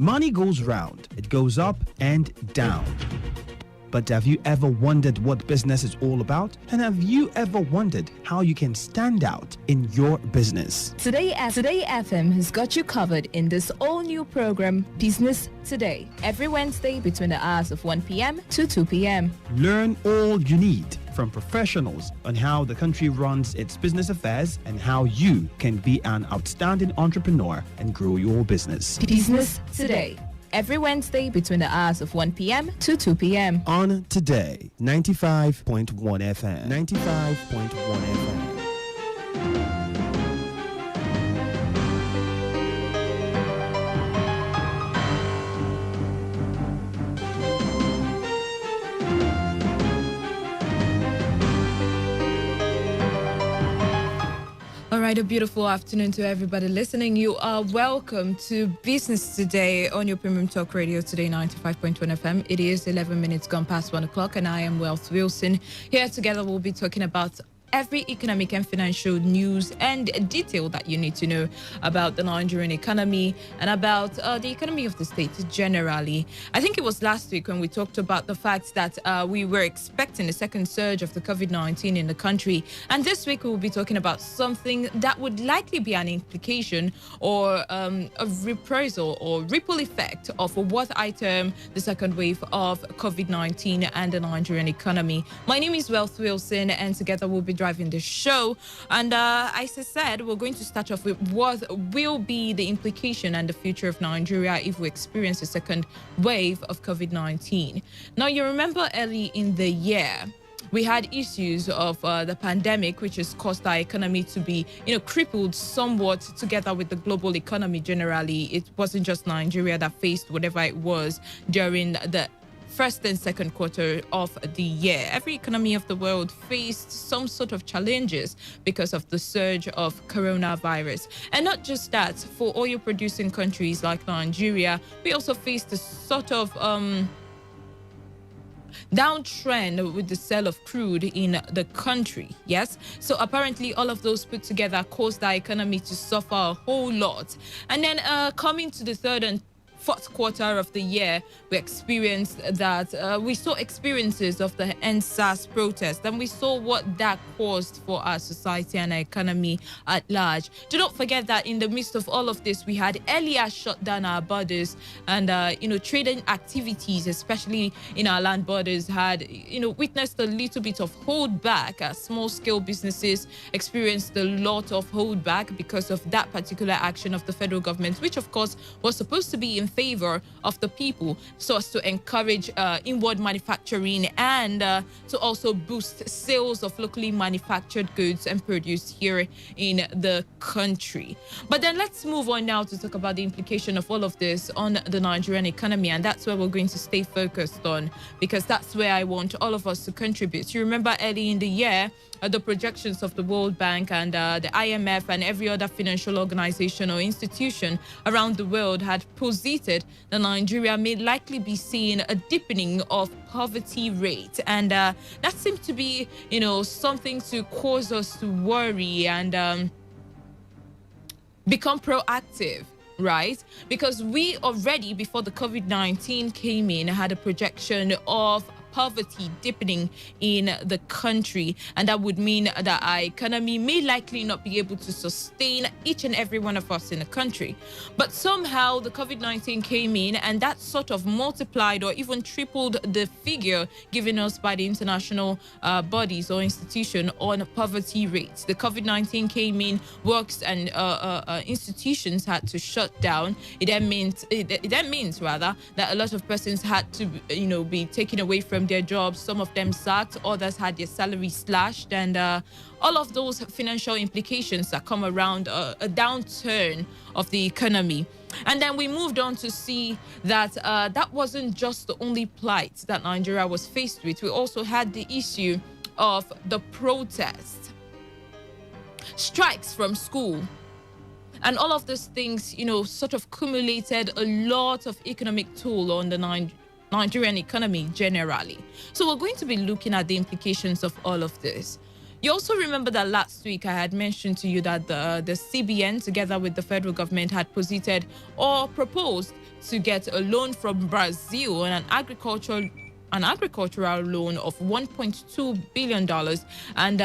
Money goes round, it goes up and down. But have you ever wondered what business is all about? And have you ever wondered how you can stand out in your business? Today FM has got you covered in this all-new program, Business Today, every Wednesday between the hours of 1 p.m. to 2 p.m. Learn all you need from professionals on how the country runs its business affairs and how you can be an outstanding entrepreneur and grow your business. Business Today, every Wednesday between the hours of 1 p.m. to 2 p.m. On Today, 95.1 FM. 95.1 FM. A beautiful afternoon to everybody listening. You are welcome to Business Today on your premium talk radio, Today 95.1 FM. It is 11 minutes gone past 1 o'clock, and I am Wealth Wilson. Here together, we'll be talking about every economic and financial news and detail that you need to know about the Nigerian economy and about the economy of the state generally. I think it was last week when we talked about the fact that we were expecting a second surge of the COVID-19 in the country. And this week we will be talking about something that would likely be an implication or a reprisal or ripple effect of what I term the second wave of COVID-19 and the Nigerian economy. My name is Wealth Wilson, and together we'll be driving the show. And as I said, we're going to start off with what will be the implication and the future of Nigeria if we experience a second wave of COVID-19. Now, you remember early in the year, we had issues of the pandemic, which has caused our economy to be, crippled somewhat together with the global economy generally. It wasn't just Nigeria that faced whatever it was during the first and second quarter of the year. Every economy of the world faced some sort of challenges because of the surge of coronavirus. And not just that, for oil-producing countries like Nigeria, we also faced a sort of downtrend with the sale of crude in the country. Yes, so apparently all of those put together caused our economy to suffer a whole lot. And then coming to the third and fourth quarter of the year, we experienced that we saw experiences of the NSAS protest, and we saw what that caused for our society and our economy at large. Do not forget that in the midst of all of this, we had earlier shut down our borders, and trading activities, especially in our land borders, had witnessed a little bit of holdback. Small-scale businesses experienced a lot of holdback because of that particular action of the federal government, which of course was supposed to be in favor of the people, so as to encourage inward manufacturing and to also boost sales of locally manufactured goods and produce here in the country. But then let's move on now to talk about the implication of all of this on the Nigerian economy, and that's where we're going to stay focused on, because that's where I want all of us to contribute. You remember early in the year, the projections of the World Bank and the IMF and every other financial organization or institution around the world had posited that Nigeria may likely be seeing a deepening of poverty rate. And that seemed to be, something to cause us to worry and become proactive. Right? Because we already, before the COVID-19 came in, had a projection of poverty deepening in the country, and that would mean that our economy may likely not be able to sustain each and every one of us in the country. But somehow the COVID-19 came in, and that sort of multiplied or even tripled the figure given us by the international bodies or institution on poverty rates. The COVID-19 came in, works and institutions had to shut down. It then means that a lot of persons had to be taken away from their jobs. Some of them sacked, others had their salary slashed, and all of those financial implications that come around a downturn of the economy. And then we moved on to see that that wasn't just the only plight that Nigeria was faced with. We also had the issue of the protest, strikes from school. And all of these things, sort of cumulated a lot of economic toll on the Nigerian economy generally. So we're going to be looking at the implications of all of this. You also remember that last week I had mentioned to you that the CBN, together with the federal government, had posited or proposed to get a loan from Brazil on an agricultural loan of $1.2 billion. And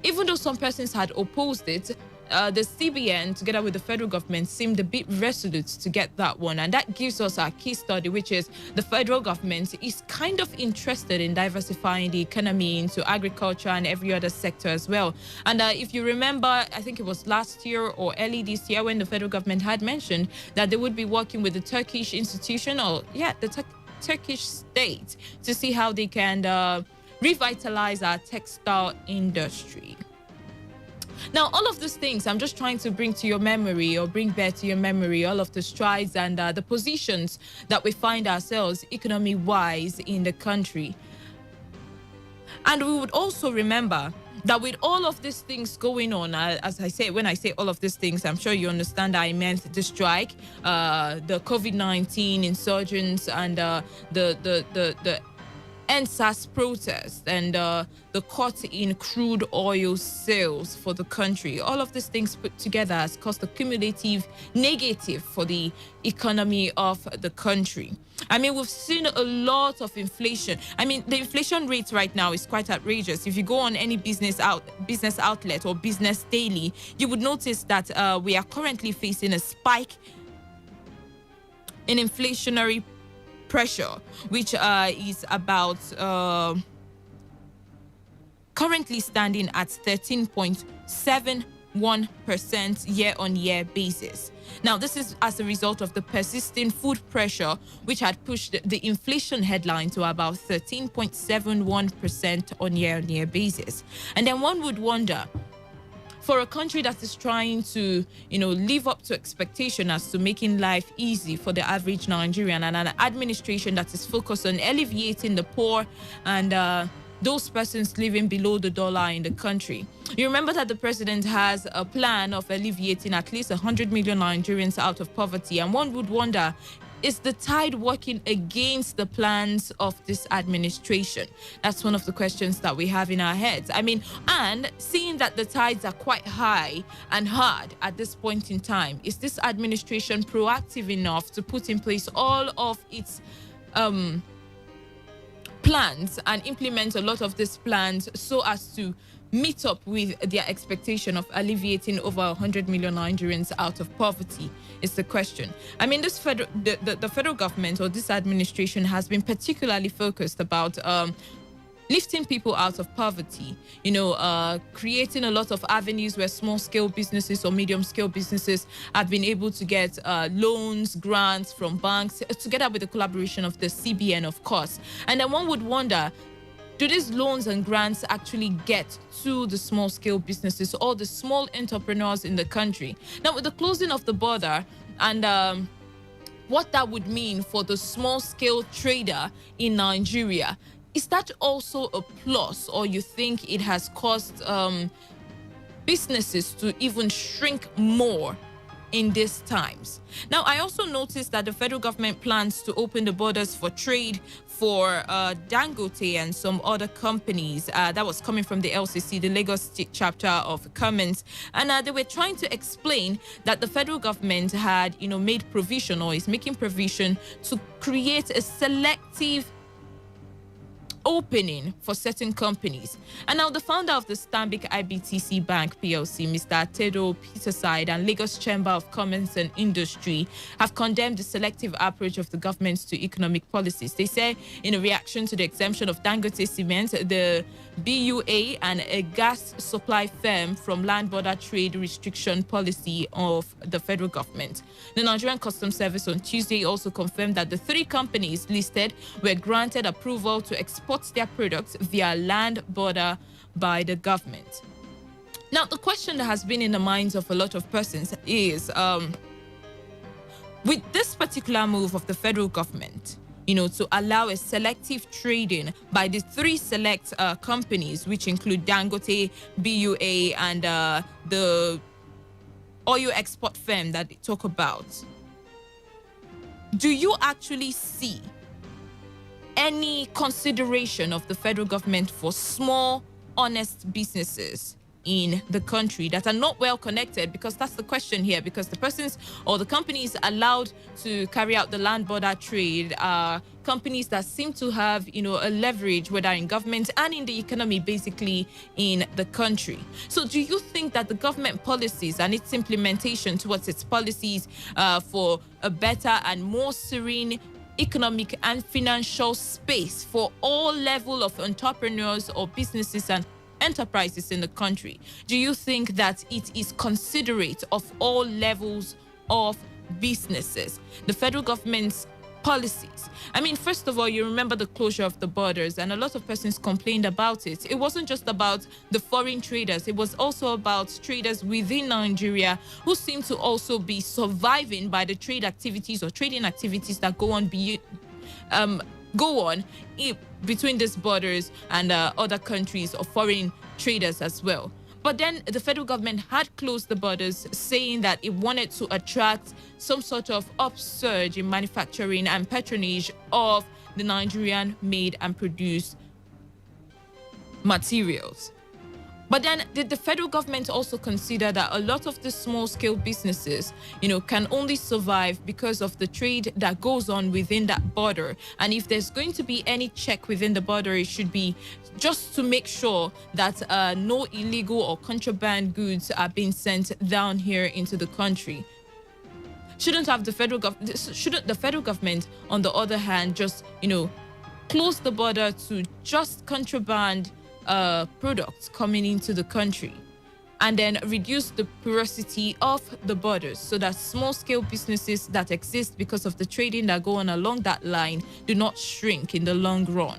even though some persons had opposed it, the CBN, together with the federal government, seemed a bit resolute to get that one. And that gives us our case study, which is the federal government is kind of interested in diversifying the economy into agriculture and every other sector as well. And if you remember, I think it was last year or early this year when the federal government had mentioned that they would be working with the Turkish institution, or the Turkish state, to see how they can revitalize our textile industry. Now, all of these things, I'm just trying to bring to your memory, or bring back to your memory, all of the strides and the positions that we find ourselves economy-wise in the country. And we would also remember that with all of these things going on, as I say, when I say all of these things, I'm sure you understand that I meant the strike, the COVID-19 insurgents, and the NSAS protest, and the cut in crude oil sales for the country. All of these things put together has caused a cumulative negative for the economy of the country. I mean, we've seen a lot of inflation. I mean, the inflation rate right now is quite outrageous. If you go on any business outlet or business daily, you would notice that we are currently facing a spike in inflationary pressure, which is about currently standing at 13.71% year-on-year basis. Now, this is as a result of the persisting food pressure, which had pushed the inflation headline to about 13.71% on year-on-year basis. And then one would wonder, for a country that is trying to, live up to expectation as to making life easy for the average Nigerian, and an administration that is focused on alleviating the poor and those persons living below the dollar in the country. You remember that the president has a plan of alleviating at least 100 million Nigerians out of poverty, and one would wonder, is the tide working against the plans of this administration? That's one of the questions that we have in our heads. I mean, and seeing that the tides are quite high and hard at this point in time, is this administration proactive enough to put in place all of its plans and implement a lot of these plans so as to meet up with their expectation of alleviating over 100 million Nigerians out of poverty, is the question. I mean, the federal government, or this administration, has been particularly focused about lifting people out of poverty, creating a lot of avenues where small-scale businesses or medium-scale businesses have been able to get loans, grants from banks, together with the collaboration of the CBN, of course. And then one would wonder, do these loans and grants actually get to the small-scale businesses or the small entrepreneurs in the country? Now, with the closing of the border and what that would mean for the small-scale trader in Nigeria, is that also a plus, or you think it has caused businesses to even shrink more in these times? Now, I also noticed that the federal government plans to open the borders for trade for Dangote and some other companies. That was coming from the LCC, the Lagos State chapter of Cummins. And they were trying to explain that the federal government had, made provision, or is making provision, to create a selective opening for certain companies. And now the founder of the Stanbic IBTC Bank PLC, Mr. Tedo Peterside, and Lagos Chamber of Commerce and Industry have condemned the selective approach of the government to economic policies. They say in a reaction to the exemption of Dangote Cement, the BUA, and a gas supply firm from land border trade restriction policy of the federal government. The Nigerian Customs Service on Tuesday also confirmed that the 3 companies listed were granted approval to export their products via land border by the government. Now, the question that has been in the minds of a lot of persons is, with this particular move of the federal government, to allow a selective trading by the 3 select companies, which include Dangote, BUA, and the oil export firm that they talk about, do you actually see any consideration of the federal government for small, honest businesses in the country that are not well connected, because that's the question here, because the persons or the companies allowed to carry out the land border trade are companies that seem to have, a leverage, whether in government and in the economy, basically in the country. So do you think that the government policies and its implementation towards its policies for a better and more serene economic and financial space for all level of entrepreneurs or businesses and enterprises in the country, do you think that it is considerate of all levels of businesses? The federal government's policies. I mean, first of all, you remember the closure of the borders, and a lot of persons complained about it. It wasn't just about the foreign traders, it was also about traders within Nigeria who seem to also be surviving by the trade activities or trading activities that go on between these borders and other countries or foreign traders as well. But then the federal government had closed the borders, saying that it wanted to attract some sort of upsurge in manufacturing and patronage of the Nigerian made and produced materials. But then did the federal government also consider that a lot of the small-scale businesses, can only survive because of the trade that goes on within that border? And if there's going to be any check within the border, it should be just to make sure that no illegal or contraband goods are being sent down here into the country. Shouldn't the federal government, on the other hand, just, close the border to just contraband products coming into the country, and then reduce the porosity of the borders so that small-scale businesses that exist because of the trading that go on along that line do not shrink in the long run?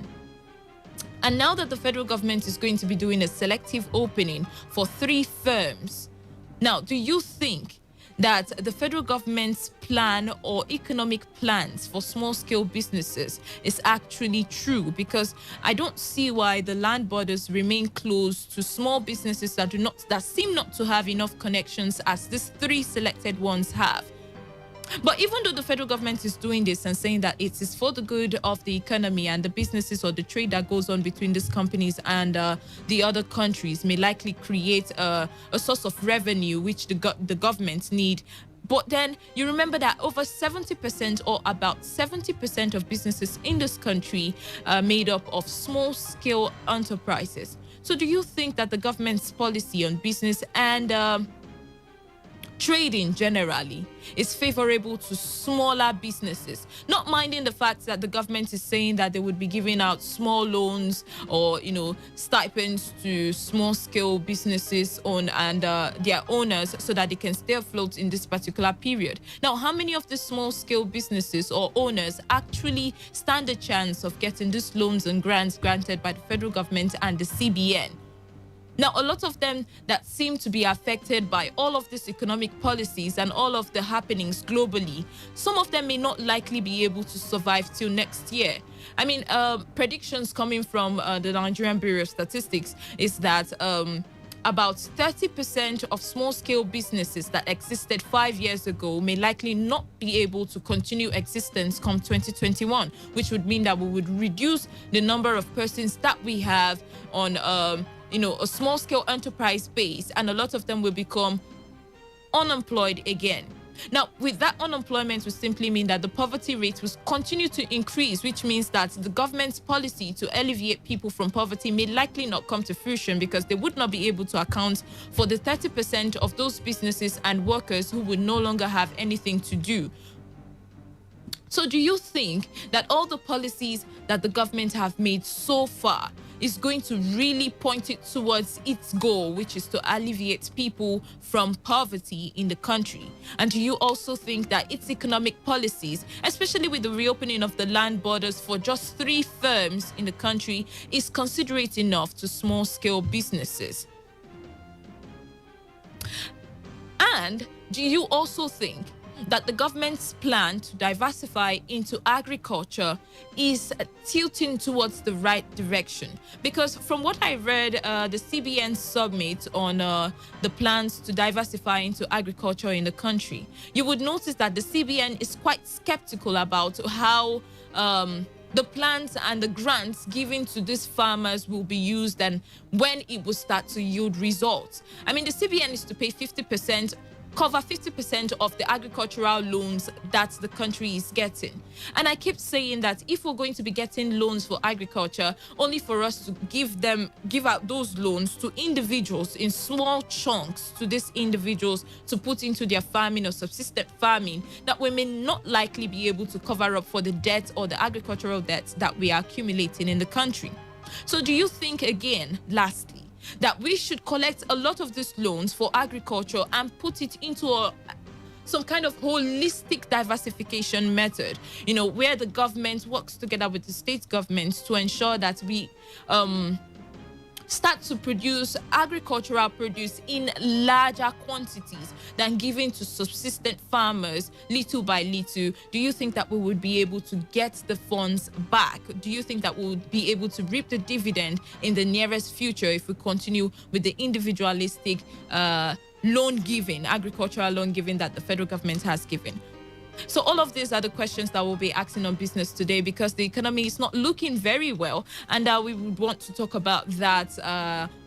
And now that the federal government is going to be doing a selective opening for 3 firms, now, do you think that the federal government's plan or economic plans for small-scale businesses is actually true? Because I don't see why the land borders remain closed to small businesses that seem not to have enough connections as these 3 selected ones have. But even though the federal government is doing this and saying that it is for the good of the economy and the businesses or the trade that goes on between these companies and the other countries may likely create a source of revenue which the government need. But then you remember that over 70% or about 70% of businesses in this country are made up of small-scale enterprises. So do you think that the government's policy on business and trading generally is favorable to smaller businesses, not minding the fact that the government is saying that they would be giving out small loans or stipends to small-scale businesses and their owners so that they can stay afloat in this particular period? Now, how many of the small-scale businesses or owners actually stand a chance of getting these loans and grants granted by the federal government and the CBN? Now, a lot of them that seem to be affected by all of these economic policies and all of the happenings globally, some of them may not likely be able to survive till next year. I mean, predictions coming from the Nigerian Bureau of Statistics is that about 30% of small-scale businesses that existed 5 years ago may likely not be able to continue existence come 2021, which would mean that we would reduce the number of persons that we have on a small-scale enterprise base, and a lot of them will become unemployed again. Now, with that, unemployment will simply mean that the poverty rate will continue to increase, which means that the government's policy to alleviate people from poverty may likely not come to fruition because they would not be able to account for the 30% of those businesses and workers who would no longer have anything to do. So do you think that all the policies that the government have made so far is going to really point it towards its goal, which is to alleviate people from poverty in the country? And do you also think that its economic policies, especially with the reopening of the land borders for just 3 firms in the country, is considerate enough to small-scale businesses? And do you also think that the government's plan to diversify into agriculture is tilting towards the right direction? Because from what I read, the CBN summit on the plans to diversify into agriculture in the country, you would notice that the CBN is quite skeptical about how the plans and the grants given to these farmers will be used and when it will start to yield results. I mean, the CBN is to pay 50%, cover 50% of the agricultural loans that the country is getting. And I keep saying that if we're going to be getting loans for agriculture, only for us to give out those loans to individuals in small chunks to these individuals to put into their farming or subsistence farming, that we may not likely be able to cover up for the debt or the agricultural debts that we are accumulating in the country. So do you think, again, lastly, that we should collect a lot of these loans for agriculture and put it into some kind of holistic diversification method, where the government works together with the state governments to ensure that we start to produce agricultural produce in larger quantities than giving to subsistent farmers little by little? Do you think that we would be able to get the funds back? Do you think that we would be able to reap the dividend in the nearest future if we continue with the individualistic loan giving, agricultural loan giving that the federal government has given? So all of these are the questions that we'll be asking on Business Today, because the economy is not looking very well, and we would want to talk about that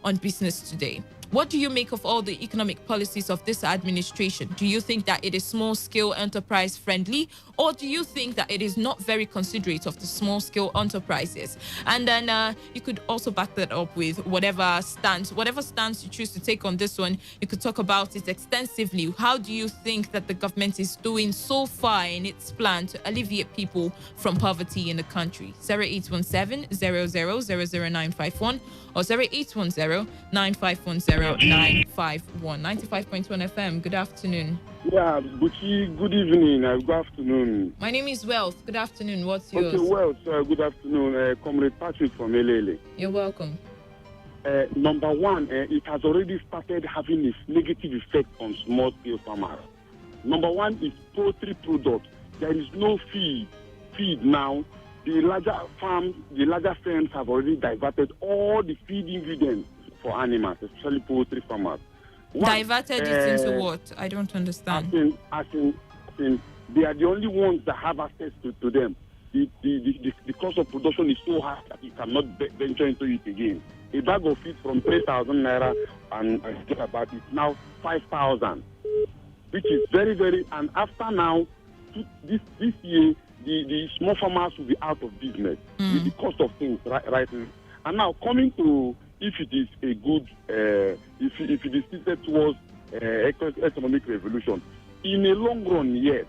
on Business Today. What do you make of all the economic policies of this administration? Do you think that it is small-scale enterprise friendly, or do you think that it is not very considerate of the small-scale enterprises? And then you could also back that up with whatever stance you choose to take on this one. You could talk about it extensively. How do you think that the government is doing so far in its plan to alleviate people from poverty in the country? 0817 0000951 or 0810 951 951. 95.1 FM. Good afternoon. Yeah, Buchi, good evening. Good afternoon. My name is Wealth. Good afternoon. What's yours? Okay, Wealth. Good afternoon. Comrade Patrick from Elele. You're welcome. Number one, it has already started having a negative effect on small-scale farmers. Number one is poultry product. There is no feed now. The larger farms have already diverted all the feed ingredients for animals, especially poultry farmers. Diverted it into what? I don't understand. As in, they are the only ones that have access to them. The cost of production is so high that you cannot venture into it again. A bag of feed from 3,000 naira and about it now 5,000, which is very, very. And after now, this year, the small farmers will be out of business with the cost of things right now. And now coming to if it is a good, if it is tilted towards economic revolution, in a long run, yes,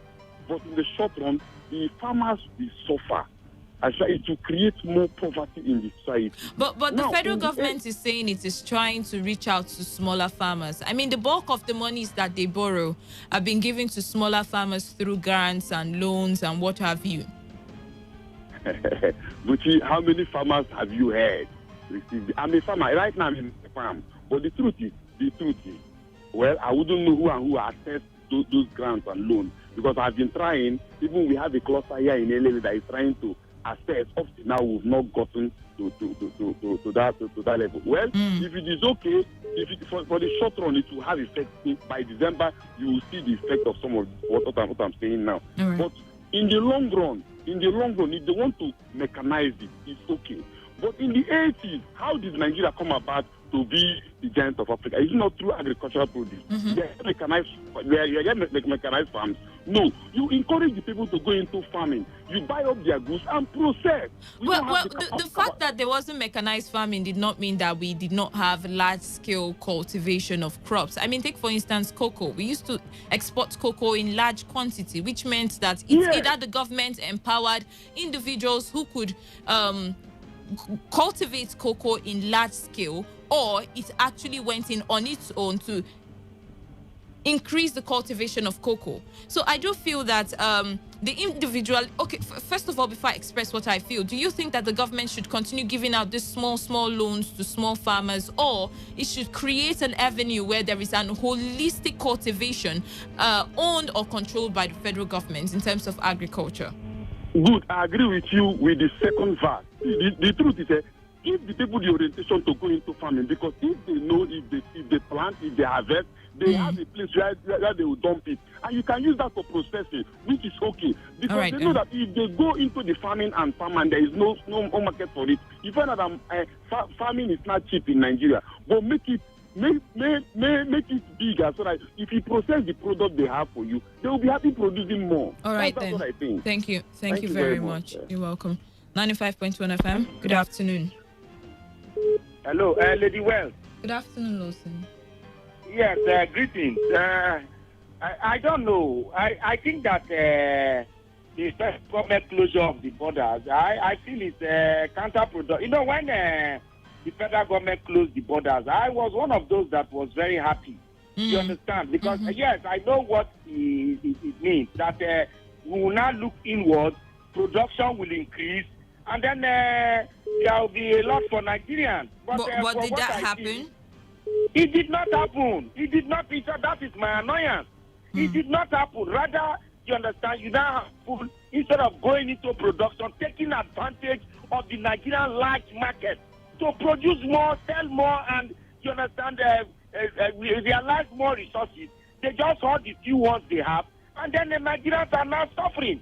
but in the short run, the farmers will suffer. It will create more poverty in the society. But now, the federal government is saying it is trying to reach out to smaller farmers. I mean, the bulk of the monies that they borrow are being given to smaller farmers through grants and loans and what have you. But how many farmers have you heard receive? I'm a farmer right now. I'm in the farm, but the truth is, well, I wouldn't know who access those grants and loans, because I've been trying. Even we have a cluster here in LA that is trying to assess. Up to now, we've not gotten to that level. Well, if it is okay, for the short run, it will have effect. By December, you will see the effect of some of what I'm saying now. Right. But in the long run, if they want to mechanize it, it's okay. But in the 80s, how did Nigeria come about to be the giant of Africa? It's not through agricultural produce. They are mechanized farms. No, you encourage the people to go into farming. You buy up their goods and process. The fact that there wasn't mechanized farming did not mean that we did not have large-scale cultivation of crops. I mean, take for instance cocoa. We used to export cocoa in large quantity, which meant that it's either the government empowered individuals who could cultivate cocoa in large scale, or it actually went in on its own to increase the cultivation of cocoa. So I do feel that the individual, first of all, before I express what I feel, do you think that the government should continue giving out these small loans to small farmers, or it should create an avenue where there is an holistic cultivation owned or controlled by the federal government in terms of agriculture? Good, I agree with you with the second verse. The truth is, give the people the orientation to go into farming, because if they know, if they plant, if they harvest, They have a place where they will dump it. And you can use that for processing, which is okay. Because they know that if they go into the farming and farm and there is no market for it, you find that farming is not cheap in Nigeria. But make it bigger so that if you process the product they have for you, they will be happy producing more. All right, that's then. What I think. Thank you. Thank you very much. You're welcome. 95.1 FM. Good afternoon. Hello, Lady Wells. Good afternoon, Lawson. Yes, greetings. I don't know. I think that the government closure of the borders, I feel it's counterproductive. You know, when the federal government closed the borders, I was one of those that was very happy. You understand? Because, yes, I know what it means, that we will now look inward, production will increase, and then there will be a lot for Nigerians. But did that happen? It did not happen. It did not. That is my annoyance. It did not happen. Rather, you understand, you now have, instead of going into production, taking advantage of the Nigerian large market to produce more, sell more, and you understand, realize more resources. They just hold the few ones they have, and then the Nigerians are now suffering.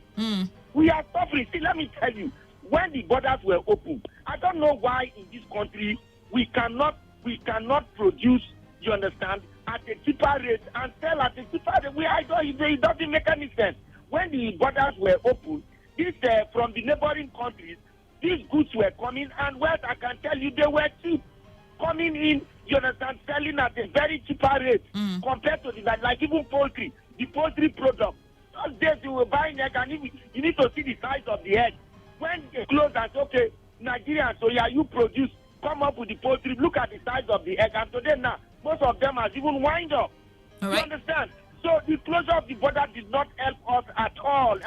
We are suffering. See, let me tell you, when the borders were open, I don't know why in this country we cannot produce, you understand, at a cheaper rate and sell at a cheaper rate. It doesn't make any sense. When the borders were open, this from the neighboring countries, these goods were coming, and what I can tell you, they were cheap. Coming in, you understand, selling at a very cheaper rate compared to like even poultry, the poultry product. Those days you were buying egg, and you need to see the size of the egg. When they close and say, okay, Nigerians, so yeah, you produce, come up with the poultry, look at the size of the egg, and today now, most of them has even wind up. You understand? So the closure of the border did not help us at all.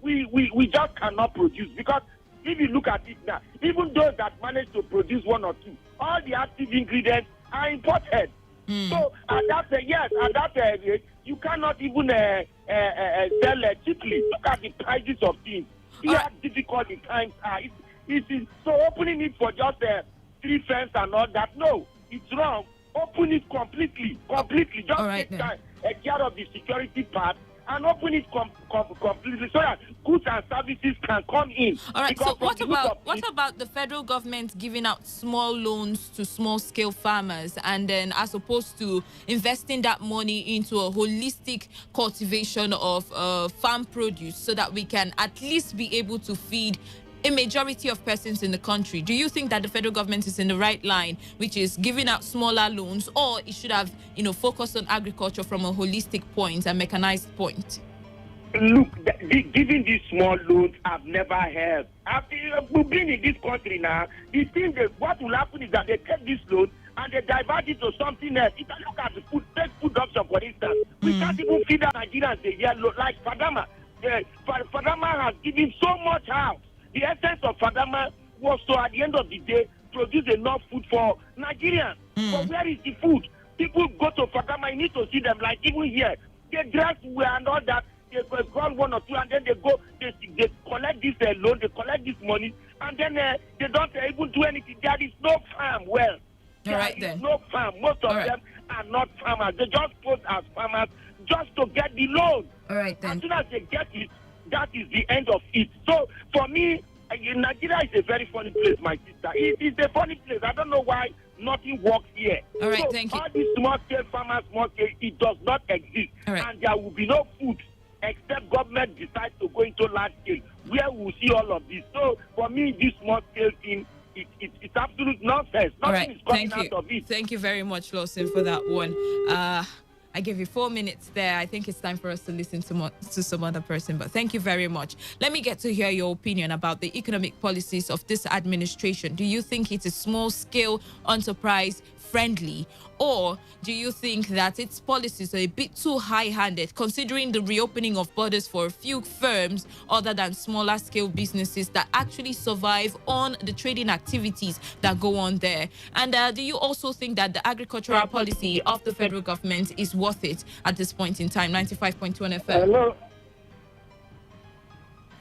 We just cannot produce, because if you look at it now, even those that manage to produce one or two, all the active ingredients are imported. So at that you cannot even sell cheaply. Look at the prices of things. See how difficult the times are. So opening it for just 3 cents and all that, no, it's wrong. Open it completely. Just take care of the security part and open it completely so that goods and services can come in. All right. So what about the federal government giving out small loans to small-scale farmers, and then as opposed to investing that money into a holistic cultivation of farm produce, so that we can at least be able to feed a majority of persons in the country? Do you think that the federal government is in the right line, which is giving out smaller loans, or it should have, focused on agriculture from a holistic point and mechanized point? Look, giving these small loans have never helped. We've been in this country now. The thing that what will happen is that they take this loan and they divert it to something else. If you look at the food option, for instance, we can't even feed our Nigerians a year like Fadama. Fadama has given so much out. The essence of Fadama was to, at the end of the day, produce enough food for Nigerians. But where is the food? People go to Fadama, you need to see them, like even here. They dress well and all that. They call one or two, and then they go, they collect this loan, they collect this money, and then they don't even do anything. There is no farm. Well, there is no farm. Most of them are not farmers. They just pose as farmers just to get the loan. All right, then. As soon as they get it, that is the end of it. So for me, Nigeria is a very funny place, my sister. It is a funny place. I don't know why nothing works here. All right, thank you. All these small-scale farmers, small-scale, it does not exist. And there will be no food except government decides to go into large-scale, where we will see all of this. So for me, this small-scale thing, it's absolute nonsense. Nothing is coming out of it. Thank you very much, Lawson, for that one. I gave you 4 minutes there. I think it's time for us to listen to some other person, but thank you very much. Let me get to hear your opinion about the economic policies of this administration. Do you think it is small-scale enterprise friendly, or do you think that its policies are a bit too high-handed, considering the reopening of borders for a few firms other than smaller scale businesses that actually survive on the trading activities that go on there? And do you also think that the agricultural policy of the federal government is worth it at this point in time? 95.1 FM. Hello.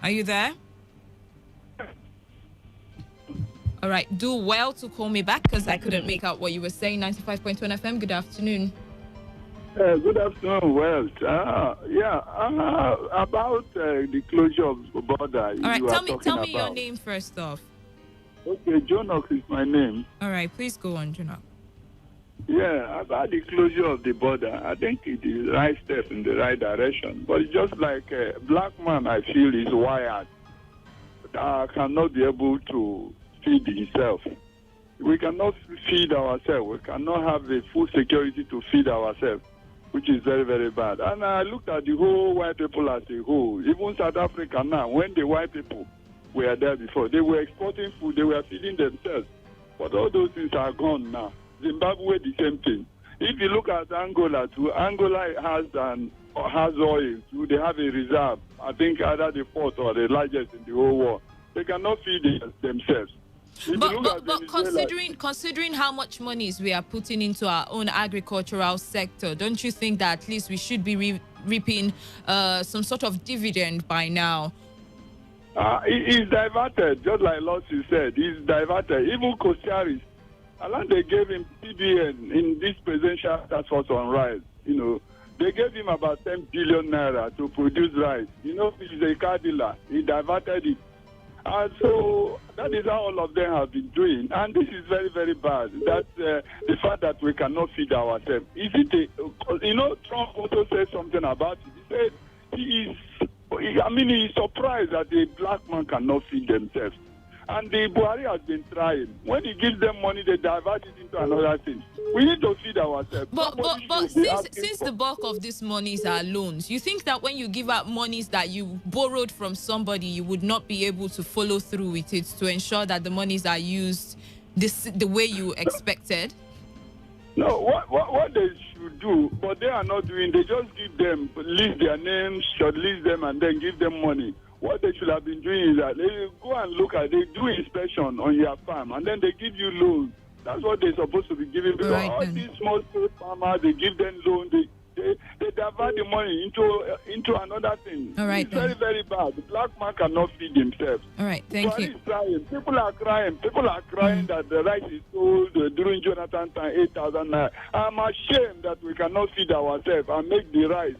Are you there? All right, do well to call me back because I couldn't make out what you were saying. 95.1 FM, good afternoon. Good afternoon, Wells. About the closure of the border. All right, tell me your name first off. Okay, Jonox is my name. All right, please go on, Jonox. Yeah, about the closure of the border, I think it is the right step in the right direction. But it's just like a black man, I feel, is wired. Cannot be able to feed himself. We cannot feed ourselves. We cannot have the full security to feed ourselves, which is very, very bad. And I looked at the whole white people as a whole. Even South Africa now, when the white people were there before, they were exporting food, they were feeding themselves. But all those things are gone now. Zimbabwe, the same thing. If you look at Angola too, Angola has oil too. They have a reserve. I think either the fourth or the largest in the whole world. They cannot feed themselves. But considering how much monies we are putting into our own agricultural sector, don't you think that at least we should be reaping some sort of dividend by now? It's diverted, just like Lossie said. It's diverted. Even Kosiaris, Alan, they gave him PBN in this presidential task force on rice. They gave him about 10 billion naira to produce rice. He's a car dealer. He diverted it. And so that is how all of them have been doing. And this is very, very bad. That's the fact that we cannot feed ourselves. Trump also said something about it. He said he's surprised that the black man cannot feed themselves. And the Buhari has been trying. When he gives them money, they divert it into another thing. We need to feed ourselves. But since the bulk of these monies are loans, you think that when you give out monies that you borrowed from somebody, you would not be able to follow through with it to ensure that the monies are used the way you expected? No, what they should do, but they are not doing, they just give them, list their names, shortlist them, and then give them money. What they should have been doing is that they go and they do inspection on your farm, and then they give you loans. That's what they're supposed to be giving. Because all these small scale farmers, they give them loans. They divert the money into another thing. All right, it's very, very bad. The black man cannot feed himself. All right, thank you. People are crying. People are crying that the rice is sold during Jonathan time 8,000 naira. I'm ashamed that we cannot feed ourselves and make the rice.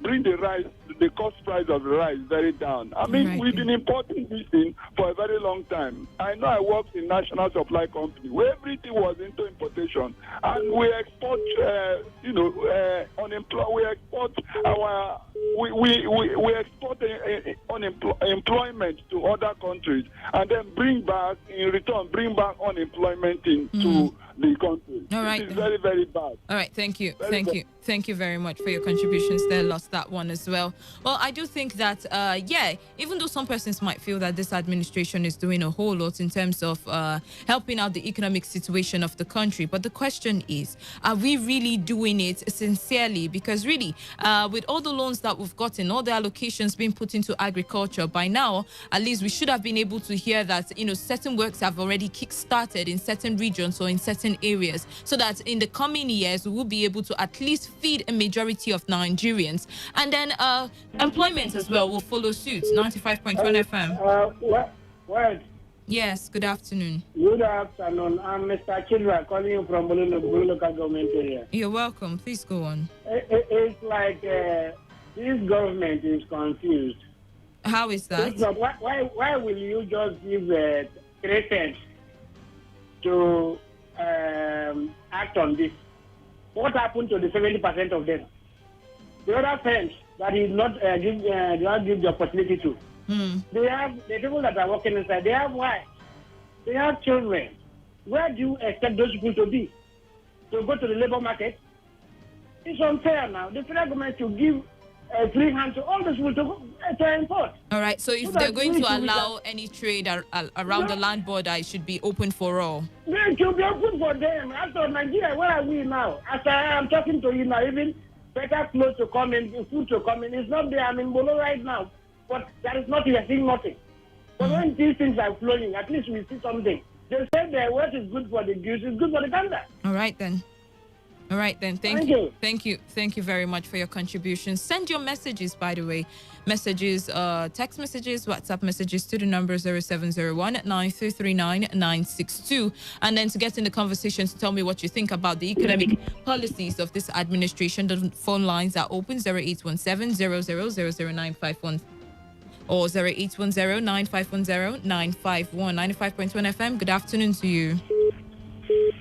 Bring the rice, the cost price of the rice very down. I mean, we've been importing this thing for a very long time. I know I worked in National Supply Company where everything was into importation, and we export, employment to other countries, and then bring back unemployment into the country. All right. This is very, very bad. All right, thank you. Thank you very much for your contributions there. Lost that one as well. Well, I do think that, even though some persons might feel that this administration is doing a whole lot in terms of helping out the economic situation of the country, but the question is, are we really doing it sincerely? Because really, with all the loans that we've gotten, all the allocations being put into agriculture, by now, at least we should have been able to hear that, certain works have already kick-started in certain regions or in certain areas, so that in the coming years, we will be able to at least feed a majority of Nigerians. And then employment as well will follow suit. 95.1 FM. What? Yes, good afternoon. Good afternoon. I'm Mr. Chilwa calling you from Bulu local government area. You're welcome. Please go on. It's like this government is confused. How is that? Why will you just give 3 cents to act on this? What happened to the 70% of them? The other friends that is not give the opportunity to. They have the people that are working inside. They have wives. They have children. Where do you expect those people to be? To go to the labor market? It's unfair now. The federal government should give a free hand to all those people to import. All right. So if they're going to allow any trade around the land border, it should be open for all. It should be open for them. After Nigeria, where are we now? As I am talking to you now, even better clothes to come in, food to come in. It's not there. I'm in Bolo right now. But there is nothing. We're seeing nothing. But when these things are flowing, at least we see something. They say that what is good for the goose is good for the gander. All right then. All right, then. Thank you. Thank you very much for your contribution. Send your messages, by the way. Messages, text messages, WhatsApp messages to the number 0701-9339-962. And then to get in the conversation, to tell me what you think about the economic policies of this administration. The phone lines are open, 0817-0000951 or 0810-9510-951. 95.1 FM. Good afternoon to you.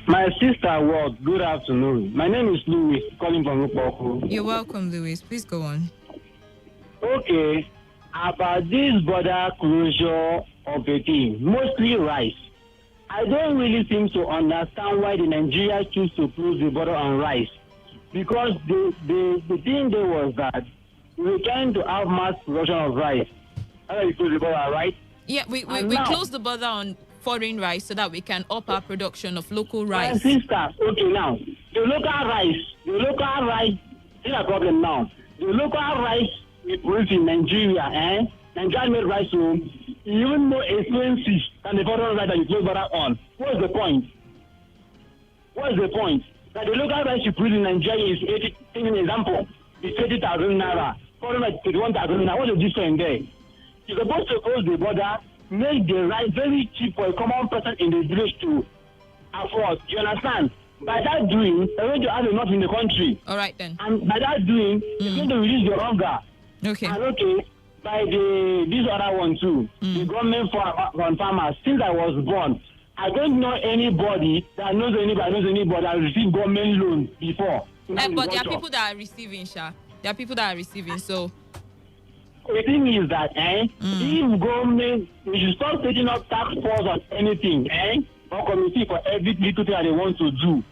My sister, what? Good afternoon. My name is Louis, calling from Rupoku. You're welcome, Louis. Please go on. Okay, about this border closure of the thing, mostly rice. I don't really seem to understand why the Nigeria choose to close the border on rice. Because the thing there was that we were trying to have mass production of rice. How do you close the border, right? Yeah, we closed the border on foreign rice so that we can up our production of local rice. My sister, okay, now, the local rice, see the problem now. The local rice we produce in Nigeria, Nigeria made rice even more expensive than the foreign rice that you close border on. What's the point? That the local rice you produce in Nigeria is 80, take an example, it's 80,000 naira. Foreign rice is 1,000 naira. What's the difference there? You're supposed to close the border, make the rice very cheap for a common person in the village to afford. You understand? By that doing, they're going to have enough in the country. All right, then. And by that doing, it's going to reduce the hunger. Okay. And okay, by this other one too, the government for farmers, since I was born, I don't know anybody that knows anybody that received government loans before. But there are people that are receiving, Sha. There are people that are receiving, so... The thing is that, if government, we should start setting up tax force on anything, or committee for every little thing that they want to do.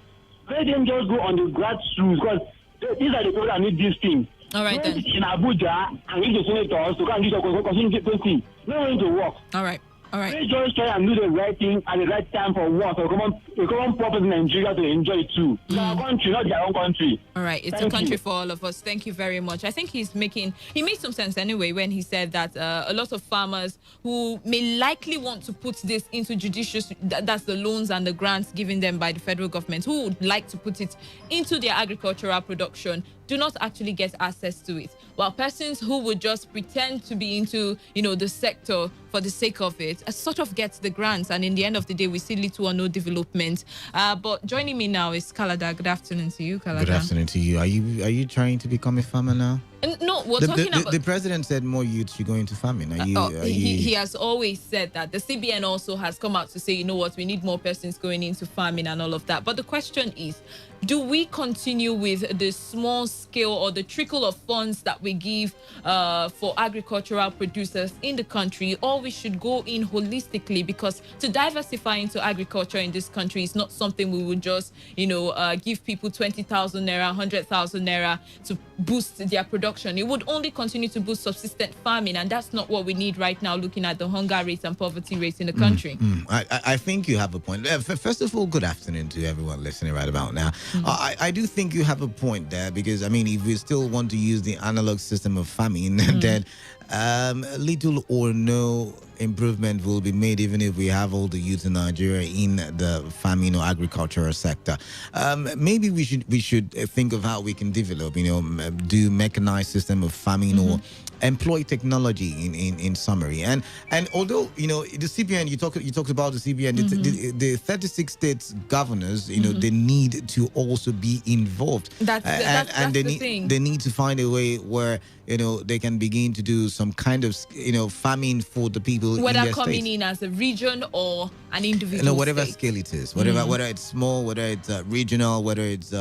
Let them just go on the grassroots, because these are the people that need these things. All right, then. In Abuja, and if the senators to come and continue to see, no going to work. All right. They just try and do the right thing at the right time for work, for a common purpose in Nigeria to enjoy it too. It's our country, not their own country. All right, it's a country for all of us. Thank you very much. I think he made some sense anyway when he said that a lot of farmers who may likely want to put this into judicious, that's the loans and the grants given them by the federal government, who would like to put it into their agricultural production, do not actually get access to it. While persons who would just pretend to be into, the sector for the sake of it, sort of get the grants, and in the end of the day, we see little or no development. But joining me now is Kalada. Good afternoon to you, Kalada. Good afternoon to you. Are you trying to become a farmer now? No, we're talking about... The president said more youths should go into farming. He has always said that. The CBN also has come out to say, you know what, we need more persons going into farming and all of that. But the question is, do we continue with the small scale or the trickle of funds that we give for agricultural producers in the country, or we should go in holistically? Because to diversify into agriculture in this country is not something we would just, give people 20,000 naira, 100,000 naira to boost their production. It would only continue to boost subsistent farming, and that's not what we need right now, looking at the hunger rates and poverty rates in the country. I think you have a point. First of all, good afternoon to everyone listening right about now. I do think you have a point there, because if we still want to use the analog system of farming, then little or no improvement will be made, even if we have all the youth in Nigeria in the farming or agricultural sector. Maybe we should think of how we can develop, do mechanized system of farming or employ technology in summary. And although the CBN, you talked about the CBN, the 36 states governors, they need to also be involved. That's the thing. They need to find a way where they can begin to do some kind of farming for the people, whether coming in as a region or an individual whatever state. Scale it is, whether it's small, whether it's regional, whether it's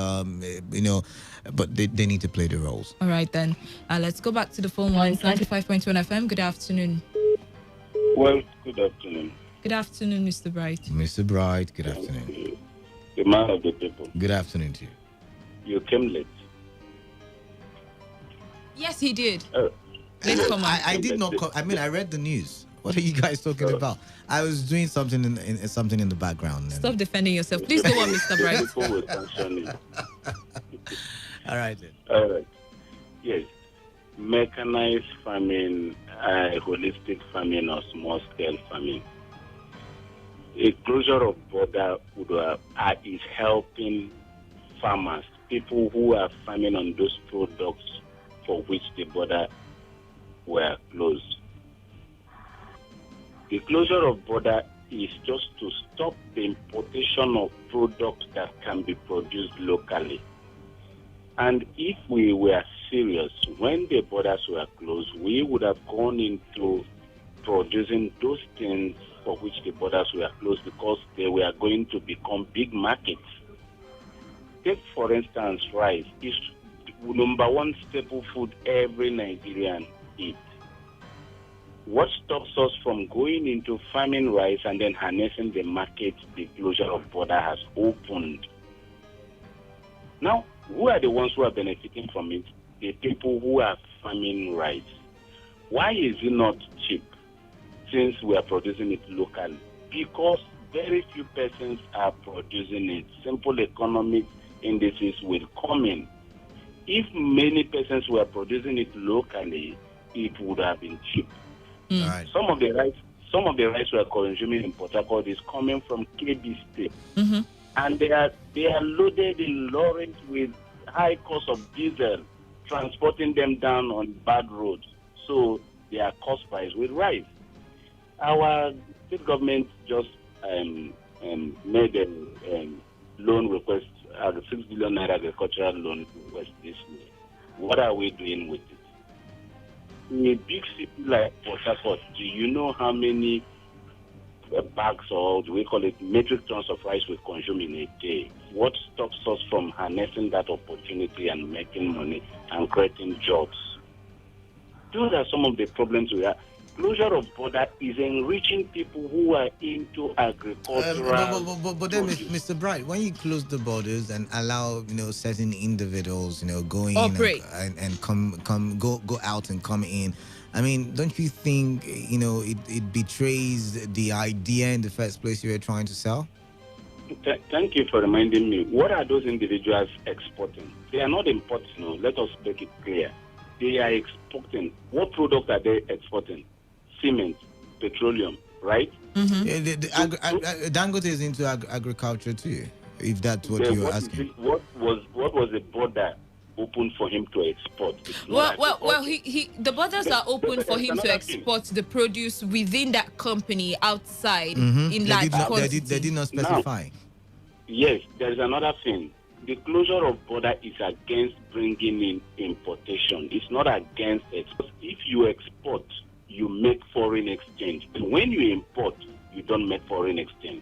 but they need to play the roles. All right, then. Let's go back to the phone lines. 95.1 FM. Good afternoon. Well, good afternoon. Good afternoon, Mr. Bright. Mr. Bright, good afternoon. The man of the people. Good afternoon to you. You came late. Yes, he did. I did not I read the news. What are you guys talking about? I was doing something in the background. Stop defending yourself. Please go on, Mr. Bright. People will sanction it. All right, then. All right. Yes. Mechanized farming, holistic farming, or small-scale farming. A closure of border is helping farmers people who are farming on those products for which the border were closed. The closure of border is just to stop the importation of products that can be produced locally. And if we were serious, when the borders were closed, we would have gone into producing those things for which the borders were closed because they were going to become big markets. Take, for instance, rice. It's number one staple food every Nigerian eats. What stops us from going into farming rice and then harnessing the market the closure of border has opened? Now, who are the ones who are benefiting from it? The people who are farming rice. Why is it not cheap since we are producing it locally? Because very few persons are producing it. Simple economic indices will come in. If many persons were producing it locally, it would have been cheap. Right. Some of the rice we are consuming in Port Harcourt is coming from KB State, and they are loaded in lorries with high cost of diesel, transporting them down on bad roads. So their cost price will rise. Our state government just made a loan request, a 6 billion naira agricultural loan request this week. What are we doing with it? In a big city like Port Harcourt, do you know how many bags, or do we call it metric tons of rice we consume in a day? What stops us from harnessing that opportunity and making money and creating jobs? Those are some of the problems we have. Closure of border is enriching people who are into agricultural. But then, Mr. Bright, when you close the borders and allow certain individuals go in and go out and come in, I mean, don't you think it betrays the idea in the first place you were trying to sell? Thank you for reminding me. What are those individuals exporting? They are not importing. No. Let us make it clear. They are exporting. What product are they exporting? Cement, petroleum, right? Dangote is into agriculture too, if that's what you're asking. What was the border open for him to export? The borders are open for him to export the produce within that company outside in large quantity. They did not specify. Now, yes, there is another thing. The closure of border is against bringing in importation. It's not against export. If you export, you make foreign exchange. When you import, you don't make foreign exchange.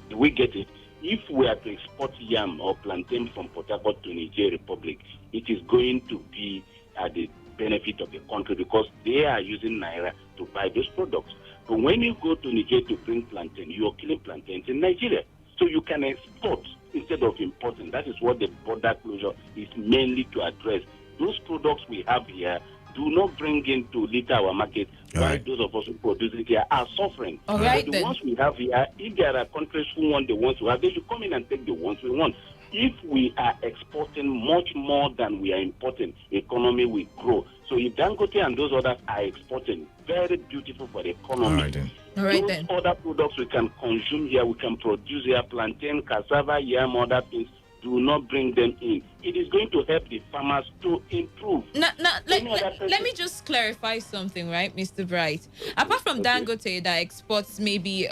Do we get it? If we are to export yam or plantain from Port Harcourt to Niger Republic, it is going to be at the benefit of the country because they are using Naira to buy those products. But when you go to Niger to bring plantain, you are killing plantains in Nigeria. So you can export instead of importing. That is what the border closure is mainly to address. Those products we have here do not bring in to litter our market. Right. Those of us who produce it here are suffering. All right, the ones we have here, if there are countries who want the ones we have, they should come in and take the ones we want. If we are exporting much more than we are importing, economy will grow. So if Dangote and those others are exporting, very beautiful for the economy. All right, those other products we can consume here, we can produce here, plantain, cassava, yam, other things. Do not bring them in. It is going to help the farmers to improve. Let me just clarify something, right, Mr. Bright? Apart from Dangote that exports maybe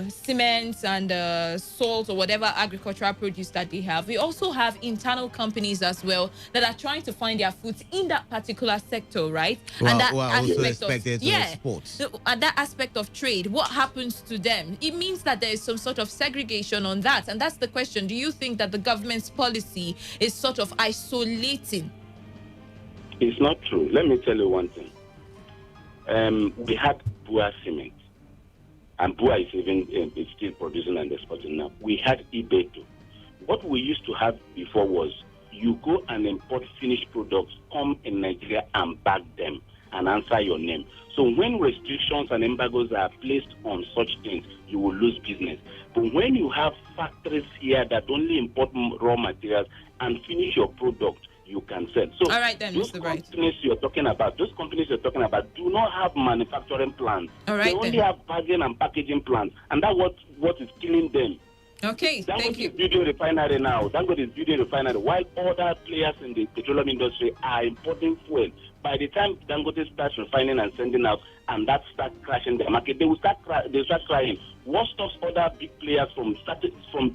cement and salt or whatever agricultural produce that they have, we also have internal companies as well that are trying to find their foot in that particular sector, right? And that that aspect of trade, what happens to them? It means that there is some sort of segregation on that. And that's the question. Do you think that the government's policy is sort of isolating? It's not true. Let me tell you one thing. We had Bua cement, and Bua is is still producing and exporting now. We had Ibeto. What we used to have before was you go and import finished products, come in Nigeria and bag them and answer your name. So when restrictions and embargoes are placed on such things, you will lose business. But when you have factories here that only import raw materials and finish your product, you can sell. So all right, then, those Mr. Bright. companies you're talking about do not have manufacturing plants. All right, they only have bagging and packaging plants, and that's what is killing them. Okay, thank you. Dangote is building refinery now. Dangote is building refinery while other players in the petroleum industry are importing fuel. By the time Dangote starts refining and sending out, and that starts crashing the market, they will start crying. What stops other big players from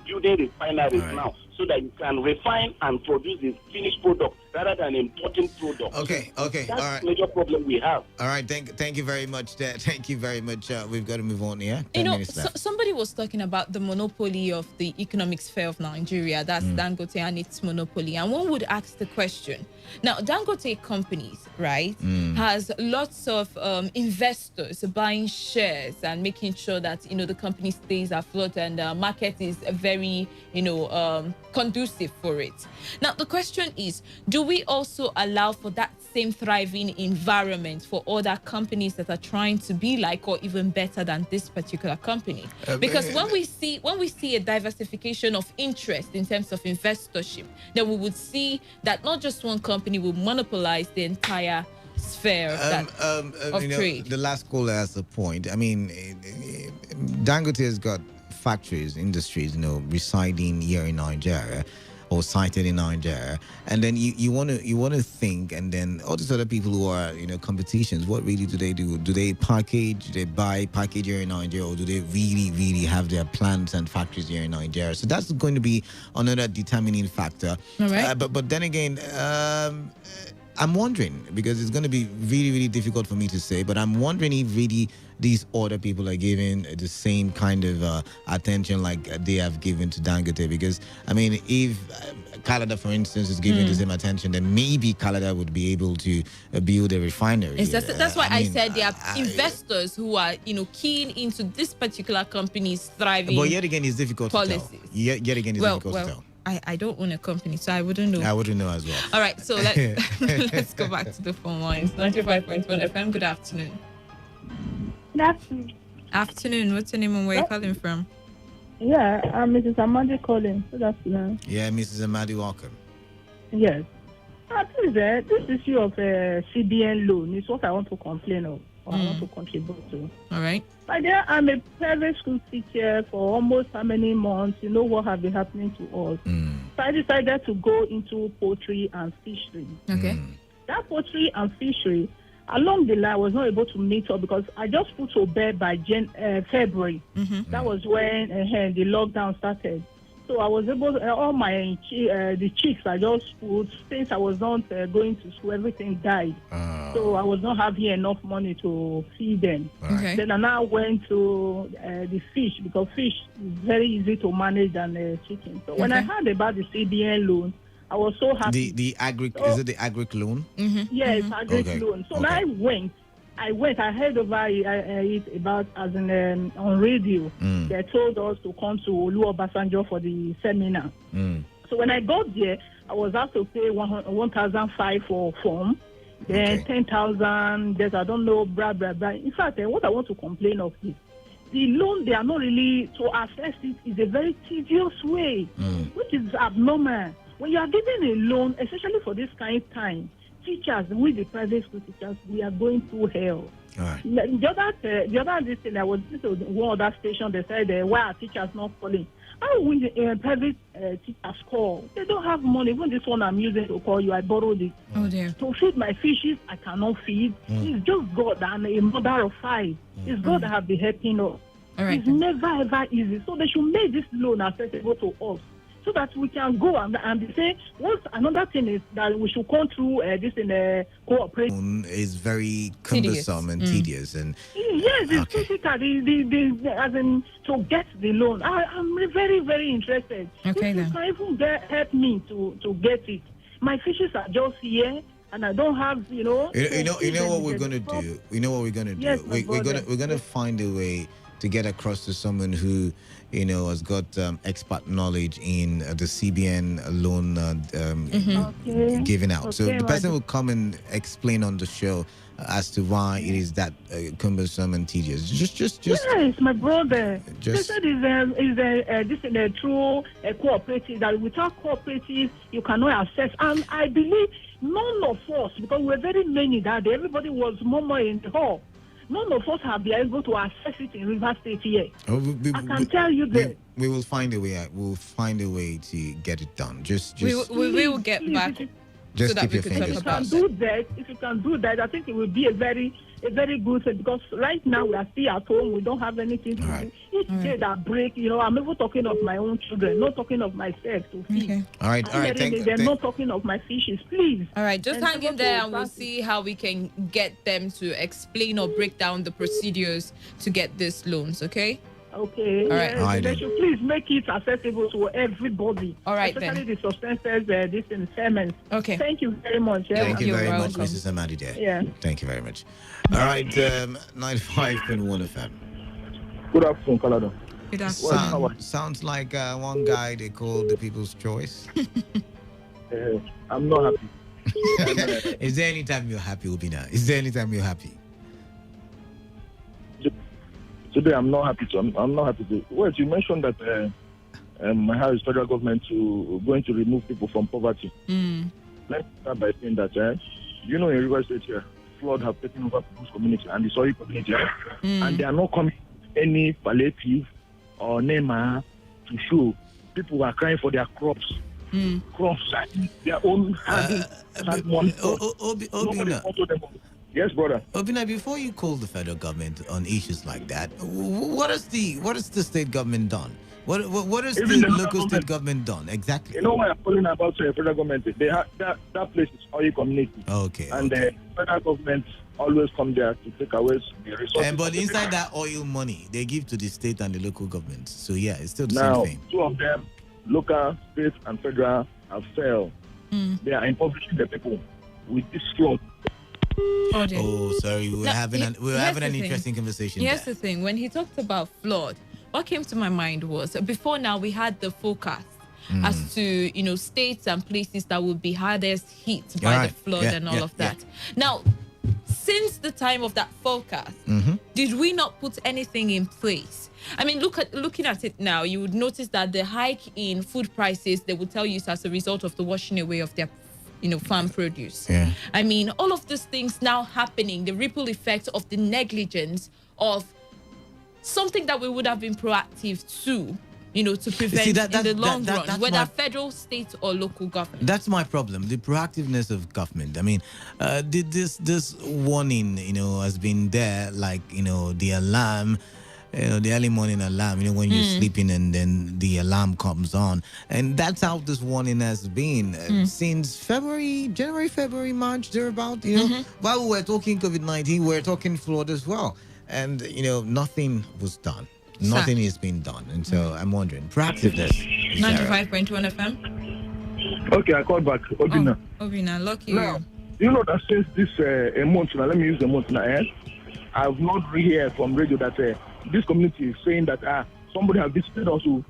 building refineries now, so that you can refine and produce a finished product rather than importing products? Okay. That's all right. the major problem we have. All right, thank you very much. Thank you very much. We've got to move on here. 10 minutes left. Somebody was talking about the monopoly of the economic sphere of Nigeria. That's Dangote and its monopoly. And one would ask the question. Now, Dangote companies, right, has lots of investors buying shares and making sure that, the company stays afloat and the market is very, conducive for it. Now, the question is, do we also allow for that same thriving environment for other companies that are trying to be like or even better than this particular company? Because when we see a diversification of interest in terms of investorship, then we would see that not just one company will monopolize the entire sphere of trade. The last caller has a point. I mean, Dangote has got factories, industries, residing here in Nigeria or sited in Nigeria, and then you want to think, and then all these other people who are competitions, what really do they do? Do they package? Do they buy package here in Nigeria, or do they really have their plants and factories here in Nigeria? So that's going to be another determining factor. All right. But then again, I'm wondering, because it's going to be really difficult for me to say, but I'm wondering if really these other people are giving the same kind of attention like they have given to Dangote. Because, I mean, if Canada, for instance, is giving the same attention, then maybe Canada would be able to build a refinery. That's why I said there are investors who are, keen into this particular company's thriving. But yet again, it's difficult policies. to tell. Yet again, it's difficult to tell. I don't own a company, so I wouldn't know. I wouldn't know as well. All right, so let's go back to the phone lines. 95.1 FM, good afternoon. Good afternoon. Afternoon, what's your name and where you calling from? Yeah, I'm Mrs. Amadi calling. Good afternoon. Yeah, Mrs. Amadi, welcome. Yes. Please, this issue of CBN loan is what I want to complain of, or I want to contribute to. All right. By there, I'm a private school teacher for almost how many months? You know what has been happening to us. So I decided to go into poultry and fishery. Okay. That poultry and fishery, along the line, I was not able to meet up because I just put to bed by February. That was when the lockdown started. So I was able to, all my the chicks I just put, since I was not going to school, everything died. So I was not having enough money to feed them. Okay. Then I now went to the fish, because fish is very easy to manage than chicken. So when I heard about the CBN loan, I was so happy. The agric, is it the agric loan? Yes, agric loan. So now I heard over it about as in on radio. They told us to come to Olu Obasanjo for the seminar. So when I got there, I was asked to pay 1,500 for form, then 10,000. There's I don't know, blah blah blah. In fact, what I want to complain of is the loan. They are not really to assess it is a very tedious way, which is abnormal. When you are given a loan, especially for this kind of time, teachers, with the private school teachers, we are going through hell. Right. The other this thing, I was listening to one other station. They said, why are teachers not calling? How will private teachers call? They don't have money. Even this one I'm using to call you, I borrowed it. Oh dear. To feed my fishes, I cannot feed. It's just God and a mother of 5. It's God that have been helping us. All right. It's never ever easy. So they should make this loan accessible to us, so that we can go and say, another thing is that we should come through this in a cooperation. Is very cumbersome and tedious. And yes, it's difficult. As in, to get the loan. I'm very, very interested. Okay, if then. you can even help me to get it. My fishes are just here, and I don't have, You know what we're gonna do. You know what we're gonna do. Yes, we're gonna find a way to get across to someone who, has got expert knowledge in the CBN loan giving out. So the person will come and explain on the show as to why it is that cumbersome and tedious. Just. Yes, my brother. Just. They said this is a true cooperative. That without cooperative, you cannot access. And I believe none of us, because we're very many that day, everybody was more in the hall. none of us have been able to access it in River State here. Oh, I can tell you that. We will find a way. We'll find a way to get it done. We will get back. Just so keep your could fingers talk crossed. If you can do that, I think it will be a very good thing, because right now we are still at home. We don't have anything to do. Each day that break, I'm even talking of my own children, not talking of myself to feed. Okay. All right. They're not talking of my fishes, please. All right, just hang in there and we'll see how we can get them to explain or break down the procedures to get these loans, okay? Okay. All right. All right, They should please make it accessible to everybody. All right, especially the substances, this in sermons. Okay. Thank you very much. Thank you You're very much, welcome. Mrs. Amadi there. Yeah. Thank you very much. All right, 95.1 FM. Good afternoon, Canada. Good afternoon. Sounds like one guy they call the People's Choice. I'm not happy. Is there any time you're happy, Obina? Is there any time you're happy? Today, I'm not happy. I'm not happy. Well, you mentioned that Harris federal government going to remove people from poverty. Let's start by saying that, in River State here, flood have taken over people's community and the soil community, and they are not coming any palliative or NEMA to show. People are crying for their crops. Crops, their own hard money. Obina. Yes, brother. Obina, before you call the federal government on issues like that, what has the state government done? What has the local state government done exactly? You know why I'm calling about the federal government? They have that place is oil community. Okay. And the federal government always come there to take away the resources. But inside that oil money, they give to the state and the local governments. So yeah, it's still the now, same thing. Two of them, local, state, and federal, have failed. They are impoverishing the people with this flood. Oh, sorry. We were having an interesting conversation. Here's the thing. When he talked about flood, what came to my mind was before now we had the forecast as to states and places that would be hardest hit by the flood and all of that. Now, since the time of that forecast, did we not put anything in place? I mean, looking at it now, you would notice that the hike in food prices, they would tell you, is as a result of the washing away of their farm produce. Yeah. I mean, all of these things now happening, the ripple effect of the negligence of something that we would have been proactive to, to prevent in the long run, whether federal, state, or local government. That's my problem, the proactiveness of government. I mean, this warning, has been there, like, the alarm, the early morning alarm, when you're sleeping and then the alarm comes on. And that's how this warning has been since January, February, March, thereabout, While we were talking COVID-19, we were talking flood as well. And, nothing was done. Nothing is being done. And so I'm wondering, proactiveness. 95.1 FM. Okay, I called back. Obina. Obina, lucky now, you. You know that since this a month now, let me use a month now, I've not heard from radio that this community is saying that somebody has visited us who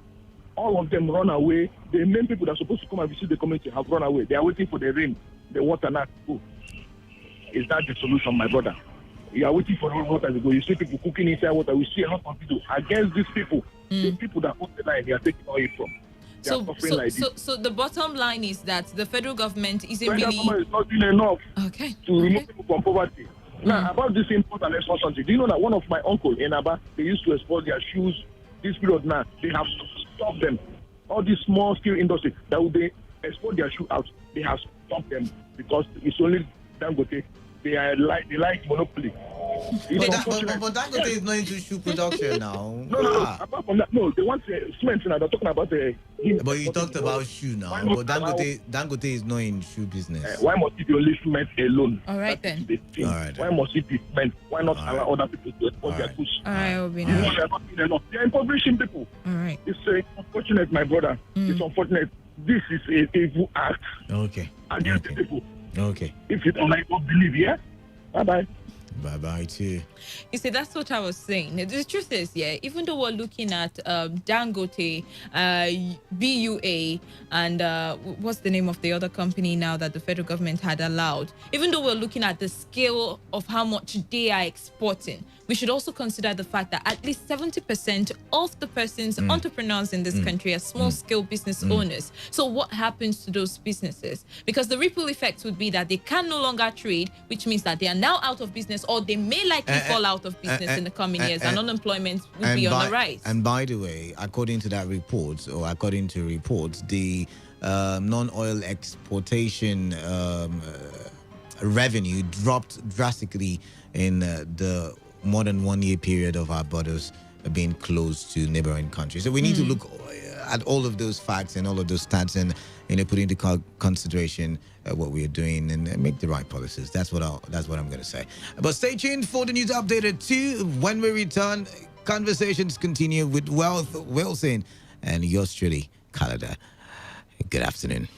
all of them run away. The main people that are supposed to come and visit the community have run away. They are waiting for the rain, the water not to go. Is that the solution, my brother? You are waiting for the water to go. You see people cooking inside water. We see a lot of people against these people. The people that own the line, they are taking oil from. So the bottom line is that the federal government isn't really... The federal government is not doing enough to remove people from poverty. Now, about this import and export something, do you know that one of my uncle in Aba, they used to export their shoes this period now, they have stopped them. All these small scale industry that would they export their shoe out, they have stopped them because it's only Dangote. They like monopoly. But Dangote is not into shoe production now. No. Apart from that, no, they want cement now. They're talking about But you talked about shoe now. But Dangote is not in shoe business. Why must it be only cement alone? All right then. Why must it be cement? Why not allow other people to export their goods? All right, Obina. They're impoverishing people. All right. It's unfortunate, my brother. It's unfortunate. This is an evil act. Okay. Against the people. Okay. If you don't like what believe, yeah? Bye-bye. Bye-bye too. You see, that's what I was saying. The truth is, even though we're looking at Dangote, BUA, and what's the name of the other company now that the federal government had allowed, even though we're looking at the scale of how much they are exporting, we should also consider the fact that at least 70% of the persons, entrepreneurs in this country, are small-scale business owners. So what happens to those businesses? Because the ripple effect would be that they can no longer trade, which means that they are now out of business business, or they may likely fall out of business in the coming years, and unemployment will be on the rise. And by the way, according to that report, or according to reports, the non-oil exportation revenue dropped drastically in the more than 1 year period of our borders being closed to neighboring countries. So we need to look at all of those facts and all of those stats, and put into consideration what we are doing and make the right policies. That's what I'm going to say. But stay tuned for the news update at 2. When we return, conversations continue with Wealth Wilson and yours truly, Canada. Good afternoon.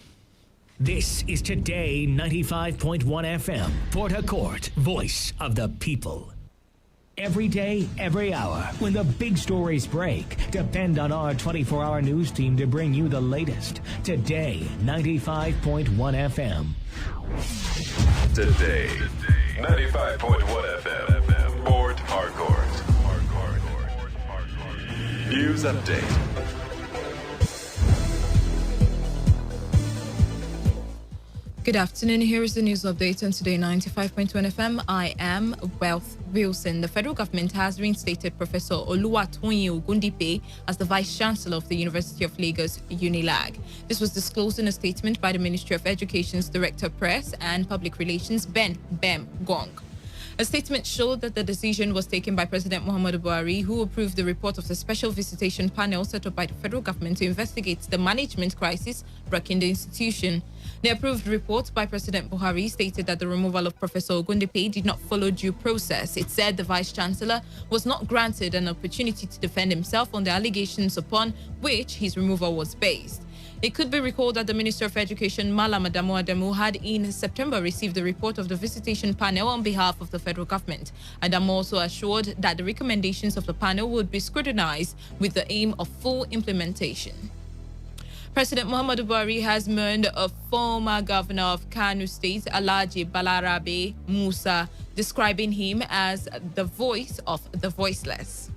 This is Today 95.1 FM, Port Harcourt, voice of the people. Every day, every hour, when the big stories break, depend on our 24-hour news team to bring you the latest. Today 95.1 FM. Today 95.1 FM, Port Harcourt. News update. Good afternoon. Here is the news update on Today 95.1 FM. I am Wealth Wilson. The federal government has reinstated Professor Oluwatoyin Ogundipe as the Vice Chancellor of the University of Lagos, UNILAG. This was disclosed in a statement by the Ministry of Education's Director of Press and Public Relations, Ben Bem Gong. A statement showed that the decision was taken by President Muhammadu Buhari, who approved the report of the special visitation panel set up by the federal government to investigate the management crisis wrecking the institution. The approved report by President Buhari stated that the removal of Professor Ogundipe did not follow due process. It said the Vice-Chancellor was not granted an opportunity to defend himself on the allegations upon which his removal was based. It could be recalled that the Minister of Education, Malam Adamu Adamu, had in September received the report of the visitation panel on behalf of the federal government. Adamu also assured that the recommendations of the panel would be scrutinized with the aim of full implementation. President Muhammadu Buhari has mourned a former governor of Kano State, Alhaji Balarabe Musa, describing him as the voice of the voiceless.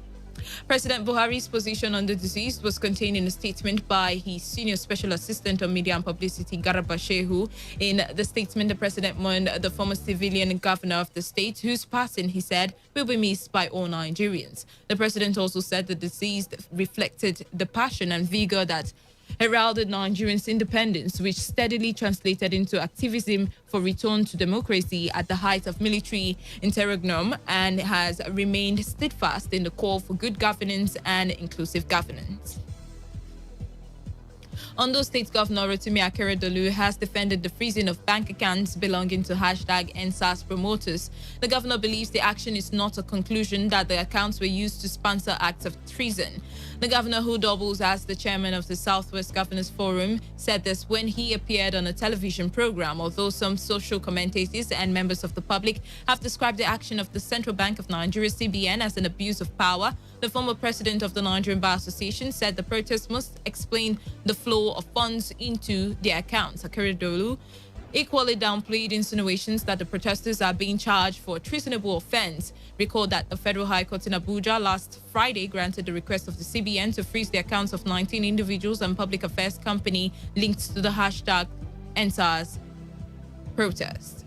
President Buhari's position on the deceased was contained in a statement by his senior special assistant on media and publicity, Garba Shehu. In the statement, the president mourned the former civilian governor of the state, whose passing, he said, will be missed by all Nigerians. The president also said the deceased reflected the passion and vigor that heralded Nigerians' independence, which steadily translated into activism for return to democracy at the height of military interregnum, and has remained steadfast in the call for good governance and inclusive governance. Ondo State Governor Rotimi Akeredolu has defended the freezing of bank accounts belonging to #NSAS promoters. The governor believes the action is not a conclusion, that the accounts were used to sponsor acts of treason. The governor, who doubles as the chairman of the Southwest Governors Forum, said this when he appeared on a television program. Although some social commentators and members of the public have described the action of the Central Bank of Nigeria, CBN, as an abuse of power, the former president of the Nigerian Bar Association said the protest must explain the flow of funds into their accounts. Akeredolu equally downplayed insinuations that the protesters are being charged for a treasonable offense. Recall that the Federal High Court in Abuja last Friday granted the request of the CBN to freeze the accounts of 19 individuals and public affairs company linked to the #NSAS protest.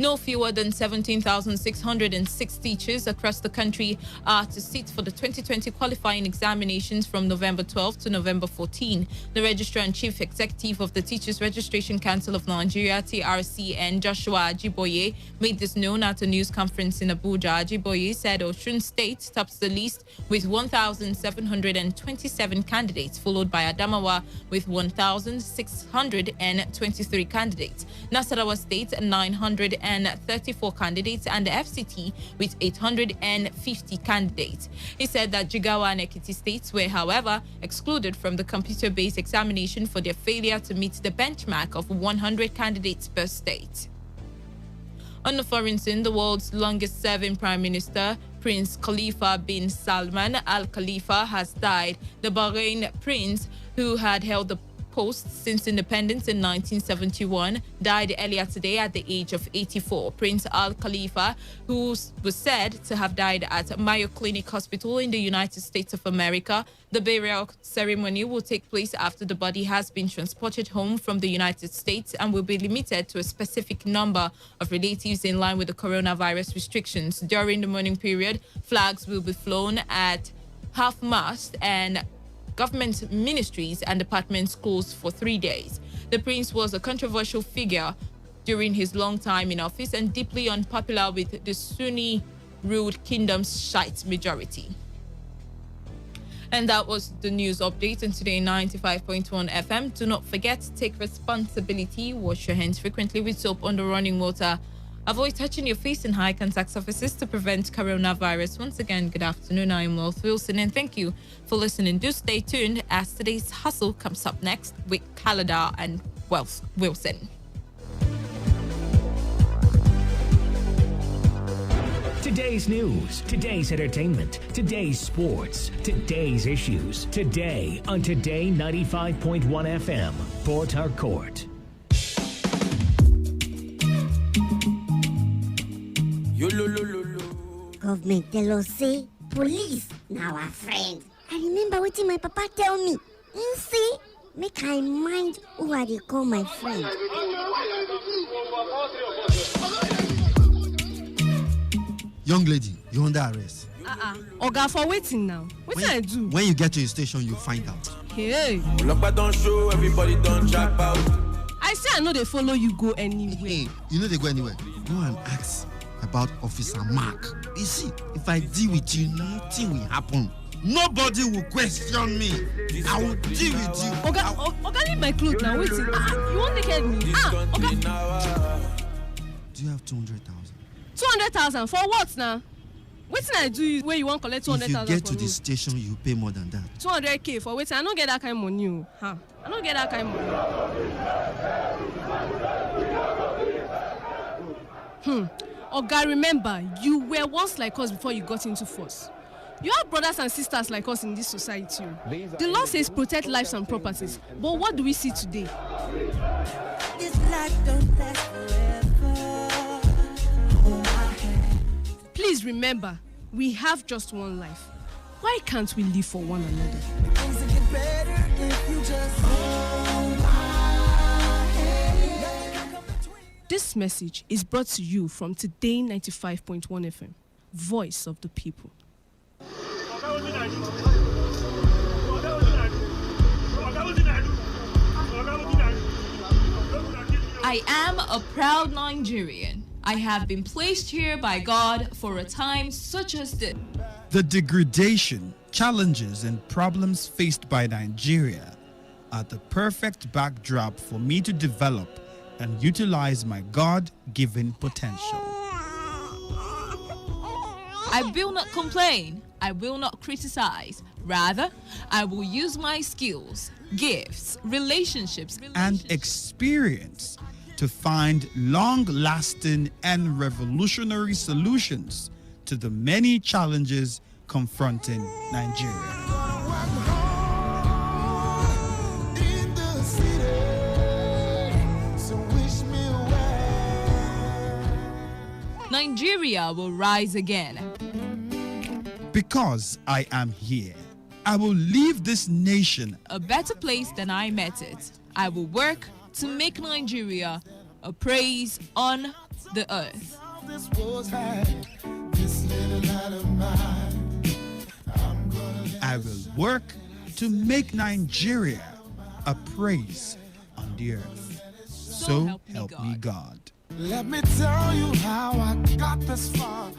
No fewer than 17,606 teachers across the country are to sit for the 2020 qualifying examinations from November 12 to November 14. The Registrar and Chief Executive of the Teachers Registration Council of Nigeria, TRCN, Joshua Ajiboye, made this known at a news conference in Abuja. Ajiboye said Osun State tops the list with 1,727 candidates, followed by Adamawa with 1,623 candidates. Nasarawa State, 934 candidates, and the FCT with 850 candidates. He said that Jigawa and Ekiti states were, however, excluded from the computer-based examination for their failure to meet the benchmark of 100 candidates per state. On the foreign scene, the world's longest-serving Prime Minister, Prince Khalifa bin Salman Al Khalifa, has died. The Bahrain prince, who had held the post since independence in 1971, died earlier today at the age of 84. Prince Al Khalifa, who was said to have died at Mayo Clinic Hospital in the United States of America. The burial ceremony will take place after the body has been transported home from the United States and will be limited to a specific number of relatives in line with the coronavirus restrictions. During the mourning period, flags will be flown at half-mast and government ministries and department schools for 3 days. The prince was a controversial figure during his long time in office and deeply unpopular with the Sunni-ruled kingdom's Shiite majority. And that was the news update on Today 95.1 FM. Do not forget to take responsibility. Wash your hands frequently with soap under running water. Avoid touching your face in high contact surfaces to prevent coronavirus. Once again, good afternoon. I'm Wealth Wilson and thank you for listening. Do stay tuned as today's hustle comes up next with Calada and Wealth Wilson. Today's news, today's entertainment, today's sports, today's issues. Today on Today 95.1 FM, Port Harcourt. Government tell us say police now our friend. I remember what my papa tell me. You see, make I mind who I dey call my friend. Young lady, you're under arrest. Oga, for waiting now. What can I do? When you get to the station, you'll find out. Hey. Don't show, everybody don't jump out. I say I know they follow you go anywhere. Hey, you know they go anywhere. Go and ask about Officer Mark. You see, if I deal with you, nothing will happen. Nobody will question me. I will deal with you. Oga, leave my clothes now. Waiting. You won't naked me. Oga. Do you have 200,000? 200,000 for what now? Waiting I do where you want to collect 200,000. If you get to the station, you pay more than that. 200K for waiting. I don't get that kind of money. I don't get that kind of money. Oga, remember, you were once like us before you got into force. You have brothers and sisters like us in this society. The law says protect lives and properties. But what do we see today? This life don't last forever. Please remember, we have just one life. Why can't we live for one another? Things will get better if you just hold my hand. This message is brought to you from Today 95.1 FM, Voice of the People. I am a proud Nigerian. I have been placed here by God for a time such as this. The degradation, challenges, and problems faced by Nigeria are the perfect backdrop for me to develop and utilize my God-given potential. I will not complain. I will not criticize. Rather, I will use my skills, gifts, relationships, and experience to find long-lasting and revolutionary solutions to the many challenges confronting Nigeria. Nigeria will rise again. Because I am here, I will leave this nation a better place than I met it. I will work to make Nigeria a praise on the earth. I will work to make Nigeria a praise on the earth. So help me God. Let me tell you how I got this far.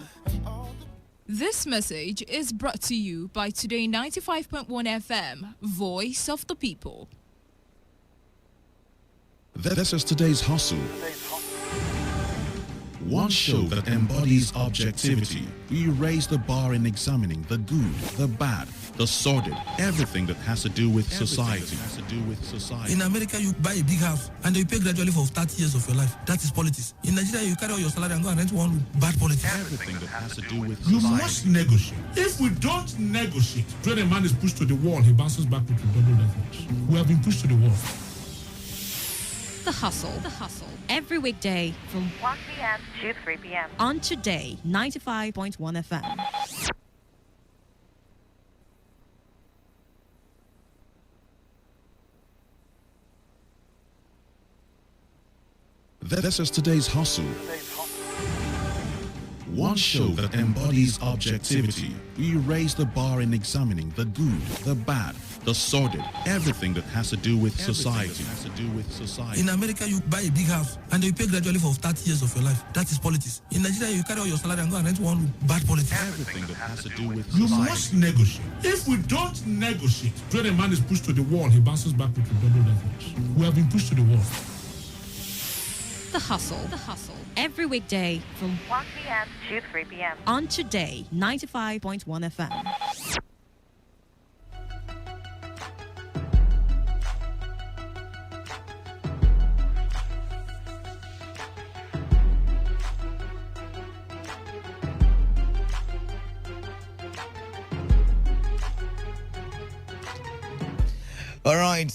This message is brought to you by Today 95.1 FM, Voice of the People. This is today's hustle. One show that embodies objectivity. We raise the bar in examining the good, the bad, the sordid, everything that has to do with society. In America, you buy a big house and you pay gradually for 30 years of your life. That is politics. In Nigeria, you carry out your salary and go and rent one room. Bad politics. Everything that has to do with you society. must negotiate. If we don't negotiate, when a man is pushed to the wall, he bounces back with double efforts. We have been pushed to the wall. The Hustle. Every weekday from 1 p.m. to 3 p.m. on Today 95.1 FM. This is today's hustle. One show that embodies objectivity. We raise the bar in examining the good, the bad, the sordid, everything that has to do with society. In America, you buy a big house and you pay gradually for 30 years of your life. That is politics. In Nigeria, you carry all your salary and go and rent one room. Bad politics. Everything that has to do with You society. must negotiate. If we don't negotiate, when a man is pushed to the wall, he bounces back with double leverage. We have been pushed to the wall. The Hustle. Every weekday from 1 p.m. to 3 p.m. on Today 95.1 FM. All right,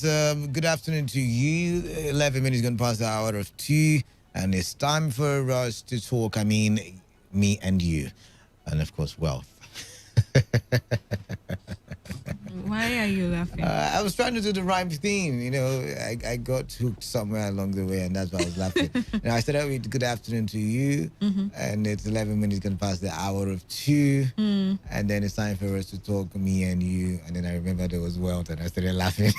good afternoon to you. 11 minutes gone past the hour of 2, and it's time for us to talk. I mean, me and you, and of course, wealth. Why are you laughing? I was trying to do the rhyme theme. You know, I got hooked somewhere along the way, and that's why I was laughing. Now, I started with good afternoon to you, and it's 11 minutes gone past the hour of 2, and then it's time for us to talk, me and you, and then I remember there was wealth, and I started laughing.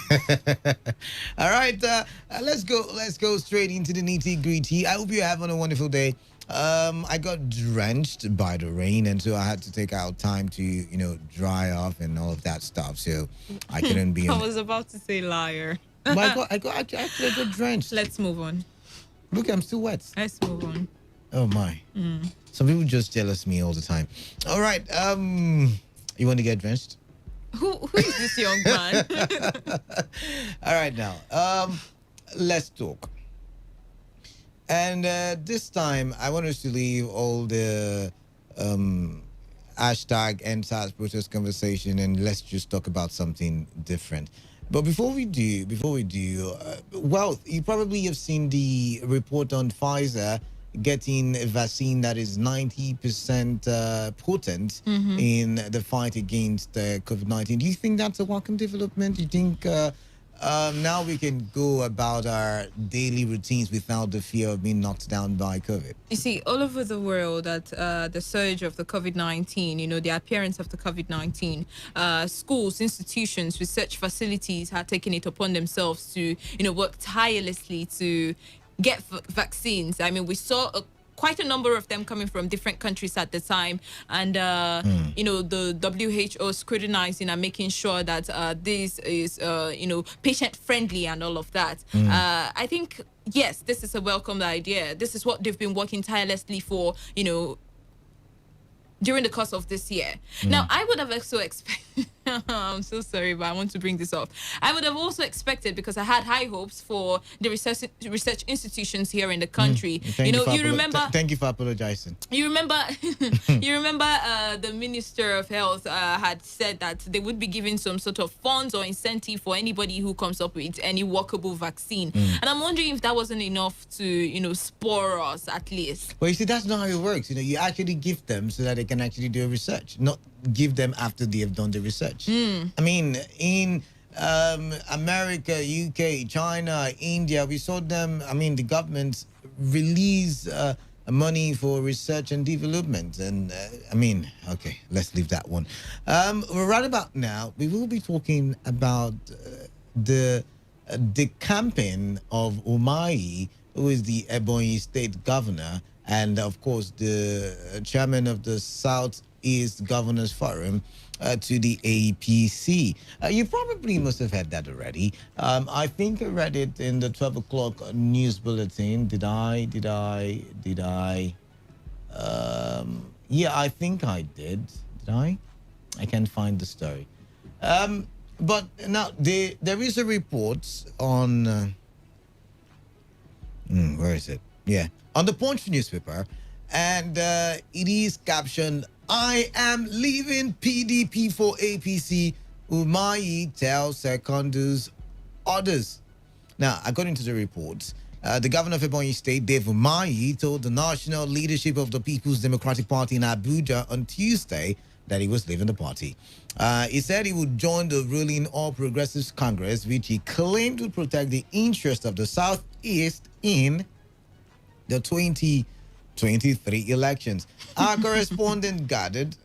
All right, let's go straight into the nitty gritty. I hope you're having a wonderful day. I got drenched by the rain, and so I had to take out time to, dry off and all of that stuff. So I couldn't be. I was about to say liar. But I got drenched. Let's move on. Look, I'm still wet. Let's move on. Oh my. Some people just jealous me all the time. All right. You want to get drenched? Who is this young man? All right, now. Let's talk. And this time, I want us to leave all the hashtag EndSARS protest conversation, and let's just talk about something different. But before we do, well, you probably have seen the report on Pfizer getting a vaccine that is 90% potent in the fight against COVID-19. Do you think that's a welcome development? Do you think now we can go about our daily routines without the fear of being knocked down by COVID? You see, all over the world, that the surge of the COVID-19, the appearance of the COVID-19, schools, institutions, research facilities had taken it upon themselves to, work tirelessly to get vaccines. I mean, we saw quite a number of them coming from different countries at the time, and the WHO scrutinizing and making sure that this is patient friendly and all of that. I think, yes, this is a welcome idea. This is what they've been working tirelessly for, during the course of this year. Now, I would have also expected, I'm so sorry, but I want to bring this up. I would have also expected, because I had high hopes for the research institutions here in the country. Thank you for apologizing. You remember, the Minister of Health had said that they would be giving some sort of funds or incentive for anybody who comes up with any workable vaccine. And I'm wondering if that wasn't enough to, spur us at least. Well, you see, that's not how it works. You actually give them so that they can actually do research, not give them after they have done the research. I mean, in America, UK, China, India, we saw them, the governments release money for research and development. And okay, let's leave that one. Right about now, we will be talking about the campaign of Umahi, who is the Ebonyi State Governor, and of course the chairman of the Southeast Governors Forum, to the APC. You probably must have heard that already. I think I read it in the 12 o'clock news bulletin. Did I? Yeah, I think I did. Did I? I can't find the story. But now there is a report on where is it? Yeah, on the Punch newspaper, and it is captioned, "I am leaving PDP for APC. Umahi tells Secondus orders." Now, according to the reports, The governor of Ebonyi State, Dave Umahi, told the national leadership of the People's Democratic Party in Abuja on Tuesday that he was leaving the party. He said he would join the ruling All Progressives Congress, which he claimed would protect the interests of the Southeast in the 2023 elections. Our correspondent gathered.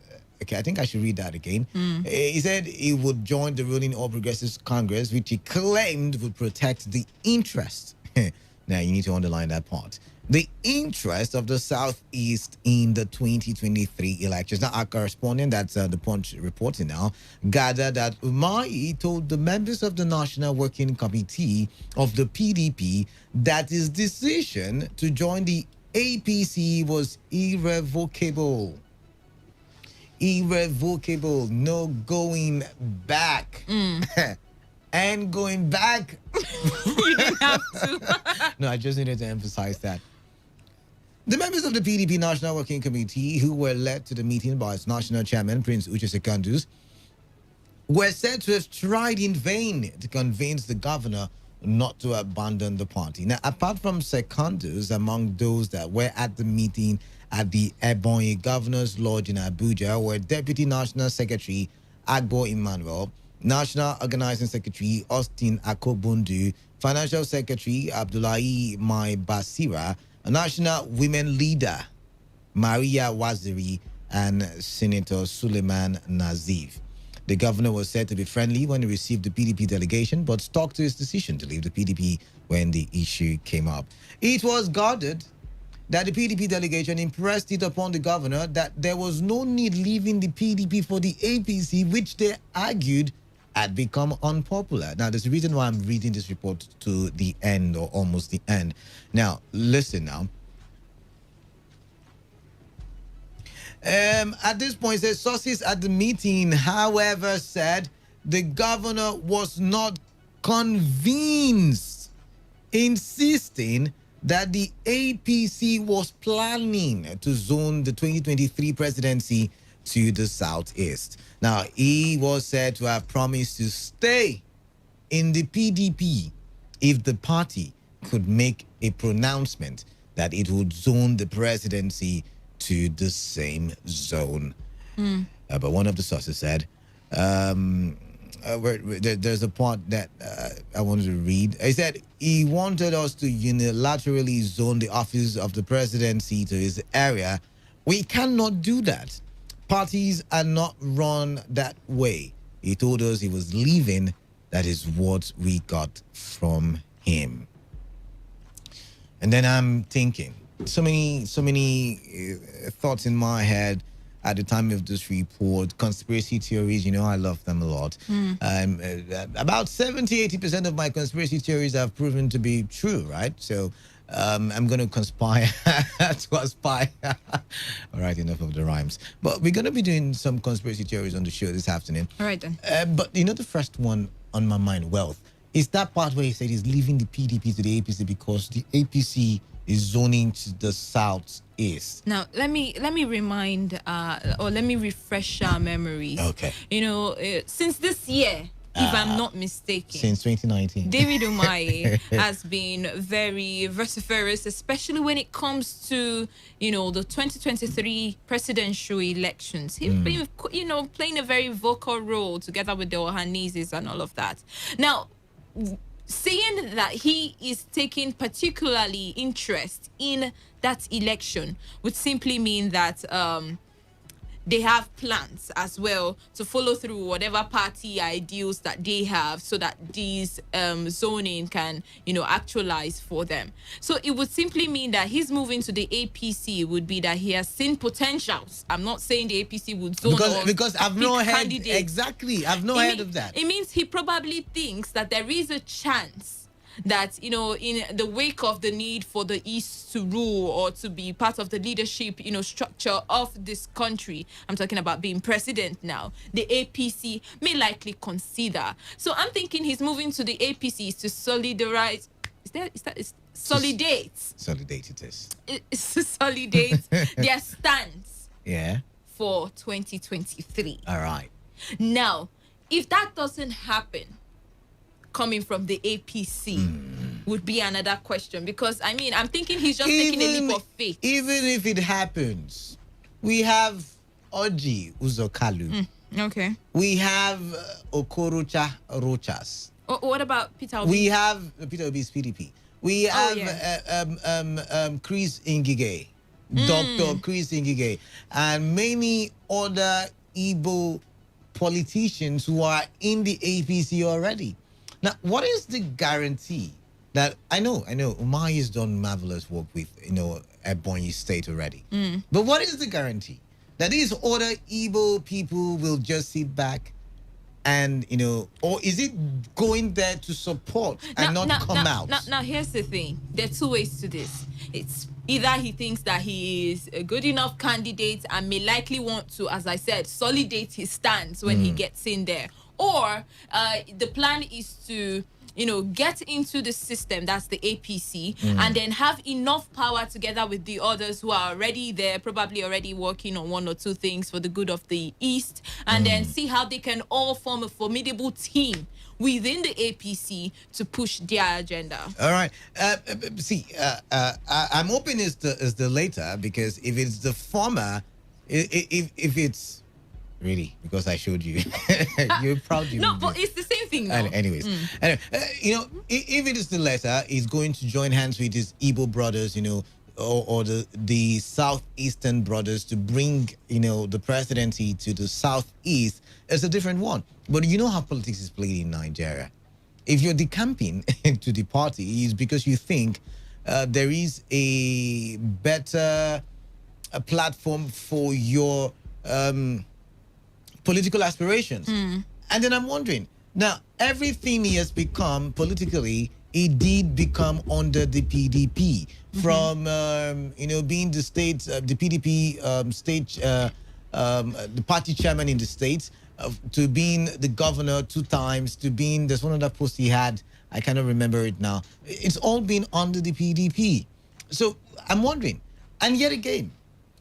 Okay, I think I should read that again. He said he would join the ruling All Progressives Congress, which he claimed would protect the interests. Now, you need to underline that part. The interest of the Southeast in the 2023 elections. Now, our correspondent, that's the Punch reporting now, gathered that Umahi told the members of the National Working Committee of the PDP that his decision to join the APC was irrevocable. Irrevocable, no going back. And going back. You didn't have to. No, I just needed to emphasize that. The members of the PDP National Working Committee, who were led to the meeting by its national chairman, Prince Uche Secondus, were said to have tried in vain to convince the governor not to abandon the party. Now, apart from Secondus, among those that were at the meeting at the Ebonyi Governor's Lodge in Abuja were Deputy National Secretary Agbo Emmanuel, National Organizing Secretary Austin Akobundu, Financial Secretary Abdullahi Mai Basira, National Women Leader Maria Waziri, and Senator Suleiman Nazif. The governor was said to be friendly when he received the PDP delegation, but stuck to his decision to leave the PDP when the issue came up. It was guarded that the PDP delegation impressed it upon the governor that there was no need leaving the PDP for the APC, which they argued had become unpopular. Now, there's a reason why I'm reading this report to the end or almost the end. Now, listen now. At this point, the sources at the meeting, however, said the governor was not convinced, insisting that the APC was planning to zone the 2023 presidency to the Southeast. Now, he was said to have promised to stay in the PDP if the party could make a pronouncement that it would zone the presidency to the same zone. But one of the sources said, there's a part that I wanted to read. He said he wanted us to unilaterally zone the office of the presidency to his area. We cannot do that. Parties are not run that way. He told us he was leaving. That is what we got from him. And then I'm thinking, so many thoughts in my head at the time of this report. Conspiracy theories, I love them a lot. About 70-80% of my conspiracy theories have proven to be true, right? So I'm going to conspire to aspire. All right, enough of the rhymes. But we're going to be doing some conspiracy theories on the show this afternoon. All right, then. But the first one on my mind, wealth, is that part where he said he's leaving the PDP to the APC because the APC is zoning to the Southeast. Now, let me remind, or let me refresh our memories. Okay. Since this year, if I'm not mistaken, since 2019, David Umahi has been very vociferous, especially when it comes to, the 2023 presidential elections. He's been, playing a very vocal role together with the Ohanizes and all of that. Now, saying that he is taking particularly interest in that election would simply mean that they have plans as well to follow through whatever party ideals that they have so that these zoning can, actualize for them. So it would simply mean that his moving to the APC would be that he has seen potentials. I'm not saying the APC would zone because I've not heard exactly. I've not heard of that. It means he probably thinks that there is a chance that, in the wake of the need for the East to rule or to be part of the leadership, structure of this country, I'm talking about being president now, the APC may likely consider. So I'm thinking he's moving to the APC to solidarize. Solidate. Solidate it is. It's to solidate their stance. Yeah. For 2023. All right. Now, if that doesn't happen, coming from the APC, would be another question, because I mean, I'm thinking he's just taking a leap of faith. Even if it happens, we have Oji Uzokalu. Okay. We have Okorocha Rochas. What about Peter Obi? We have Peter Obi's PDP. We have Chris Ngige, Dr. Chris Ngige, and many other Igbo politicians who are in the APC already. Now, what is the guarantee that I know Umahi has done marvelous work with Ebonyi State already, but what is the guarantee that these other Igbo people will just sit back and or is it going there to support and not come out? Now, here's the thing: there are two ways to this. It's either he thinks that he is a good enough candidate and may likely want to, as I said, solidate his stance when he gets in there, or the plan is to get into the system, that's the APC, and then have enough power together with the others who are already there, probably already working on one or two things for the good of the East, and then see how they can all form a formidable team within the APC to push their agenda. All right. I'm hoping it's the later, because if it's the former, if it's really, because I showed you, you're proud. No, but it's the same thing. Anyways, anyway, if it is the latter, he's going to join hands with his Igbo brothers, or the southeastern brothers to bring, the presidency to the southeast. It's a different one. But you know how politics is played in Nigeria. If you're decamping to the party, it's because you think there is a better platform for your political aspirations. And then I'm wondering, now, everything he has become politically, he did become under the PDP. From, being the state, the PDP the party chairman in the states, to being the governor 2 times, to being, there's one other post he had, I cannot remember it now. It's all been under the PDP. So I'm wondering, and yet again,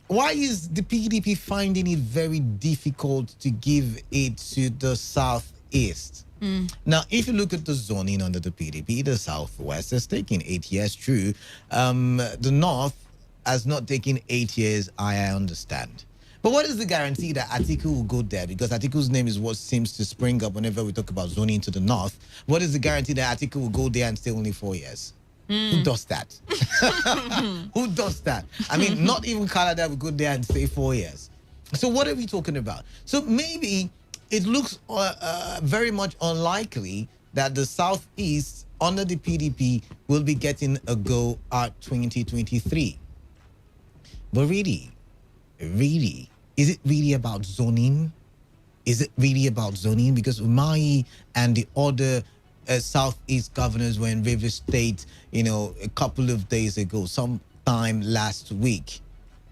why is the PDP finding it very difficult to give it to the Southeast? Now, if you look at the zoning under the PDP, the Southwest has taken 8 years, true. The North has not taken 8 years, I understand. But what is the guarantee that Atiku will go there? Because Atiku's name is what seems to spring up whenever we talk about zoning to the North. What is the guarantee that Atiku will go there and stay only 4 years? Who does that? Who does that? I mean, not even Canada will go there and stay 4 years. So what are we talking about? So maybe it looks very much unlikely that the Southeast under the PDP will be getting a go at 2023. But really, is it really about zoning? Is it really about zoning? Because Umahi and the other Southeast governors were in River State, a couple of days ago, sometime last week.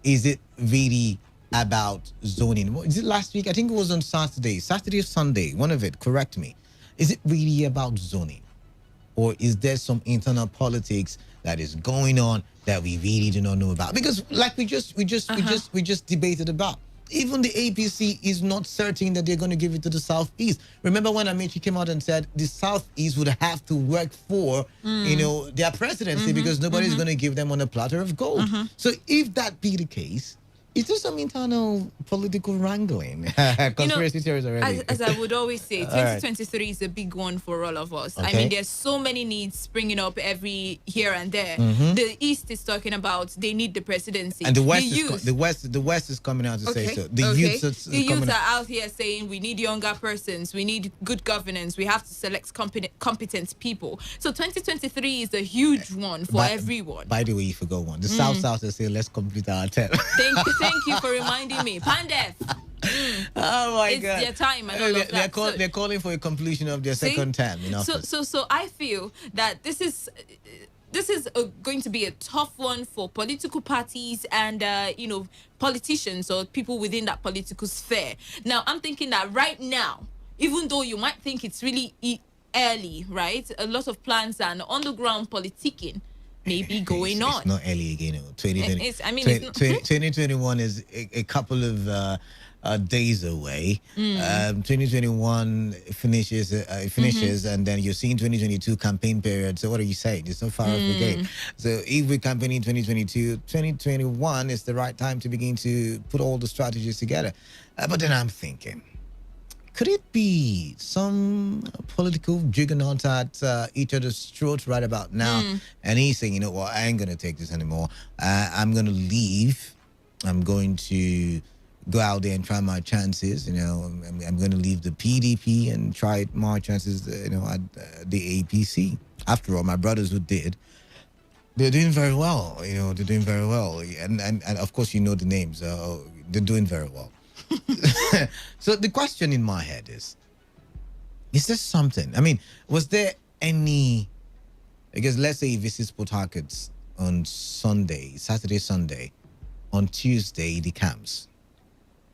Is it really about zoning? Is it last week? I think it was on Saturday or Sunday, one of it, correct me. Is it really about zoning? Or is there some internal politics that is going on that we really do not know about? Because like we just debated about. Even the APC is not certain that they're going to give it to the Southeast. Remember when Amici came out and said the Southeast would have to work for, their presidency because nobody's going to give them on a platter of gold. So if that be the case, is there some internal political wrangling? Conspiracy theories already. As I would always say, 2023 is a big one for all of us. I mean, there's so many needs springing up every here and there. The East is talking about they need the presidency. And the West is coming out to say so. The youth are out here saying we need younger persons, we need good governance, we have to select competent people. So 2023 is a huge one for everyone. By the way, you forgot one. The South is saying let's complete our term. Thank you for reminding me. Pandef. Oh my it's God. Their time and all of that. They're calling for a completion of their second term. So I feel that this is going to be a tough one for political parties and politicians or people within that political sphere. Now I'm thinking that right now, even though you might think it's really early, right? A lot of plans and on-the-ground politicking may be going on. It's not early again. 2021 is a couple of days away. 2021 finishes, and then you're seeing 2022 campaign period. So what are you saying? It's so far off the game. So if we're campaigning 2022, 2021 is the right time to begin to put all the strategies together. But then I'm thinking, could it be some political juggernaut at each other's throat right about now? And he's saying, you know what, I ain't going to take this anymore. I'm going to leave. I'm going to go out there and try my chances. You know, I'm going to leave the PDP and try my chances, you know, at the APC. After all, my brothers who did, they're doing very well. You know, they're doing very well. And of course, you know the names. They're doing very well. So the question in my head is there something? I mean, was there any, because let's say he visits Port Harcourt on Saturday, Sunday, on Tuesday he decamps.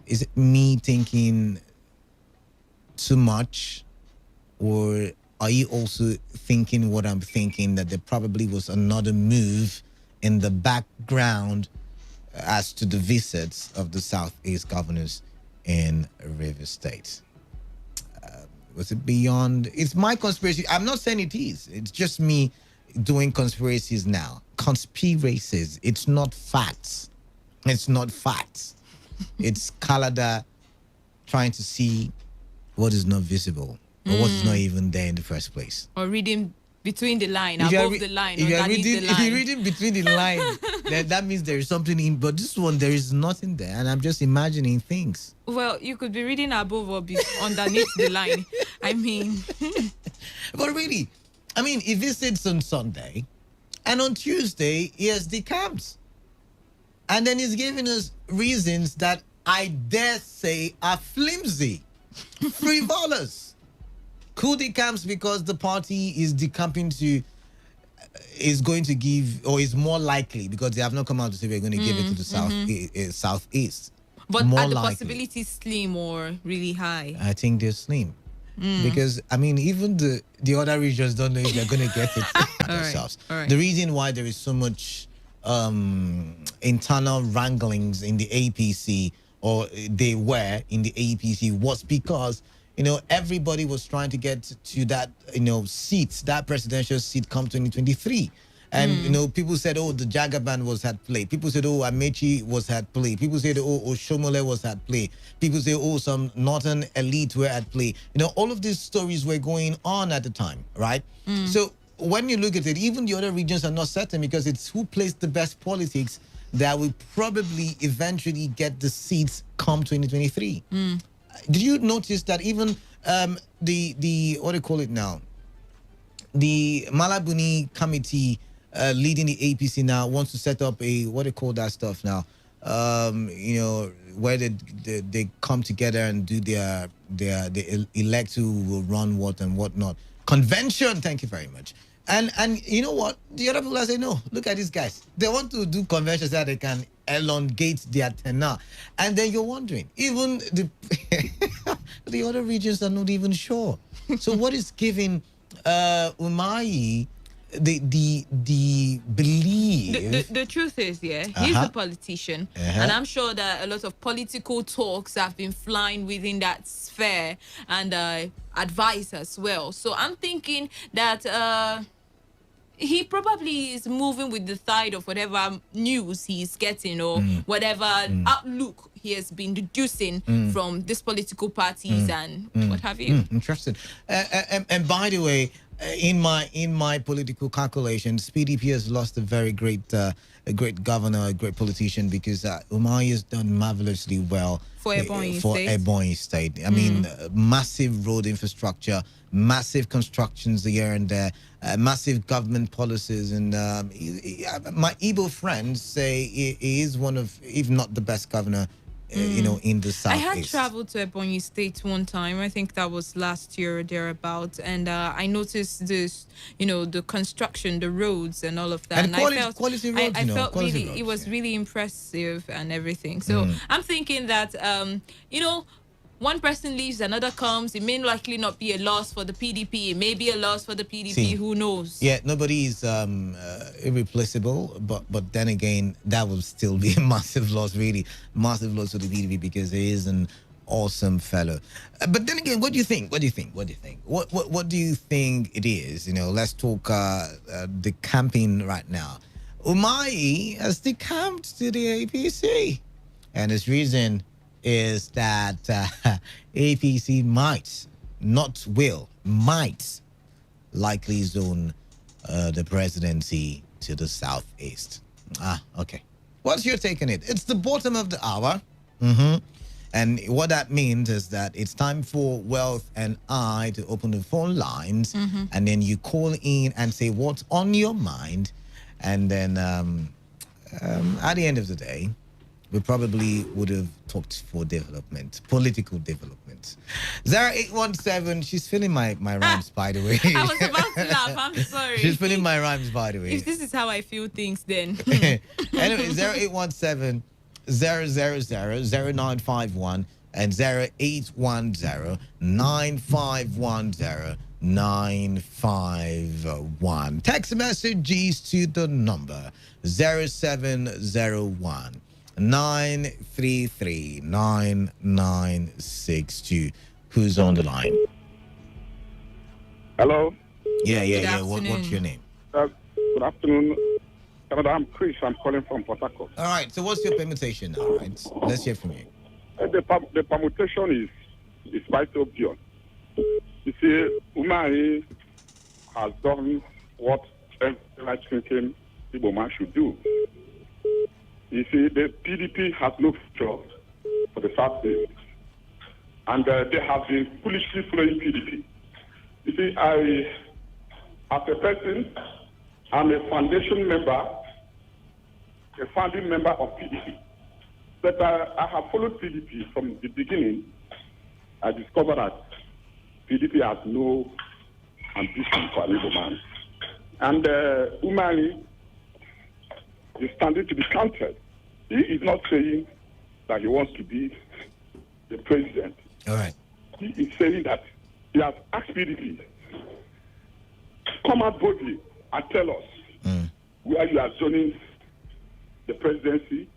Is it me thinking too much, or are you also thinking what I'm thinking, that there probably was another move in the background as to the visits of the Southeast governors in Rivers State? Was it beyond? It's my conspiracy. I'm not saying it is. It's just me doing conspiracies now. Conspiracies. It's not facts. It's not facts. It's Kalada trying to see what is not visible or what is not even there in the first place. Or reading between the line, above the line, underneath the line. If you're reading between the line, then that means there is something in. But this one, there is nothing there, and I'm just imagining things. Well, you could be reading above or underneath the line. I mean, but really, I mean, he visits on Sunday, and on Tuesday he has decamps, and then he's giving us reasons that I dare say are flimsy, frivolous. Cool decamps because the party is decamping to, is going to give, or is more likely, because they have not come out to say we're going to give it to the southeast. But more are the likely. possibilities slim or really high? I think they're slim. Because, I mean, even the other regions don't know if they're going to get it themselves. All right. The reason why there is so much internal wranglings in the APC, or they were in the APC, was because, you know, everybody was trying to get to that, you know, seat, that presidential seat come 2023. And, you know, people said, oh, the Jagaban was at play. People said, oh, Amechi was at play. People said, oh, Oshomole was at play. People say, oh, some northern elite were at play. You know, all of these stories were going on at the time, right? So when you look at it, even the other regions are not certain, because it's who plays the best politics that will probably eventually get the seats come 2023. Did you notice that even the what do you call it now? The Malabuni committee leading the APC now wants to set up a, what do you call that stuff now? You know, where they come together and do they elect who will run what and whatnot. Convention, thank you very much. And you know what? The other people are saying, no, look at these guys. They want to do conventions so that they can elongate their tenure. And then you're wondering, even the other regions are not even sure. So what is giving Umahi the belief? The truth is, he's a politician, and I'm sure that a lot of political talks have been flying within that sphere, and advice as well. So I'm thinking that he probably is moving with the tide of whatever news he's getting, or whatever outlook he has been deducing from these political parties and what have you. Interesting. And by the way, in my political calculations, PDP has lost a very great governor, a great politician, because Umahi has done marvelously well for Ebonyi State. I mean, massive road infrastructure, massive constructions here and there, massive government policies, and my Igbo friends say he is one of, if not the best governor, you know, in the Southeast. I had traveled to Ebonyi State one time. I think that was last year or thereabout, and I noticed this, you know, the construction, the roads, and all of that. And quality roads, I felt really, roads, it was really impressive and everything. So I'm thinking that, you know, one person leaves, another comes. It may likely not be a loss for the PDP. It may be a loss for the PDP. See, who knows? Yeah, nobody is irreplaceable, but then again, that will still be a massive loss, really massive loss for the PDP because he is an awesome fellow. But then again, what do you think? What do you think? What do you think? What do you think it is? Let's talk the camping right now. Umai has decamped to the APC, and his reason is that APC might likely zone the presidency to the southeast. Okay. What's your take on it? It's the bottom of the hour. And what that means is that it's time for Wealth and I to open the phone lines, and then you call in and say what's on your mind. And then at the end of the day, we probably would have talked for development, political development. 0817, she's feeling my rhymes, by the way. I was about to laugh. I'm sorry. She's feeling my rhymes, by the way. If this is how I feel things, then. Anyway, 0817 000 and 0810 9510 951. Text messages to the number 0701 933 9962. Who's on the line? Hello? Yeah. What's your name? Good afternoon. I'm Chris. I'm calling from Port Harcourt. All right. So what's your permutation now? Right? Let's hear from you. The permutation is quite obvious. You see, Umari has done what every right-thinking Igbo man should do. You see, the PDP has no future for the Southeast, and they have been foolishly following PDP. You see, as a person, I'm a founding member of PDP. But I have followed PDP from the beginning. I discovered that PDP has no ambition for a little man. And Umari is standing to be counted. He is not saying that he wants to be the president. All right. He is saying that he has asked PDP, come out boldly and tell us where you are zoning the presidency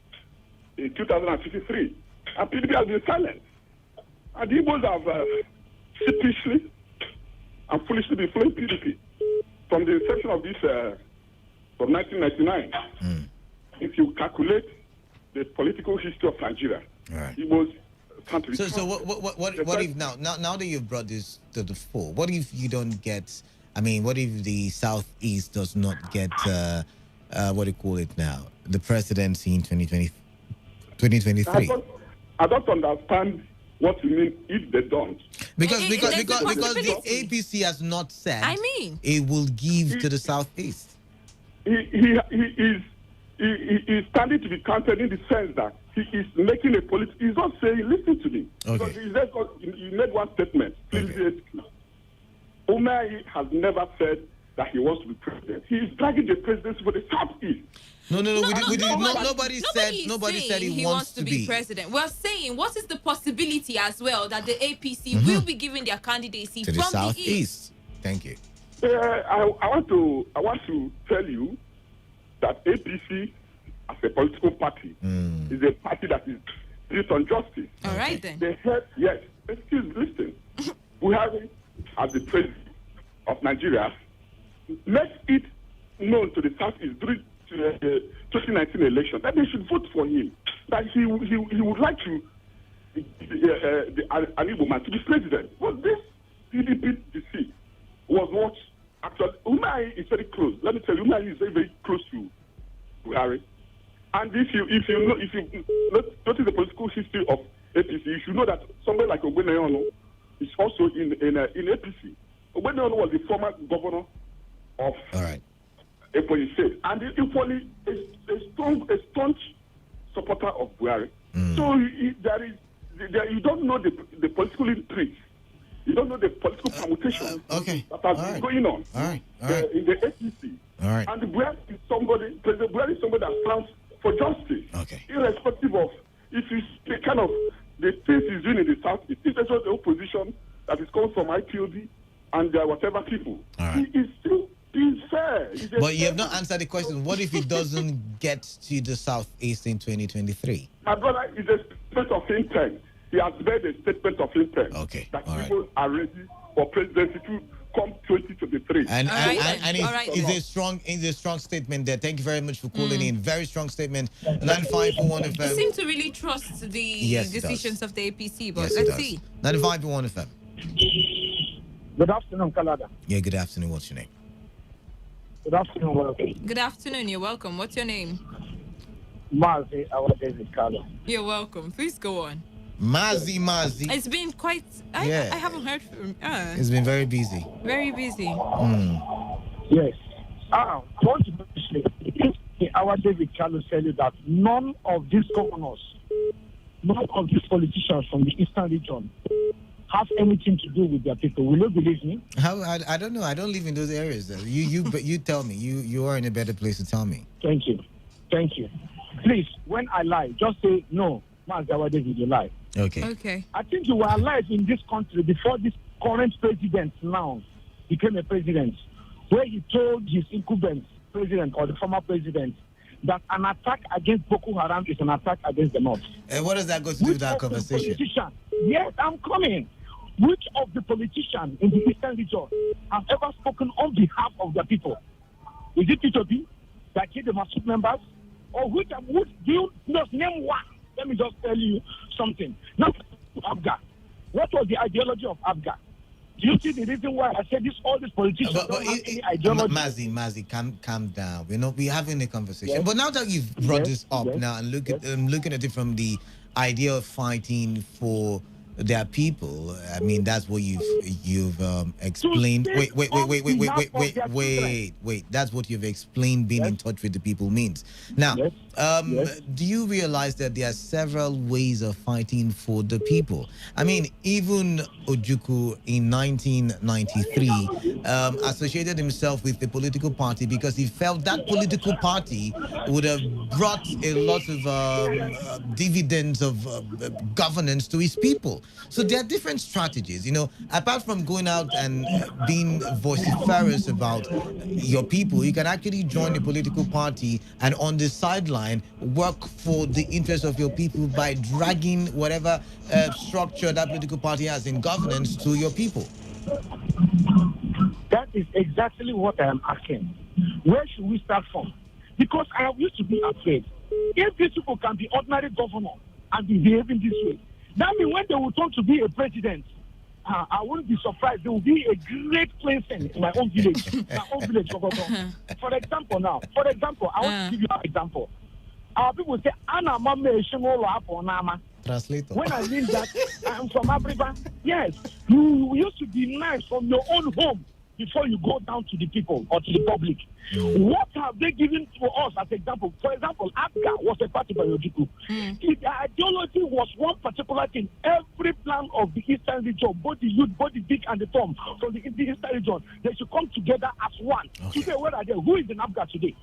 in 2053. And PDP has been silent. And the Igbos have sheepishly and foolishly been following PDP from the inception of this, from 1999. If you calculate the political history of Nigeria, Igbos can't be. So what if now that you've brought this to the fore, what if you don't get? I mean, what if the Southeast does not get? What do you call it now? The presidency in 2023. I don't understand what you mean if they don't. Because the APC has not said. I mean, it will give to the Southeast. He is standing to be counted in the sense that he is making a political. He's not saying, listen to me. Okay. Because he made one statement. Please, Umar has never said that he wants to be president. He is dragging the presidency for the Southeast. No. Nobody said he wants to be president. We're saying, what is the possibility as well that the APC will be giving their candidacy to from the Southeast? the East? Thank you. I want to tell you that APC as a political party is a party that is built on justice. All right then. Yes. Listen. Buhari, as the president of Nigeria, makes it known to the Southeast during the 2019 election that they should vote for him. That he would like to an Igbo man to be president. But this PDP defeat was what actually Umari is very close. Let me tell you, Umari is very, very close to Buhari. And if you notice the political history of APC, you should know that somebody like Ogbeneyono is also in APC. Ogbeneyono was the former governor of Ebonyi State, and equally a staunch supporter of Buhari. So you don't know the political intrigue. You don't know the political permutation that has been going on in the APC. And Buhari is somebody that stands for justice, irrespective of if he's the kind of the things he's doing in the South is essentially the opposition that is coming from IPOD and whatever people. He is still being fair. But you have not answered the question. What if he doesn't get to the Southeast in 2023? My brother is a statement of intent. He has made a statement of intent. Okay. That people are ready for presidency to come 2023. And it's a strong statement there. Thank you very much for calling in. Very strong statement. 95.1 FM. You seem to really trust the decisions of the APC, but let's see. 95.1 FM. Good afternoon, Kalada. Yeah, good afternoon. What's your name? Good afternoon, welcome. Good afternoon, you're welcome. What's your name? Mazi, our David Carlo. You're welcome. Please go on. Mazi. It's been quite... I haven't heard from... It's been very busy. Very busy. Yes. I want to say, our David Carlo said that none of these governors, none of these politicians from the Eastern region have anything to do with their people. Will you believe me? How? I don't know. I don't live in those areas. You tell me. You are in a better place to tell me. Thank you. Please, when I lie, just say no. Mazi David, you lie. Okay. I think you were alive in this country before this current president now became a president, where he told his incumbent president or the former president that an attack against Boko Haram is an attack against the North. And what does that go to do with that conversation? Yes, I'm coming. Which of the politicians in the Eastern region have ever spoken on behalf of the people? Is it P2P that killed the Masud members? Or which do you just name one? Let me just tell you something. Now, Afghan. What was the ideology of Afghan? Do you see the reason why I said this? All these politicians don't have any ideology. Mazi, calm down. We're having a conversation. Yes. But now that you've brought this up now and looking at it from the idea of fighting for their people, I mean that's what you've explained. Wait. That's what you've explained. Being in touch with the people means. Now, do you realize that there are several ways of fighting for the people? I mean, even Ojukwu in 1993 associated himself with the political party because he felt that political party would have brought a lot of dividends of governance to his people. So there are different strategies, apart from going out and being vociferous about your people, you can actually join a political party and on the sideline work for the interest of your people by dragging whatever structure that political party has in governance to your people. That is exactly what I am asking. Where should we start from? Because I used to be afraid. If these people can be ordinary governor and be behaving this way, that means when they will turn to be a president, I wouldn't be surprised. There will be a great place in my own village. For example, I want to give you an example. Our people say, Anna Mama Nama. Translator. When I mean that, I'm from Africa. Yes, you used to be nice from your own home before you go down to the people or to the public. What have they given to us as example? For example, ABGA was a party by Ojukwu. The ideology was one particular thing. Every plan of the Eastern region, both the youth, both the big and the dumb, from the Eastern region, they should come together as one. Today, where are they? Who is in ABGA today?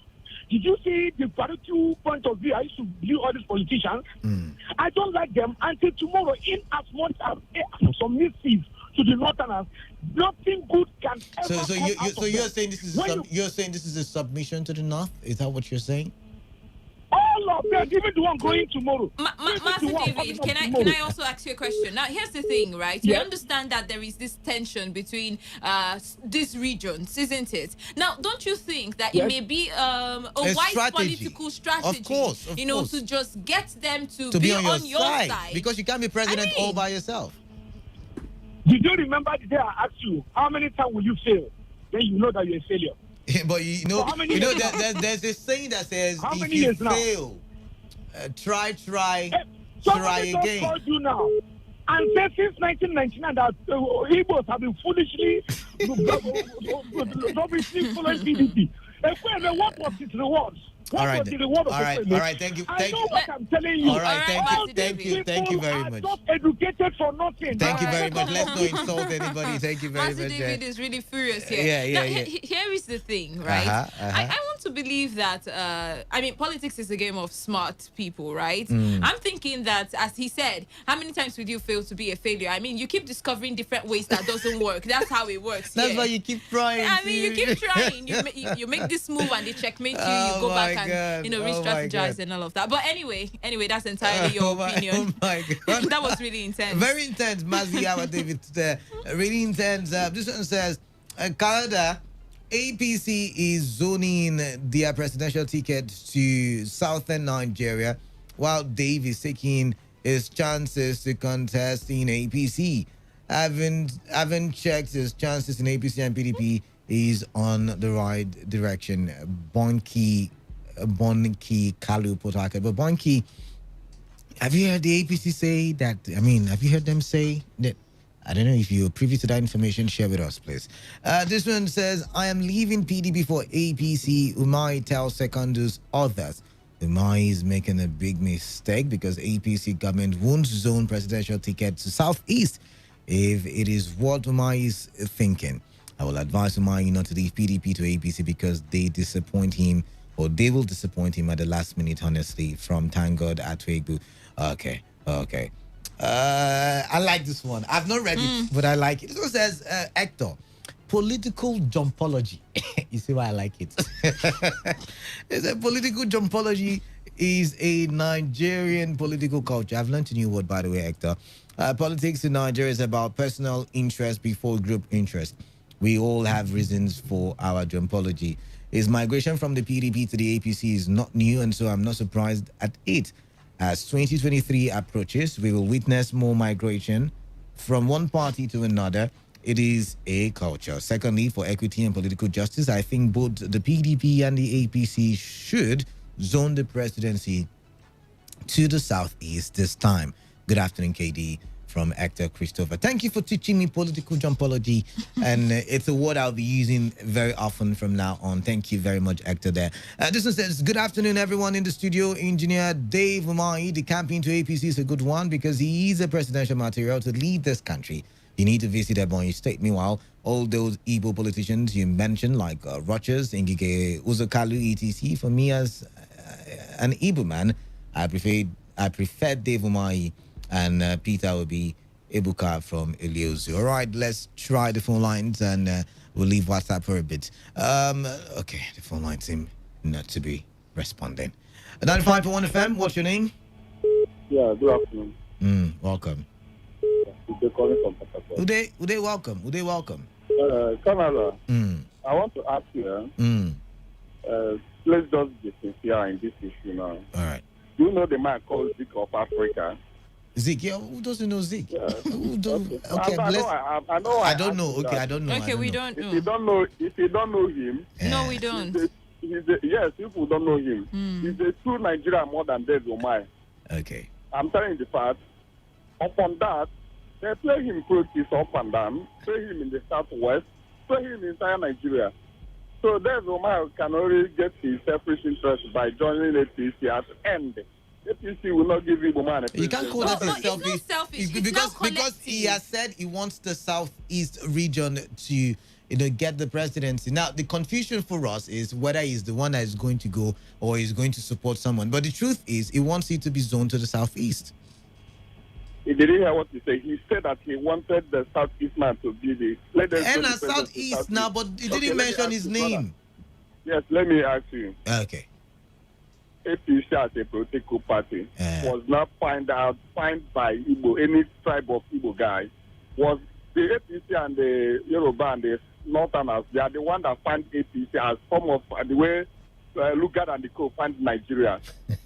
Did you see the political point of view? I used to view all these politicians. I don't like them until tomorrow, in as much as some mischief to the Northerners, nothing good can ever So you're saying this is a submission to the North? Is that what you're saying? All of them, even the one going tomorrow. Master David, can I also ask you a question? Now, here's the thing, right? You understand that there is this tension between these regions, isn't it? Now, don't you think that it may be a wise political strategy, of course. to just get them to be on your side? Because you can't be president all by yourself. Did you remember the day I asked you, how many times will you fail? Then you know that you're a failure. But there's this saying that says, if you fail, try again. Called you now. And since 1999 that Igbos have been foolishly following PDP. What was its rewards? All right. Thank you. I know what I'm telling you. All right. Thank you very much. Not educated for nothing. Thank you very much. Let's not insult anybody. Thank you very much. David is really furious here. Yeah. Here is the thing, right? I want to believe that, I mean, politics is a game of smart people, right? I'm thinking that, as he said, how many times would you fail to be a failure? I mean, you keep discovering different ways that doesn't work. That's how it works. That's why you keep trying. I mean, you keep trying. You make this move and they checkmate you. You go back and re-strategize and all of that. But anyway, that's entirely your opinion. Oh my God. That was really intense. Very intense, Maziawa David. Really intense. This one says, Canada, APC is zoning their presidential ticket to southern Nigeria, while Dave is taking his chances to contest in APC. Having checked his chances in APC and PDP, is on the right direction. Bonki Kalu Port Harcourt. But Bonki, have you heard the APC say that? I mean, have you heard them say that? I don't know if you're privy to that information. Share with us, please. This one says, I am leaving PDP for APC. Umai tells Secondus others. Umai is making a big mistake because APC government won't zone presidential ticket to Southeast if it is what Umai is thinking. I will advise Umai not to leave PDP to APC because they disappoint him, or they will disappoint him at the last minute, honestly, from Thank God Atwegu. Okay. I like this one. I've not read it, but I like it. This one says, Hector, political jumpology. You see why I like it? It's a political jumpology is a Nigerian political culture. I've learned a new word, by the way, Hector. Politics in Nigeria is about personal interest before group interest. We all have reasons for our jumpology. His migration from the PDP to the APC is not new, and so I'm not surprised at it. As 2023 approaches, we will witness more migration from one party to another. It is a culture. Secondly, for equity and political justice, I think both the PDP and the APC should zone the presidency to the Southeast this time. Good afternoon, KD, from Hector Christopher. Thank you for teaching me political jumpology, and it's a word I'll be using very often from now on. Thank you very much, Hector, there. This one says, good afternoon, everyone in the studio. Engineer Dave Umai, the campaign to APC is a good one because he is a presidential material to lead this country. You need to visit Ebonyi State. Meanwhile, all those Igbo politicians you mentioned, like Rogers, Ngige, Uzokalu, etc., for me as an Igbo man, I prefer Dave Umai, and Peter will be Ebuka from Eliozu. All right, let's try the phone lines, and we'll leave WhatsApp for a bit. Okay, the phone lines seem not to be responding. 95.1 FM, what's your name? Yeah, good afternoon. Welcome. Uday calling from Patagonia. Uday, welcome. Uday, welcome. Canada, I want to ask you, let's just be sincere in this issue now. All right. Do you know the man called Zeke of Africa? Zeke, yeah, who doesn't know Zeke? Yeah. Who don't? Okay, I know. I don't know. Okay, I don't know. Okay, we don't know. If you don't know him, no, we don't. Yes, people don't know him. He's a true Nigerian more than Dave Umai. Okay. I'm telling you the fact. Upon that, they play him practice up and down, play him in the southwest, play him in entire Nigeria. So Dave Umai can only get his selfish interest by joining APC at the end. APC will not give Igbo man a You can't call that it's not selfish. because he has said he wants the southeast region to get the presidency. Now the confusion for us is whether he's the one that is going to go or he's going to support someone. But the truth is he wants it to be zoned to the southeast. He didn't hear what he said. He said that he wanted the southeast man to be the southeast now, but he didn't mention his name. Yes, let me ask you. Okay. APC as a political party was not fined by Igbo, any tribe of Igbo guys. Was the APC and the Yoruba and the Northerners, they are the one that find APC as form of the way Lugard and the co find Nigeria.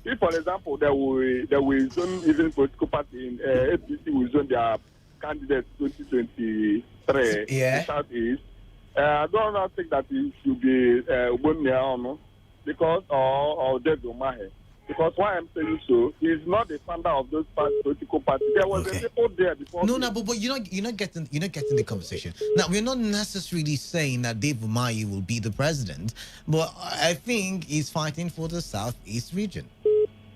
If, for example, there will zone even political party in APC will zone their candidates 2023 in Southeast, I don't think that it should be Ubonnia because or Dave Umahi. Because why I'm saying so, he's not the founder of those political parties. There was a people there before. No, but you're not getting the conversation. Now we're not necessarily saying that Dave Umahi will be the president, but I think he's fighting for the Southeast region.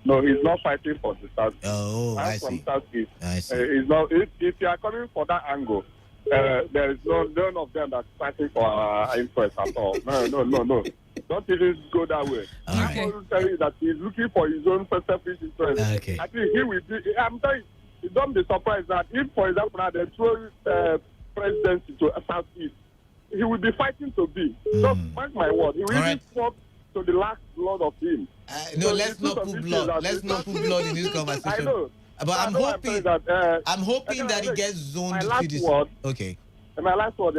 No, he's not fighting for the Southeast. Oh, I see. From Southeast. I see. He's not. If you are coming for that angle, there is none of them that's fighting for our interest at all. No. Don't even go that way. Okay. I will tell you that he's looking for his own selfish interest. Okay. I think he will be. I'm telling you, don't be surprised that if, for example, now they throw presidency to Southeast, he will be fighting to be. So, mark my word, he will really fought to the last blood of him. No, So let's not put blood. Let's not put blood in this conversation. I know. But I'm hoping that he gets zoned to this. Word, okay. And my last word,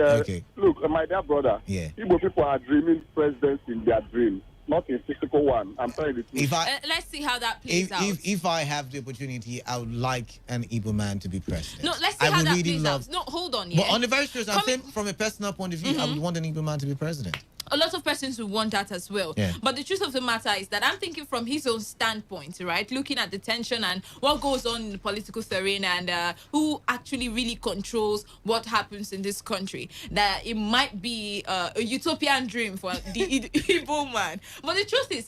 look, my dear brother, Igbo people are dreaming presidency in their dream, not in physical one. I'm telling you the truth. Let's see how that plays out. If I have the opportunity, I would like an Igbo man to be president. No, let's see how that plays out. No, hold on. But on the very serious, I'm saying from a personal point of view, I would want an Igbo man to be president. A lot of persons will want that as well. Yeah. But the truth of the matter is that I'm thinking from his own standpoint, right? Looking at the tension and what goes on in the political terrain and who actually really controls what happens in this country. That it might be a utopian dream for the Igbo man. But the truth is,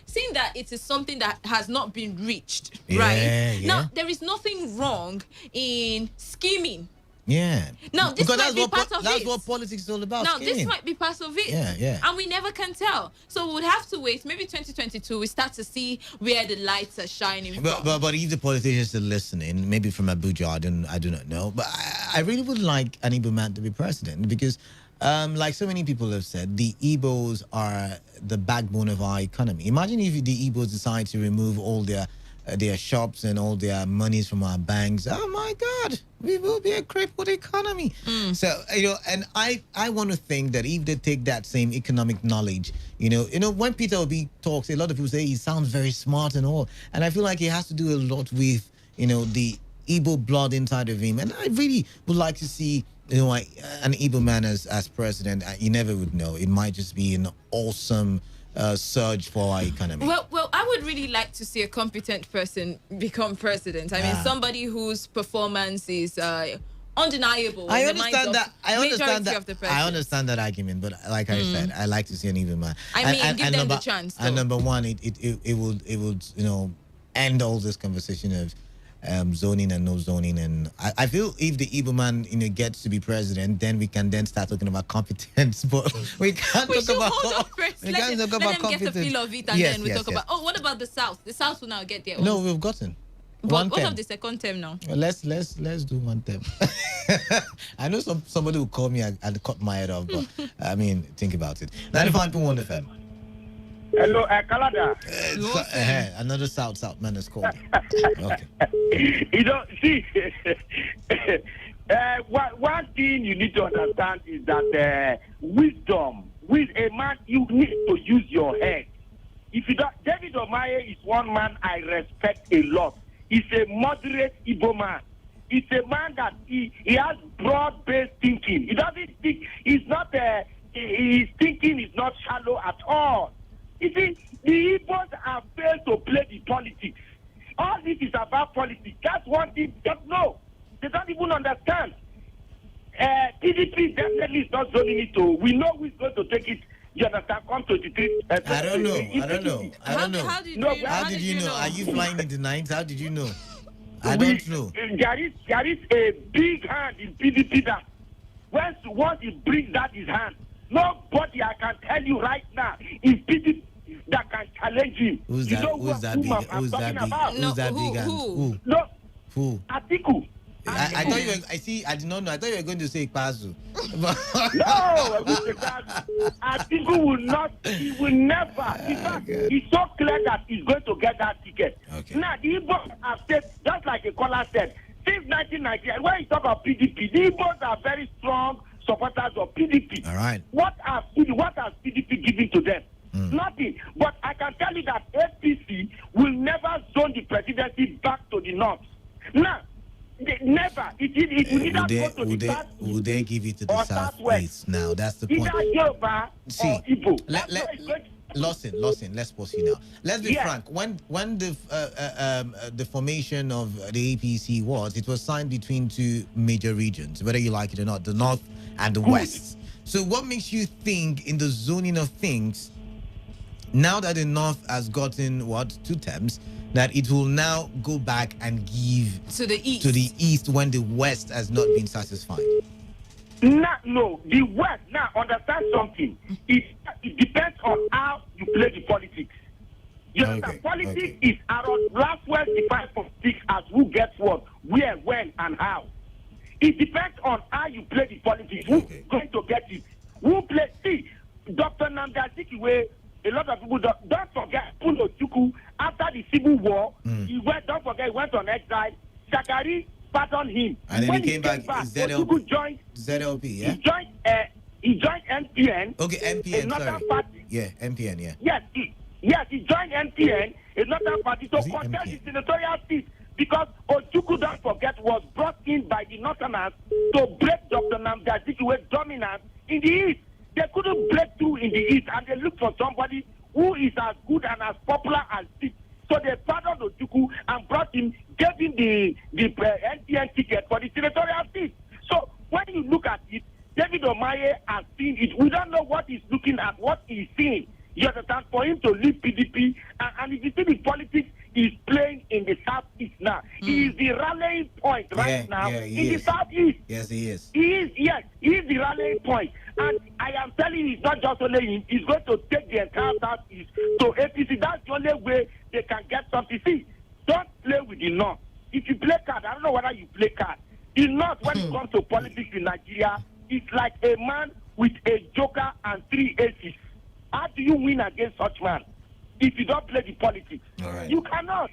seeing that it is something that has not been reached, right? Yeah. Now, there is nothing wrong in scheming. Yeah. Now, this because might be part of it. That's what politics is all about. Now, this might be part of it. Yeah. And we never can tell. So we'll have to wait. Maybe 2022, we start to see where the lights are shining from. But if the politicians are listening, maybe from Abuja, I do not know. But I really would like an Igbo man to be president because, like so many people have said, the Igbos are the backbone of our economy. Imagine if the Igbos decide to remove all their shops and all their monies from our banks. Oh my God, we will be a crippled economy. So, and I want to think that if they take that same economic knowledge, when Peter Obi talks, a lot of people say he sounds very smart and all. And I feel like he has to do a lot with, the Igbo blood inside of him. And I really would like to see, an Igbo man as president. You never would know. It might just be an awesome surge for our economy. Well, I would really like to see a competent person become president. I mean, somebody whose performance is undeniable. I understand that. I understand that argument, but like I said, I like to see an Igbo man. Give them the chance. And number one, it would end all this conversation of zoning and no zoning, and I feel if the Igbo man gets to be president, then we can then start talking about competence. But we can't talk about. We can't talk about competence. Let them get a feel of it, and then we talk about. Oh, what about the South? The South will now get their own. No, we've gotten. But what of the second term now? Well, let's do one term. I know somebody will call me and cut my head off, but I mean, think about it. 95.1 FM. Hello, Canada. Another South man is called. Okay. See, one thing you need to understand is that wisdom, with a man, you need to use your head. If you don't, David Omaye is one man I respect a lot. He's a moderate Igbo man. He's a man that he has broad-based thinking. He doesn't think. He's not. His thinking is not shallow at all. You see, the Igbos have failed to play the politics. All this is about politics. That's one thing they don't know. They don't even understand. PDP definitely is not zoning it to. We know who's going to take it. You understand? Come to the street. I don't know. How did you know? Are you flying in the night? How did you know? I don't know. There is a big hand in PDP that once he brings that his hand, nobody I can tell you right now in PDP that can challenge him. Who's that big hand? Who? Atiku. I thought you were. I did not know. I thought you were going to say Pazu. No, Atiku will not. He will never. In fact, it's so clear that he's going to get that ticket. Okay. Now, the Igbos have said, just like a caller said, since 1998, when you talk about PDP, the Igbos are very strong supporters of PDP. All right. What has PDP given to them? Nothing. But I can tell you that APC will never zone the presidency back to the north. Now, never. It will either go to the south. Will they give it to the southwest? Now, that's the point. Either Yoruba or Igbo. Lawson, let's pause you now. Let's be frank. When the formation of the APC it was signed between two major regions, whether you like it or not, the north and the west. So what makes you think in the zoning of things, now that the north has gotten 2 terms, that it will now go back and give to the east when the west has not been satisfied? No, the west now understand something. it depends on how you play the politics. You understand? Politics is around Laswell defines politics as who gets what, where, when, and how. It depends on how you play the politics. Who's going to get it? Who play? See, Dr. Nnamdi Azikiwe, a lot of people don't forget Pulo Chukwu after the Civil War. He went. Don't forget, he went on exile. Shagari pardoned him. And then when he came back. Chukwu joined ZLP, yeah. He joined NPN. Okay, NPN. Another Sorry. party. Yeah, NPN. Yeah. Yes, he joined NPN, another party, to contest the senatorial seat because Ojukwu, don't forget, was brought in by the Northerners to break Dr. Nnamdi Azikiwe's dominance in the East. They couldn't break through in the East, and they looked for somebody who is as good and as popular as this. So they pardoned Ojukwu and brought him, gave him the NPN ticket for the senatorial seat. So when you look at it, David Omaye has seen it. We don't know what he's looking at, what he's seeing. You understand? For him to leave PDP, and if you see the politics he's playing in the Southeast now, he is the rallying point now in the Southeast. Yes, he is. He is the rallying point. And I am telling you, it's not just only him, he's going to take the entire Southeast to APC. That's the only way they can get something. See, don't play with the North. If you play card, I don't know whether you play card. The North, when it comes to politics in Nigeria, it's like a man with a joker and 3 aces. How do you win against such man if you don't play the politics? You cannot.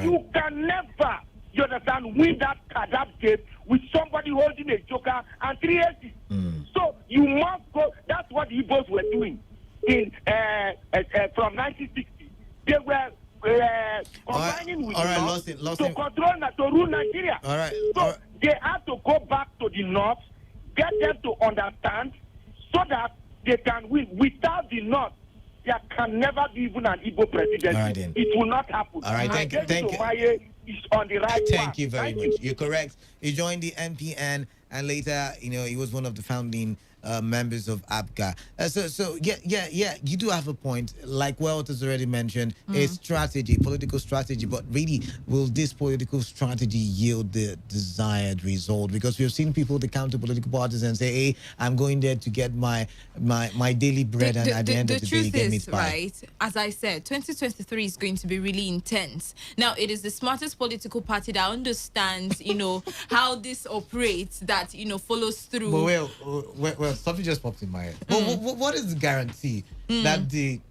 You can never, you understand, win that game with somebody holding a joker and 3 aces. So you must go. That's what the Igbos were doing in from 1960. They were combining with the North to rule Nigeria. So they have to go back to the North, get them to understand so that they can win. Without the North, there can never be even an Igbo presidency. It will not happen. All right, thank you. Is on the right path. Thank you very much. You're correct. He joined the NPN, and later, he was one of the founding members of APGA. So you do have a point. Like Welt has already mentioned, a strategy, political strategy. But really, will this political strategy yield the desired result? Because we've seen people that come to political parties and say, "Hey, I'm going there to get my daily bread," and at the end of the day, you get meat pie. Right, as I said, 2023 is going to be really intense. Now, it is the smartest political party that understands, how this operates, that follows through. But well, something just popped in my head. What is the guarantee that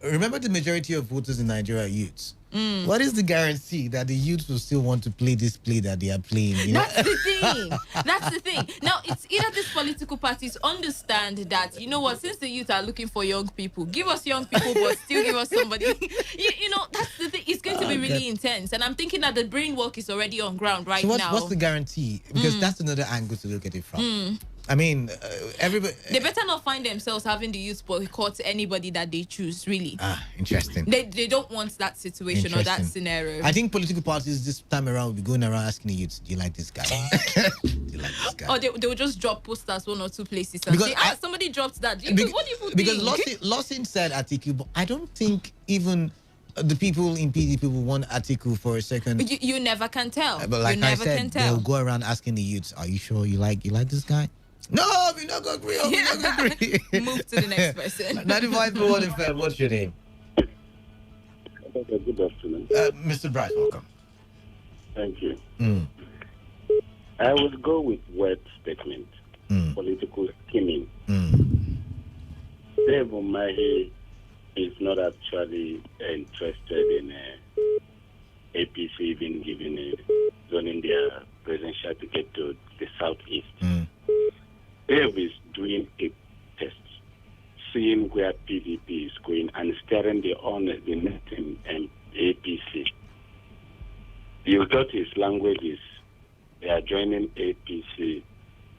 remember the majority of voters in Nigeria are youths? What is the guarantee that the youths will still want to play this play that they are playing? That's the thing. That's the thing. Now, it's either these political parties understand that, since the youth are looking for young people, give us young people, but still give us somebody. That's the thing. It's going to be really intense. And I'm thinking that the brain work is already on ground now. What's the guarantee? Because that's another angle to look at it from. I mean, everybody... They better not find themselves having the youth boycott anybody that they choose, really. Interesting. They don't want that situation or that scenario. I think political parties this time around will be going around asking the youth, do you like this guy? Do you like this guy? Or they will just drop posters 1 or 2 places and say, somebody dropped that. What do you think? Because Lawson said Atiku, but I don't think even... the people in PDP will want Atiku for a second. You never can tell. But like I said, they'll go around asking the youths, are you sure you like this guy? No, we're not going to agree. We're not going to agree. Move to the next person. 95.1 FM, what's your name? Good afternoon. Mr. Bryce, welcome. Thank you. I would go with word statement. Political scheming. Dave Umahi is not actually interested in APC even giving zoning their presidential ticket to the Southeast. Dave is doing a test, seeing where PDP is going and steering the net in APC. You got his language is they are joining APC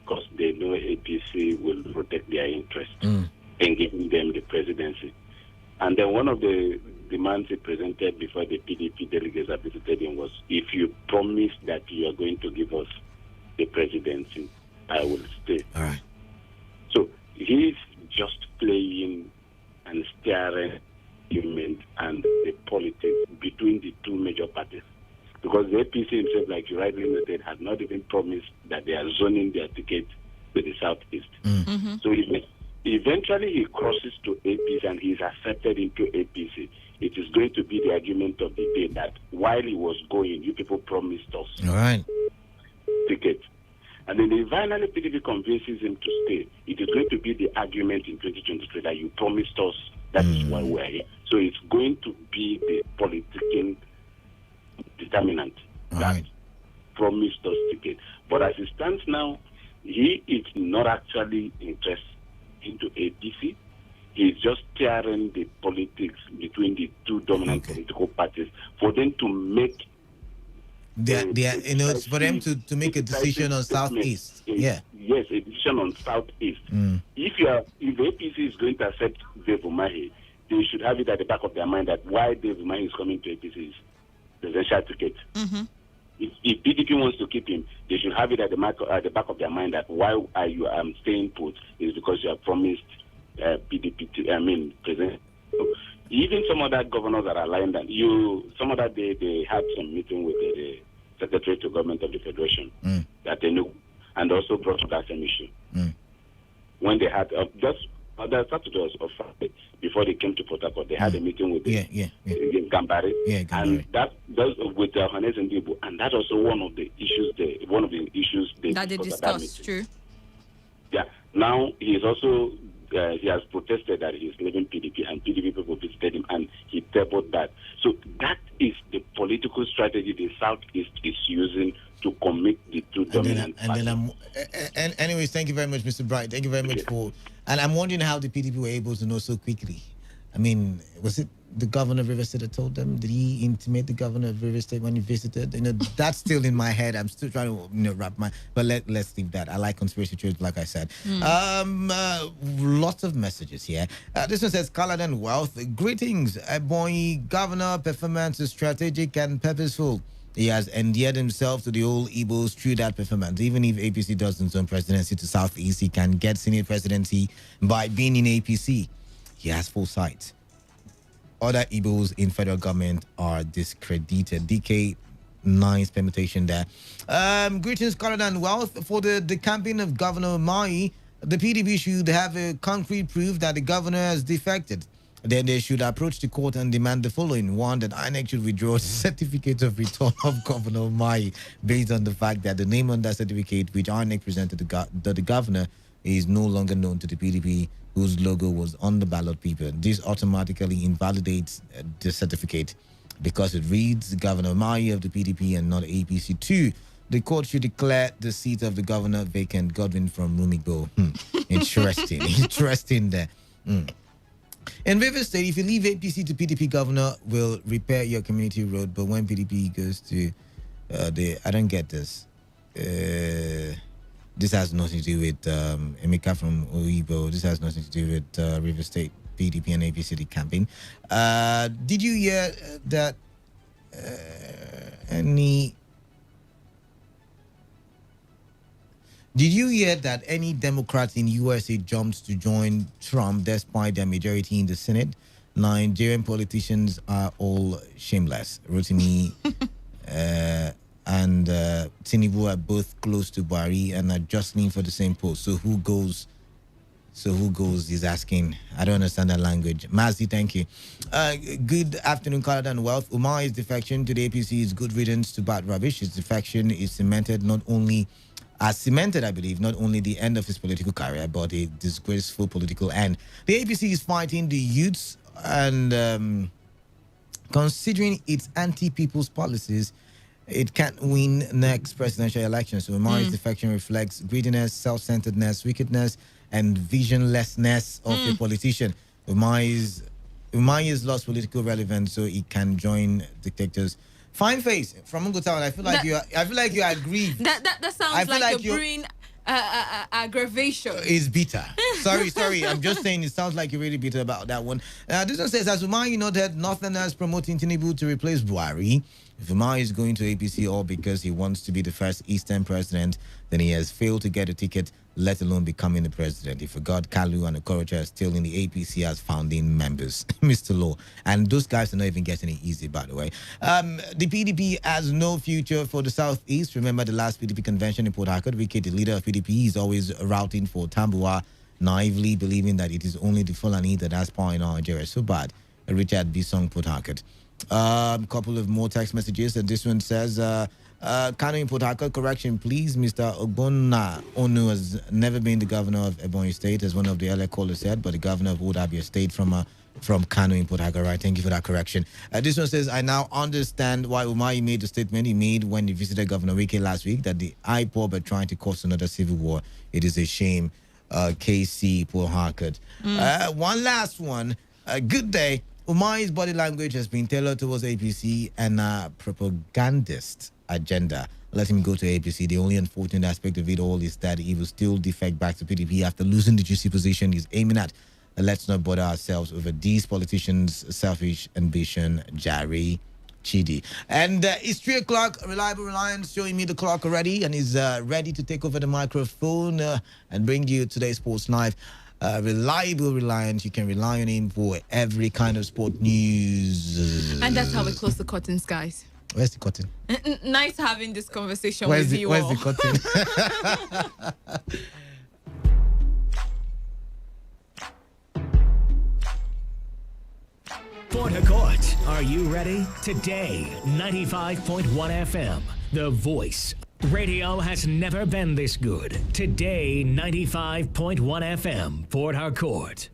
because they know APC will protect their interests in giving them the presidency. And then one of the demands he presented before the PDP delegates that visited him was, if you promise that you are going to give us the presidency, I will stay. All right. So he's just playing and steering argument and the politics between the two major parties. Because the APC himself, like you rightly noted, has not even promised that they are zoning their ticket to the Southeast. So eventually he crosses to APC and he's accepted into APC, it is going to be the argument of the day that while he was going, you people promised us ticket. And then if finally PDP convinces him to stay, it is going to be the argument in 2023 that you promised us, that is why we're here. So it's going to be the political determinant that promised us ticket. But as it stands now, he is not actually interested into APC. He's just tearing the politics between the two dominant political parties for them to make for them to make a decision on Southeast. Yes, a decision on Southeast. If APC is going to accept Dave Umahi, they should have it at the back of their mind that why Dave Umahi is coming to APC is presidential ticket. If PDP wants to keep him, they should have it at the back of their mind that why are you staying put is because you have promised PDP president. Even some other governors that are lying down, some other they had some meeting with the Secretary to Government of the Federation that they knew, and also brought up that same issue. When they had just other Saturday or Friday before they came to Port Harcourt, they had a meeting with Gambari, and that's with Hannes and Dibu, and that's also one of the issues that they discussed. True. Yeah. Now he is also. He has protested that he is leaving PDP, and PDP people visited him, and he tabled that. So that is the political strategy the Southeast is using to commit the two dominant parties. Anyways, thank you very much, Mr. Bright. Thank you very much for. And I'm wondering how the PDP were able to know so quickly. I mean, was it the governor of River State that told them? Did he intimate the governor of River State when he visited? That's still in my head. I'm still trying to wrap my. But let's leave that. I like conspiracy theories, like I said. Lots of messages here. This one says, Kaladan Wealth. Greetings, boy. Governor performance is strategic and purposeful. He has endeared himself to the old Igbos through that performance. Even if APC does its own presidency to Southeast, he can get Senate presidency by being in APC. He has full sight. Other Igbos in federal government are discredited. DK nice permutation there. Greetings, Color and Wealth. For the campaign of Governor Mai, the PDP should have a concrete proof that the governor has defected. Then they should approach the court and demand the following. One, that INEC should withdraw the certificate of return of Governor Mai based on the fact that the name on that certificate, which INEC presented to the governor, is no longer known to the PDP, whose logo was on the ballot paper. This automatically invalidates the certificate because it reads Governor Mai of the PDP and not APC. 2, the court should declare the seat of the governor vacant. Godwin from Rumigbo. Interesting. Interesting there. In River State, if you leave APC to PDP, governor will repair your community road. But when PDP goes to I don't get this. This has nothing to do with Emeka from Oibo. This has nothing to do with River State, PDP, and APC campaign. Did you hear that any Democrat in USA jumps to join Trump despite their majority in the Senate? Nigerian politicians are all shameless. Rotimi and Tinubu are both close to Buhari and are jostling for the same post. So who goes? He's asking. I don't understand that language. Mazi, thank you. Good afternoon, Canada and Wealth. Umar's defection to the APC is good riddance to bad rubbish. His defection is cemented, I believe, not only the end of his political career, but a disgraceful political end. The APC is fighting the youths and considering its anti-people's policies, it can't win next presidential election. So Umar's defection reflects greediness, self-centeredness, wickedness, and visionlessness of a politician. Umar's lost political relevance, so he can join dictators. Fine face from Mungo Town. I feel like you are aggrieved. That sounds like a brewing aggravation. Is bitter. Sorry. I'm just saying it sounds like you're really bitter about that one. This one says, as Umar noted, Northerners promoting Tinubu to replace Buhari. If Umar is going to APC all because he wants to be the first Eastern president, then he has failed to get a ticket, let alone becoming the president. He forgot Kalu and Okorocha are still in the APC as founding members, Mr. Law. And those guys are not even getting it easy, by the way. The PDP has no future for the Southeast. Remember the last PDP convention in Port Harcourt, Wike, the leader of PDP, is always routing for Tambuwa naively believing that it is only the Fulani that has power in Nigeria. So bad. Richard Bisong Port Harcourt. Couple of more text messages, and this one says, Kano in Port Harcourt, correction, please. Mr. Ogbonna Onu has never been the governor of Ebonyi State, as one of the earlier callers said, but the governor of Old Abia State from Kano in Port Harcourt. Right, thank you for that correction. This one says, I now understand why Umahi made the statement he made when he visited Governor Wike last week, that the IPOB are trying to cause another civil war. It is a shame. KC Port Harcourt. One last one. Good day. Umahi's body language has been tailored towards APC and propagandist agenda. Let him go to APC. The only unfortunate aspect of it all is that he will still defect back to PDP after losing the juicy position he's aiming at. Let's not bother ourselves over these politicians' selfish ambition. Jari Chidi. And it's 3 o'clock. Reliable Reliance showing me the clock already and is ready to take over the microphone and bring you today's Sports Live. Reliable Reliance, you can rely on him for every kind of sport news. And that's how we close the curtains, guys. Where's the curtain? Nice having this conversation with you Where's all. the curtain? Port Harcourt, are you ready? Today, 95.1 FM, the voice. Radio has never been this good. Today, 95.1 FM, Port Harcourt.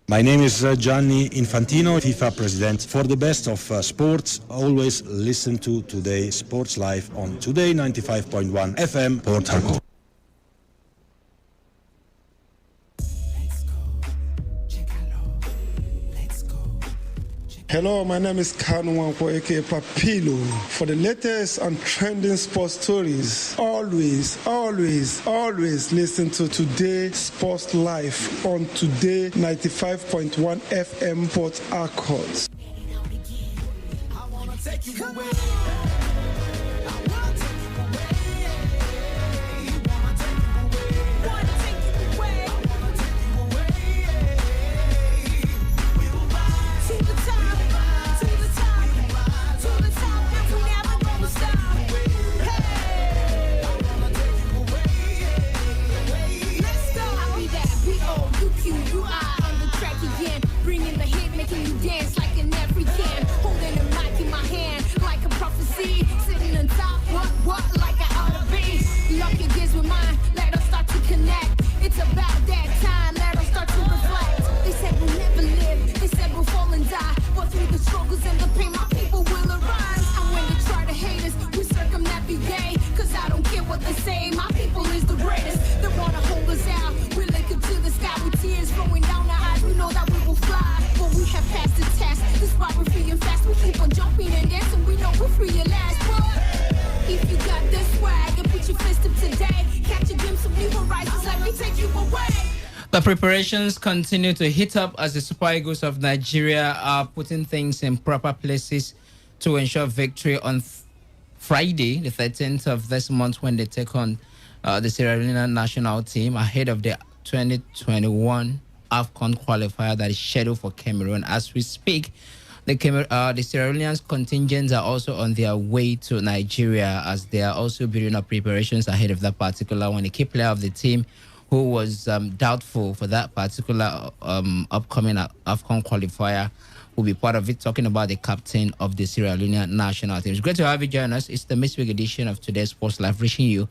My name is Gianni Infantino, FIFA president. For the best of sports, always listen to Today Sports Live on Today 95.1 FM, Port Harcourt. Hello, my name is Kanwanko aka Papilo. For the latest and trending sports stories, always listen to Today Sports Live on Today 95.1 FM Port Harcourt. The preparations continue to heat up as the Super Eagles of Nigeria are putting things in proper places to ensure victory on Friday, the 13th of this month, when they take on the Sierra Leone national team ahead of the 2021 AFCON qualifier that is scheduled for Cameroon. As we speak, the Sierra Leone's contingents are also on their way to Nigeria as they are also building up preparations ahead of that particular one. A key player of the team who was doubtful for that particular upcoming AFCON qualifier will be part of it, talking about the captain of the Sierra Leone national team. It's great to have you join us. It's the midweek edition of Today's Sports Live, reaching you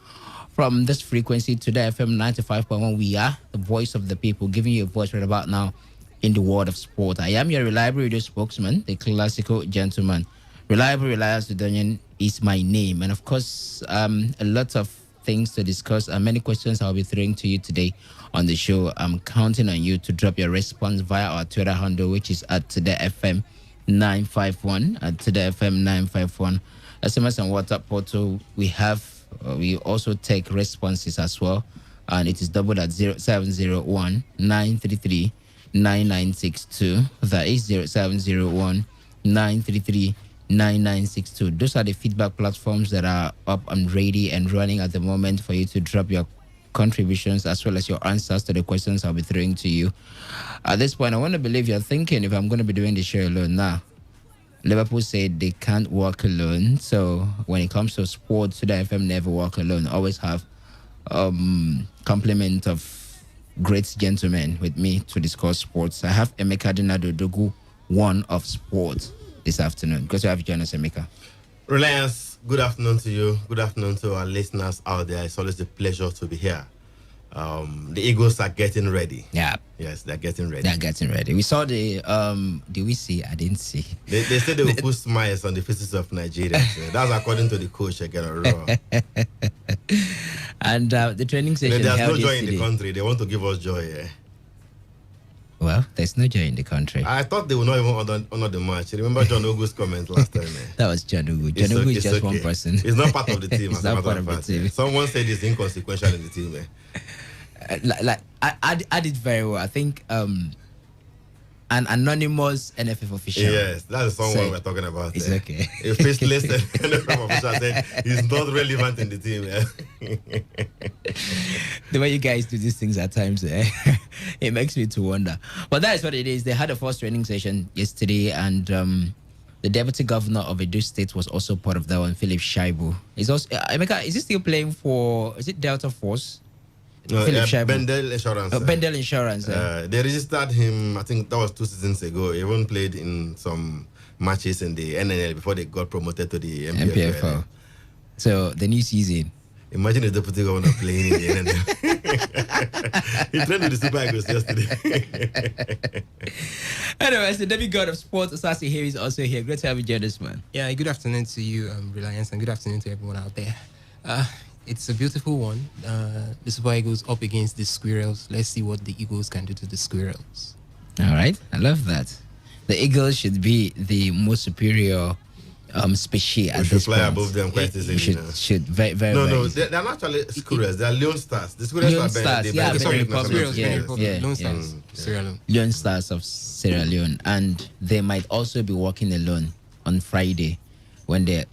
from this frequency, Today FM 95.1. We are the voice of the people, giving you a voice right about now in the world of sport. I am your reliable radio spokesman, the classical gentleman. Reliable Reliance Dudonian is my name. And of course, a lot of things to discuss and many questions I'll be throwing to you today on the show. I'm counting on you to drop your response via our Twitter handle, which is at Today FM 951, at Today FM 951. SMS and WhatsApp portal, we also take responses as well, and it is doubled at 0701 933 9962. That is 0701 933 9962. Those are the feedback platforms that are up and ready and running at the moment for you to drop your contributions as well as your answers to the questions I'll be throwing to you. At this point, I want to believe you're thinking, if I'm going to be doing the show alone now. Liverpool said they can't walk alone. So when it comes to sports, Today FM never walk alone. Always have complement of great gentlemen with me to discuss sports. I have Emeka Dinadodogu, one of sports, this afternoon. Good to have you join us, Emeka. Reliance, good afternoon to you. Good afternoon to our listeners out there. It's always a pleasure to be here. The Eagles are getting ready. Yeah. Yes, they're getting ready. They're getting ready. We saw the, did we see? I didn't see. They said they will put smiles on the faces of Nigeria. So that's according to the coach again. And the training session. There's held no joy yesterday. in the country. They want to give us joy. Yeah. Well, there's no joy in the country. I thought they would not even honor the match. Remember John Ogu's comment last time? That was John Ogu. John Ogu is just one person. It's not part of the team. It's not part of the team. Someone said it's inconsequential in the team. I did very well. I think an anonymous NFF official. Yes, that's someone we're talking about. It's okay. A faceless NFF official said he's not relevant in the team. The way you guys do these things at times, it makes me to wonder. But that is what it is. They had a first training session yesterday, and the deputy governor of Edo State was also part of that one, Philip Shaibu. Is also Emeka, is he still playing for? Is it Delta Force? Bendel Insurance. Bendel Insurance. They registered him, I think that was 2 seasons ago. He even played in some matches in the NNL before they got promoted to the MPFL. So the new season. Imagine the deputy governor playing in the NNL. He played with the Super Eagles yesterday. Anyways, the demigod of sports, Osasi here, is also here. Great to have you join us, man. Yeah, good afternoon to you, Reliance, and good afternoon to everyone out there. It's a beautiful one. The Super Eagles up against the Squirrels. Let's see what the Eagles can do to the Squirrels. All right, I love that. The Eagles should be the most superior species at this point. We should fly above them quite easily. Should very, very. No, they're not actually Squirrels. They're Leon Stars. The Squirrels Leon are Stars, better. Leon Stars of Sierra Leone. Leon Stars of Sierra Leone, and they might also be working alone on Friday when they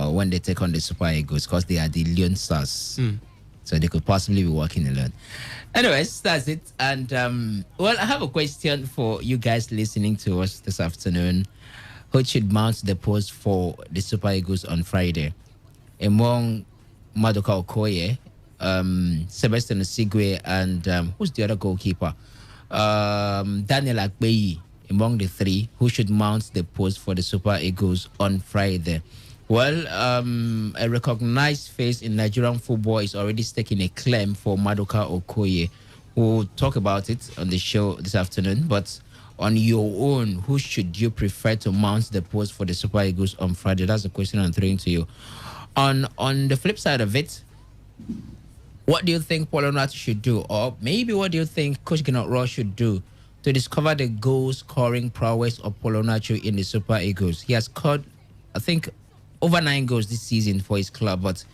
when they take on the Super Eagles, because they are the Leon Stars. So they could possibly be working alone. Anyways, that's it. And well, I have a question for you guys listening to us this afternoon. Who should mount the post for the Super Eagles on Friday? Among Madoka Okoye, Sebastian Osigwe, and who's the other goalkeeper? Daniel Akpeyi. Among the three, who should mount the post for the Super Eagles on Friday? Well, a recognized face in Nigerian football is already staking a claim for Madoka Okoye. We'll talk about it on the show this afternoon. But on your own, who should you prefer to mount the post for the Super Eagles on Friday? That's the question I'm throwing to you. On the flip side of it, what do you think Paul Onati should do? Or maybe what do you think Coach Gennaro Ross should do to discover the goal-scoring prowess of Paul Onati in the Super Eagles? He has scored, I think, over 9 goals this season for his club, but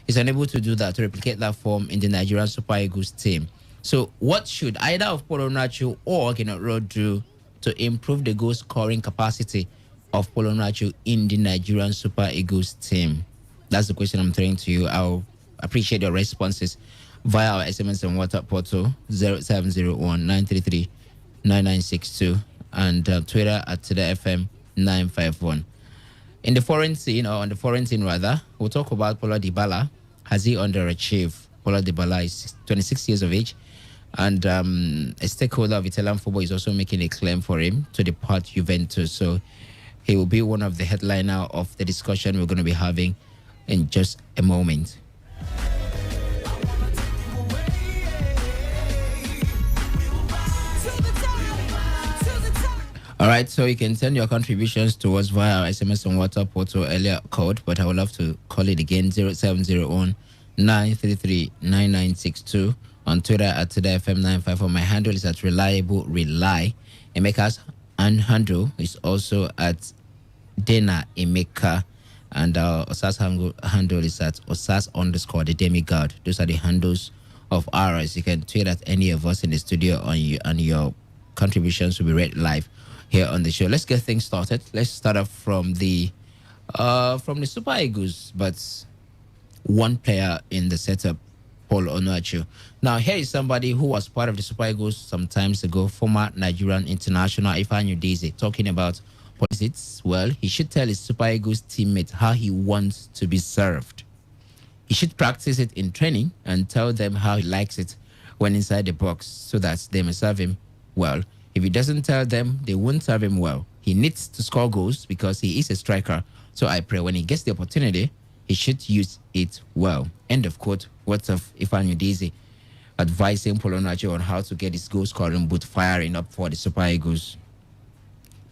he's unable to do that, to replicate that form in the Nigerian Super Eagles team. So what should either of Paul Onati or Gennaro Ross do to improve the goal-scoring capacity of Paul Onati in the Nigerian Super Eagles team? That's the question I'm throwing to you. I'll appreciate your responses via our SMS and WhatsApp portal 0701-933-9962 and Twitter at Today95.1fm 951. In the foreign scene, or on the foreign scene rather, we'll talk about Paulo Dybala. Has he underachieved? Paulo Dybala is 26 years of age, and a stakeholder of Italian football is also making a claim for him to depart Juventus. So he will be one of the headliner of the discussion we're going to be having in just a moment. All right, so you can send your contributions to us via our SMS and WhatsApp portal earlier code, but I would love to call it again, 0701-933-9962. On Twitter at TodayFM954. My handle is at Reliable Rely. Emeka's handle is also at Dena Emeka. And our Osas handle is at Osas_the demigod. Those are the handles of ours. You can tweet at any of us in the studio and your contributions will be read live here on the show. Let's get things started. Let's start off from the Super Eagles, but one player in the setup, Paul Onuachu. Now, here is somebody who was part of the Super Eagles some times ago, former Nigerian international Ifeanyi Udeze, talking about politics. Well, he should tell his Super Eagles teammates how he wants to be served. He should practice it in training and tell them how he likes it when inside the box so that they may serve him well. If he doesn't tell them, they won't serve him well. He needs to score goals because he is a striker. So I pray when he gets the opportunity, he should use it well. End of quote. What's of Ifan Udeze advising Paul Onuachu on how to get his goal scoring boot firing up for the Super Eagles.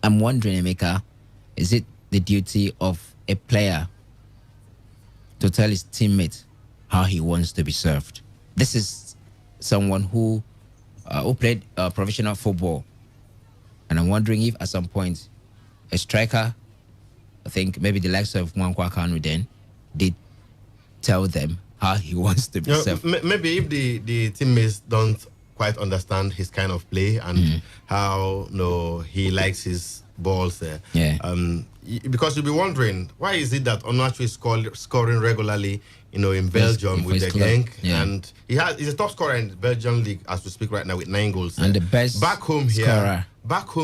I'm wondering, Emeka, is it the duty of a player to tell his teammate how he wants to be served? This is someone who played professional football. And I'm wondering if at some point a striker, I think maybe the likes of Mwankwa Kanu then, did tell them how he wants to be served. Maybe if the teammates don't quite understand his kind of play and how he likes his balls. Because you'll be wondering, why is it that Onuachu is scoring regularly, in Belgium with the Genk, and he's a top scorer in the Belgian league as we speak right now with 9 goals. And the best back home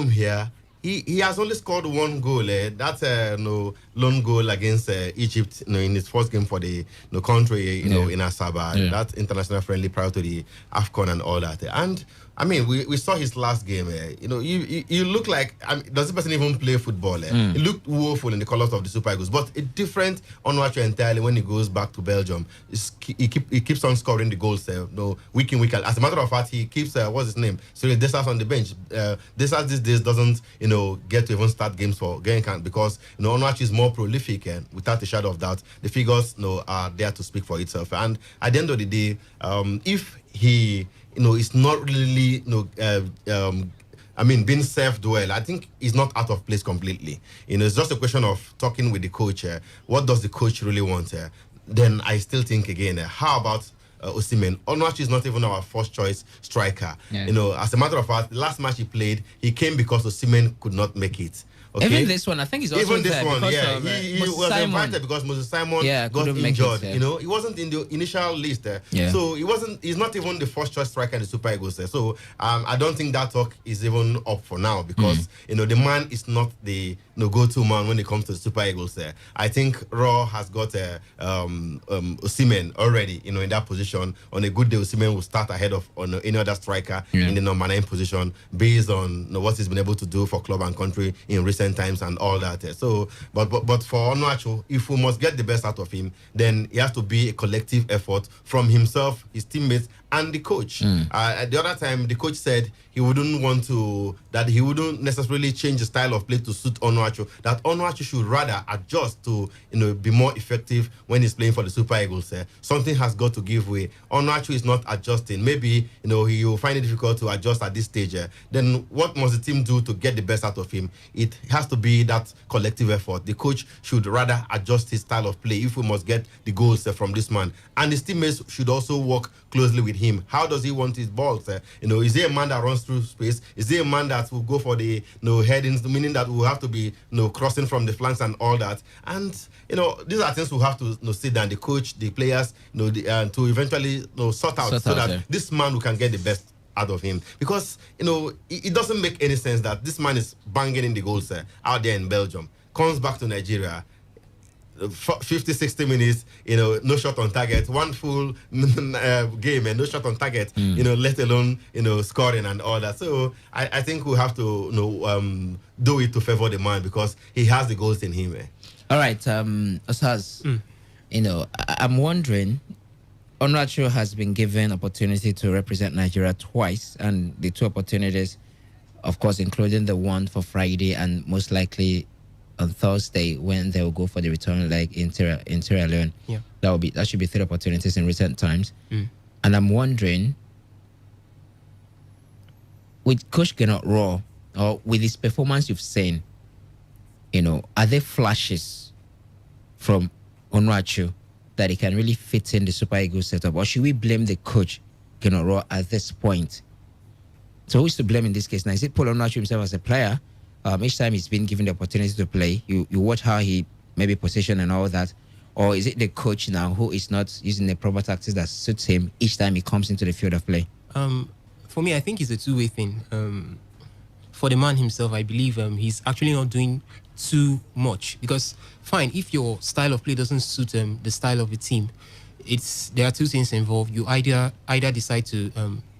here, he has only scored 1 goal. That's a lone goal against Egypt, in his first game for the country, in Asaba. That international friendly prior to the AFCON and all that. And I mean, we saw his last game. You look like, does this person even play football? He looked woeful in the colours of the Super Eagles, but a different Onuachu entirely when he goes back to Belgium. He keeps on scoring the goals, week in, week out. As a matter of fact, he keeps what's his name? So Desas on the bench. Desas these days doesn't get to even start games for Genk because Onuachu is more prolific, and without a shadow of doubt, the figures are there to speak for itself. And at the end of the day, if he it's not really, being served well, I think he's not out of place completely. It's just a question of talking with the coach. What does the coach really want? Then I still think again, how about Osimhen? Onuachu is not even our first choice striker. As a matter of fact, the last match he played, he came because Osimhen could not make it. Okay? Even this one, I think he's also even this one, he was invited because Moses Simon got injured. He wasn't in the initial list. So he's not even the first choice striker in the Super Eagles. So I don't think that talk is even up for now because the man is not the go-to man when it comes to the Super Eagles. I think Raw has got Osimhen already, in that position. On a good day, Osimhen will start ahead of any other striker in the number 9 position based on what he's been able to do for club and country in recent times and all that. So, but for Onuachu, if we must get the best out of him, then it has to be a collective effort from himself, his teammates, and the coach. At the other time, the coach said he wouldn't necessarily change the style of play to suit Onuachu, that Onuachu should rather adjust to be more effective when he's playing for the Super Eagles. Something has got to give way. Onuachu is not adjusting. Maybe he will find it difficult to adjust at this stage. Then what must the team do to get the best out of him? It has to be that collective effort. The coach should rather adjust his style of play if we must get the goals from this man, and his teammates should also work closely with him. How does he want his balls? Is he a man that runs through space? Is he a man that will go for the headings, meaning that will have to be crossing from the flanks and all that? And these are things we have to sit down, the coach, the players, to eventually sort out so that this man we can get the best out of him, because it doesn't make any sense that this man is banging in the goals out there in Belgium, comes back to Nigeria, 50-60 minutes, no shot on target, one full game and no shot on target, let alone scoring and all that. So I think we have to do it to favor the man because he has the goals in him. All right, Osaz, I'm wondering, Onuachu has been given opportunity to represent Nigeria twice, and the 2 opportunities, of course, including the one for Friday and most likely on Thursday when they will go for the return leg in Sierra Leone. That should be 3 opportunities in recent times. And I'm wondering, with Coach Gennaro Raw, or with his performance you've seen, are there flashes from Onuachu that he can really fit in the Super Eagles setup, or should we blame the coach Gennaro Raw at this point? So who's to blame in this case now? Is it Paul Onuachu himself as a player? Each time he's been given the opportunity to play, you watch how he maybe position and all that, or is it the coach now who is not using the proper tactics that suits him each time he comes into the field of play? For me, I think it's a two-way thing. For the man himself, I believe he's actually not doing too much, because fine, if your style of play doesn't suit the style of the team, there are 2 things involved. You either decide to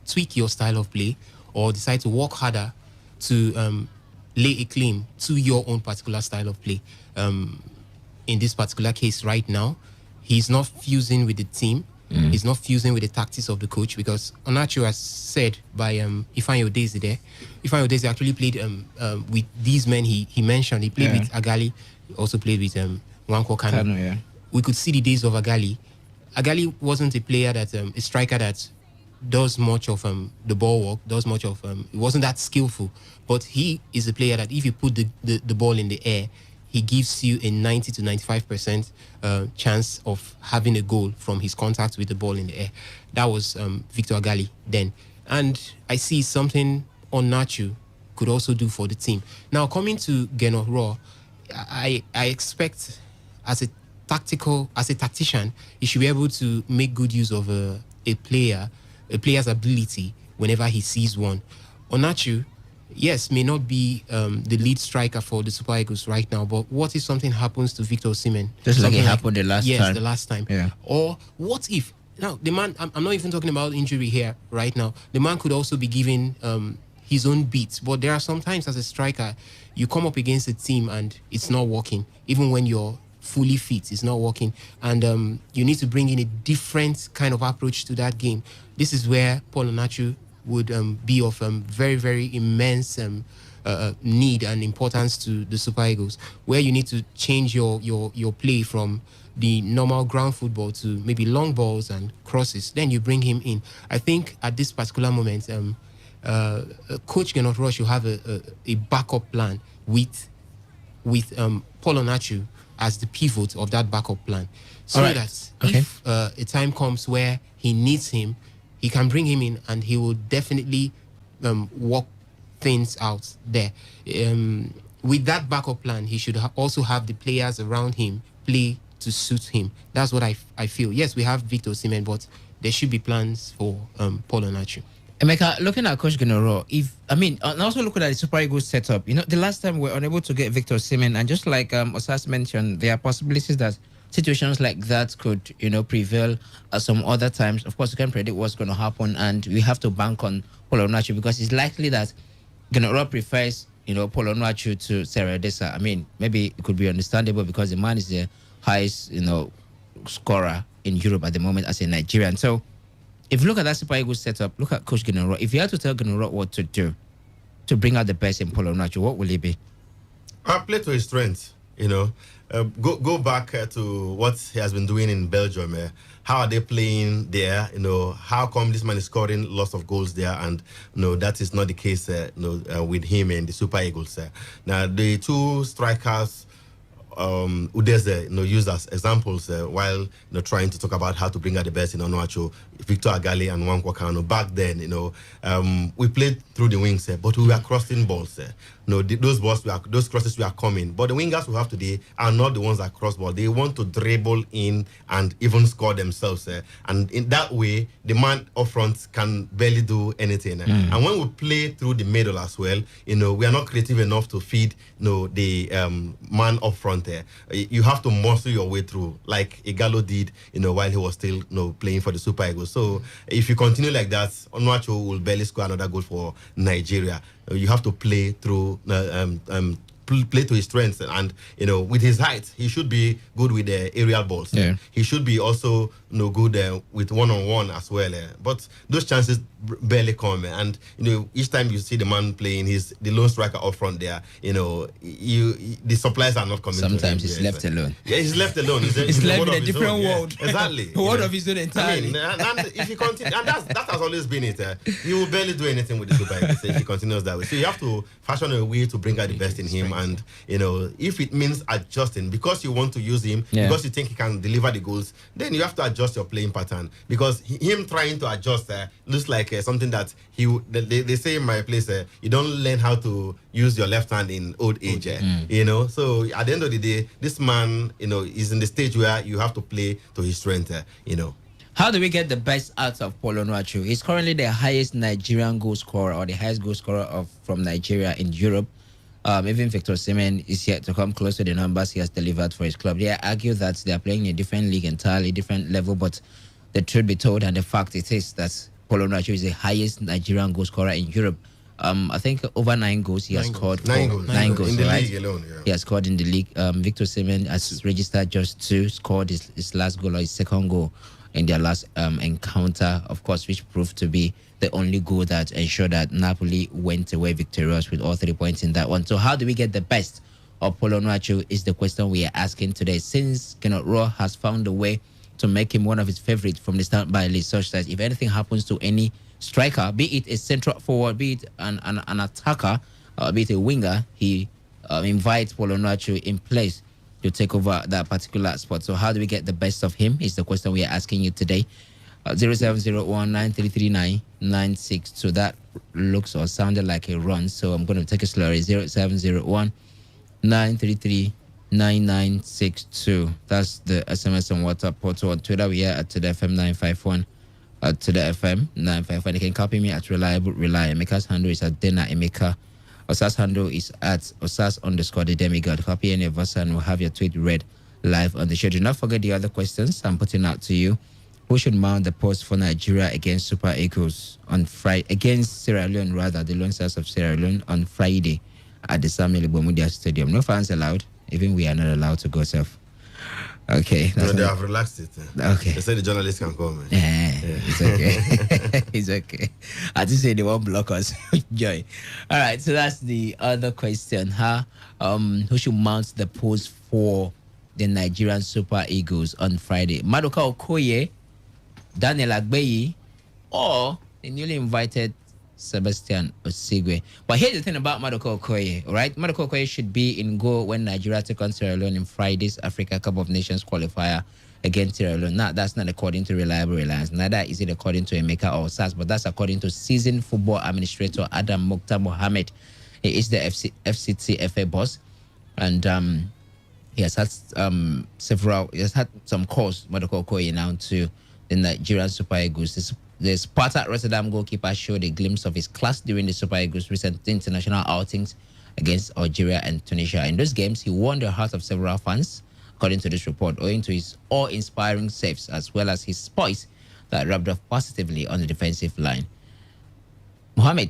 tweak your style of play or decide to work harder to lay a claim to your own particular style of play. In this particular case right now, he's not fusing with the team. He's not fusing with the tactics of the coach because Onacho, as said by Ifeanyi Udeze there, Ifeanyi Udeze actually played with these men he mentioned. He played with Agali, he also played with Nwankwo Kanu. We could see the days of Agali. Agali wasn't a player that, a striker that does much of the ball work, does much of, it wasn't that skillful, but he is a player that if you put the ball in the air, he gives you a 90 to 95% chance of having a goal from his contact with the ball in the air. That was Victor Agali then. And I see something Onacho could also do for the team. Now, coming to Geno Raw, I expect as a tactician, he should be able to make good use of a player's ability whenever he sees one. Onacho, yes, may not be the lead striker for the Super Eagles right now, but what if something happens to Victor Osimhen? Just like it happened the last time. Yes, the last time. Yeah. Or what if, now the man, I'm not even talking about injury here right now, the man could also be given his own beats, but there are sometimes as a striker, you come up against a team and it's not working, even when you're fully fit, it's not working, and you need to bring in a different kind of approach to that game. This is where Paul Onacho would be of very, very immense need and importance to the Super Eagles, where you need to change your play from the normal ground football to maybe long balls and crosses. Then you bring him in. I think at this particular moment, Coach Gernot Rohr should have a backup plan with Paul Onacho as the pivot of that backup plan, so that if a time comes where he needs him, he can bring him in and he will definitely work things out there. With that backup plan, he should also have the players around him play to suit him. That's what I feel. Yes, we have Victor Osimhen, but there should be plans for Paul Onacho. Emeka, looking at Coach Gennaro, and also looking at the Super Eagles setup, the last time we were unable to get Victor Osimhen, and just like Osas mentioned, there are possibilities that situations like that could, prevail at some other times. Of course, you can't predict what's going to happen, and we have to bank on Paul Onacho because it's likely that Gennaro prefers, Paul Onacho to Sarah Dessa. Maybe it could be understandable because the man is the highest, scorer in Europe at the moment as a Nigerian. So, if you look at that Super Eagles setup, look at Coach Gennaro. If you had to tell Gennaro what to do to bring out the best in Paul Onacho, what will it be? I'll play to his strengths, Go back to what he has been doing in Belgium. How are they playing there? How come this man is scoring lots of goals there? And that is not the case with him and the Super Eagles. Now, the two strikers Udeze used as examples while trying to talk about how to bring out the best in Onacho, Victor Agali and Nwankwo Kanu. Back then, we played through the wings, but we were crossing balls. Those crosses were coming. But the wingers we have today are not the ones that cross ball. They want to dribble in and even score themselves. And in that way, the man up front can barely do anything. And when we play through the middle as well, we are not creative enough to feed the man up front there. You have to muscle your way through, like Igalo did, while he was still playing for the Super Eagles. So if you continue like that, Onacho will barely score another goal for Nigeria. You have to play through, play to his strengths, and with his height, he should be good with the aerial balls. Yeah. He should be also good with one-on-one as well. But those chances barely come, and each time you see the man playing, he's the lone striker up front there. The supplies are not coming. Sometimes he's left alone. Yeah, he's left alone. He's left in a different world. Yeah, exactly. A world of his own entirely. And if he continues, and that has always been it. He will barely do anything with the Super Eagles if he continues that way. So you have to fashion a way to bring out the best in him, and if it means adjusting because you want to use him, because you think he can deliver the goals, then you have to adjust your playing pattern, because him trying to adjust looks like something that they say in my place, you don't learn how to use your left hand in old age. So at the end of the day, this man is in the stage where you have to play to his strength. How do we get the best out of Paul Onacho? He's currently the highest Nigerian goal scorer, or the highest goal scorer from Nigeria in Europe. Even Victor Osimhen is yet to come close to the numbers he has delivered for his club. They argue that they are playing in a different league, entirely different level, but the truth be told, and the fact it is that Paulo Onuachu is the highest Nigerian goal scorer in Europe. I think over 9 goals he has scored. Nine goals in in the league alone. Yeah. He has scored in the league. Victor Osimhen has registered just 2, scored his last goal or his second goal in their last encounter, of course, which proved to be the only goal that ensured that Napoli went away victorious with all 3 points in that one. So how do we get the best of Paulo Onuachu is the question we are asking today. Since Kenneth Rowe has found a way to make him one of his favorites from the standby list, such that if anything happens to any striker, be it a central forward, be it an attacker, be it a winger, he invites Paulo Onuachu in place to take over that particular spot. So how do we get the best of him is the question we are asking you today. 0701-9339-96. So that looks or sounded like a run, so I'm going to take it slowly. 0701-933-9962. That's the SMS and WhatsApp portal. On Twitter, we are at Today FM 951. At Today FM 951. You can copy me at Reliable Rely. Emeka's handle is at Dena Emeka. Osas handle is at Osas_ the demigod. Copy any of us and we'll have your tweet read live on the show. Do not forget the other questions I'm putting out to you. Who should mount the post for Nigeria against Super Eagles on Friday, against Sierra Leone rather, the Lone Stars of Sierra Leone on Friday at the Samuel Igbomudia Stadium? No fans allowed. Even we are not allowed to go self. Okay. No, they have relaxed it. Okay. They said the journalists can come. Yeah, it's okay. It's okay. I just say they won't block us. Joy. All right, so that's the other question. Who should mount the post for the Nigerian Super Eagles on Friday? Maduka Okoye, Daniel Agbeyi, or the newly invited Sebastian Osigwe. But here's the thing about Maduka Okoye, all right? Maduka Okoye should be in goal when Nigeria take on Sierra Leone in Friday's Africa Cup of Nations qualifier against Sierra Leone. Now, that's not according to Reliable Reliance. Neither is it according to Emeka or SAS, but that's according to seasoned football administrator Adam Mokhtar Mohammed. He is the FCT FA boss, and he has had some calls, Maduka Okoye, now to the Nigerian Super Eagles. The Sparta Rotterdam goalkeeper showed a glimpse of his class during the Super Eagles' recent international outings against Algeria and Tunisia. In those games, he won the heart of several fans, according to this report, owing to his awe-inspiring saves as well as his poise that rubbed off positively on the defensive line. Mohammed,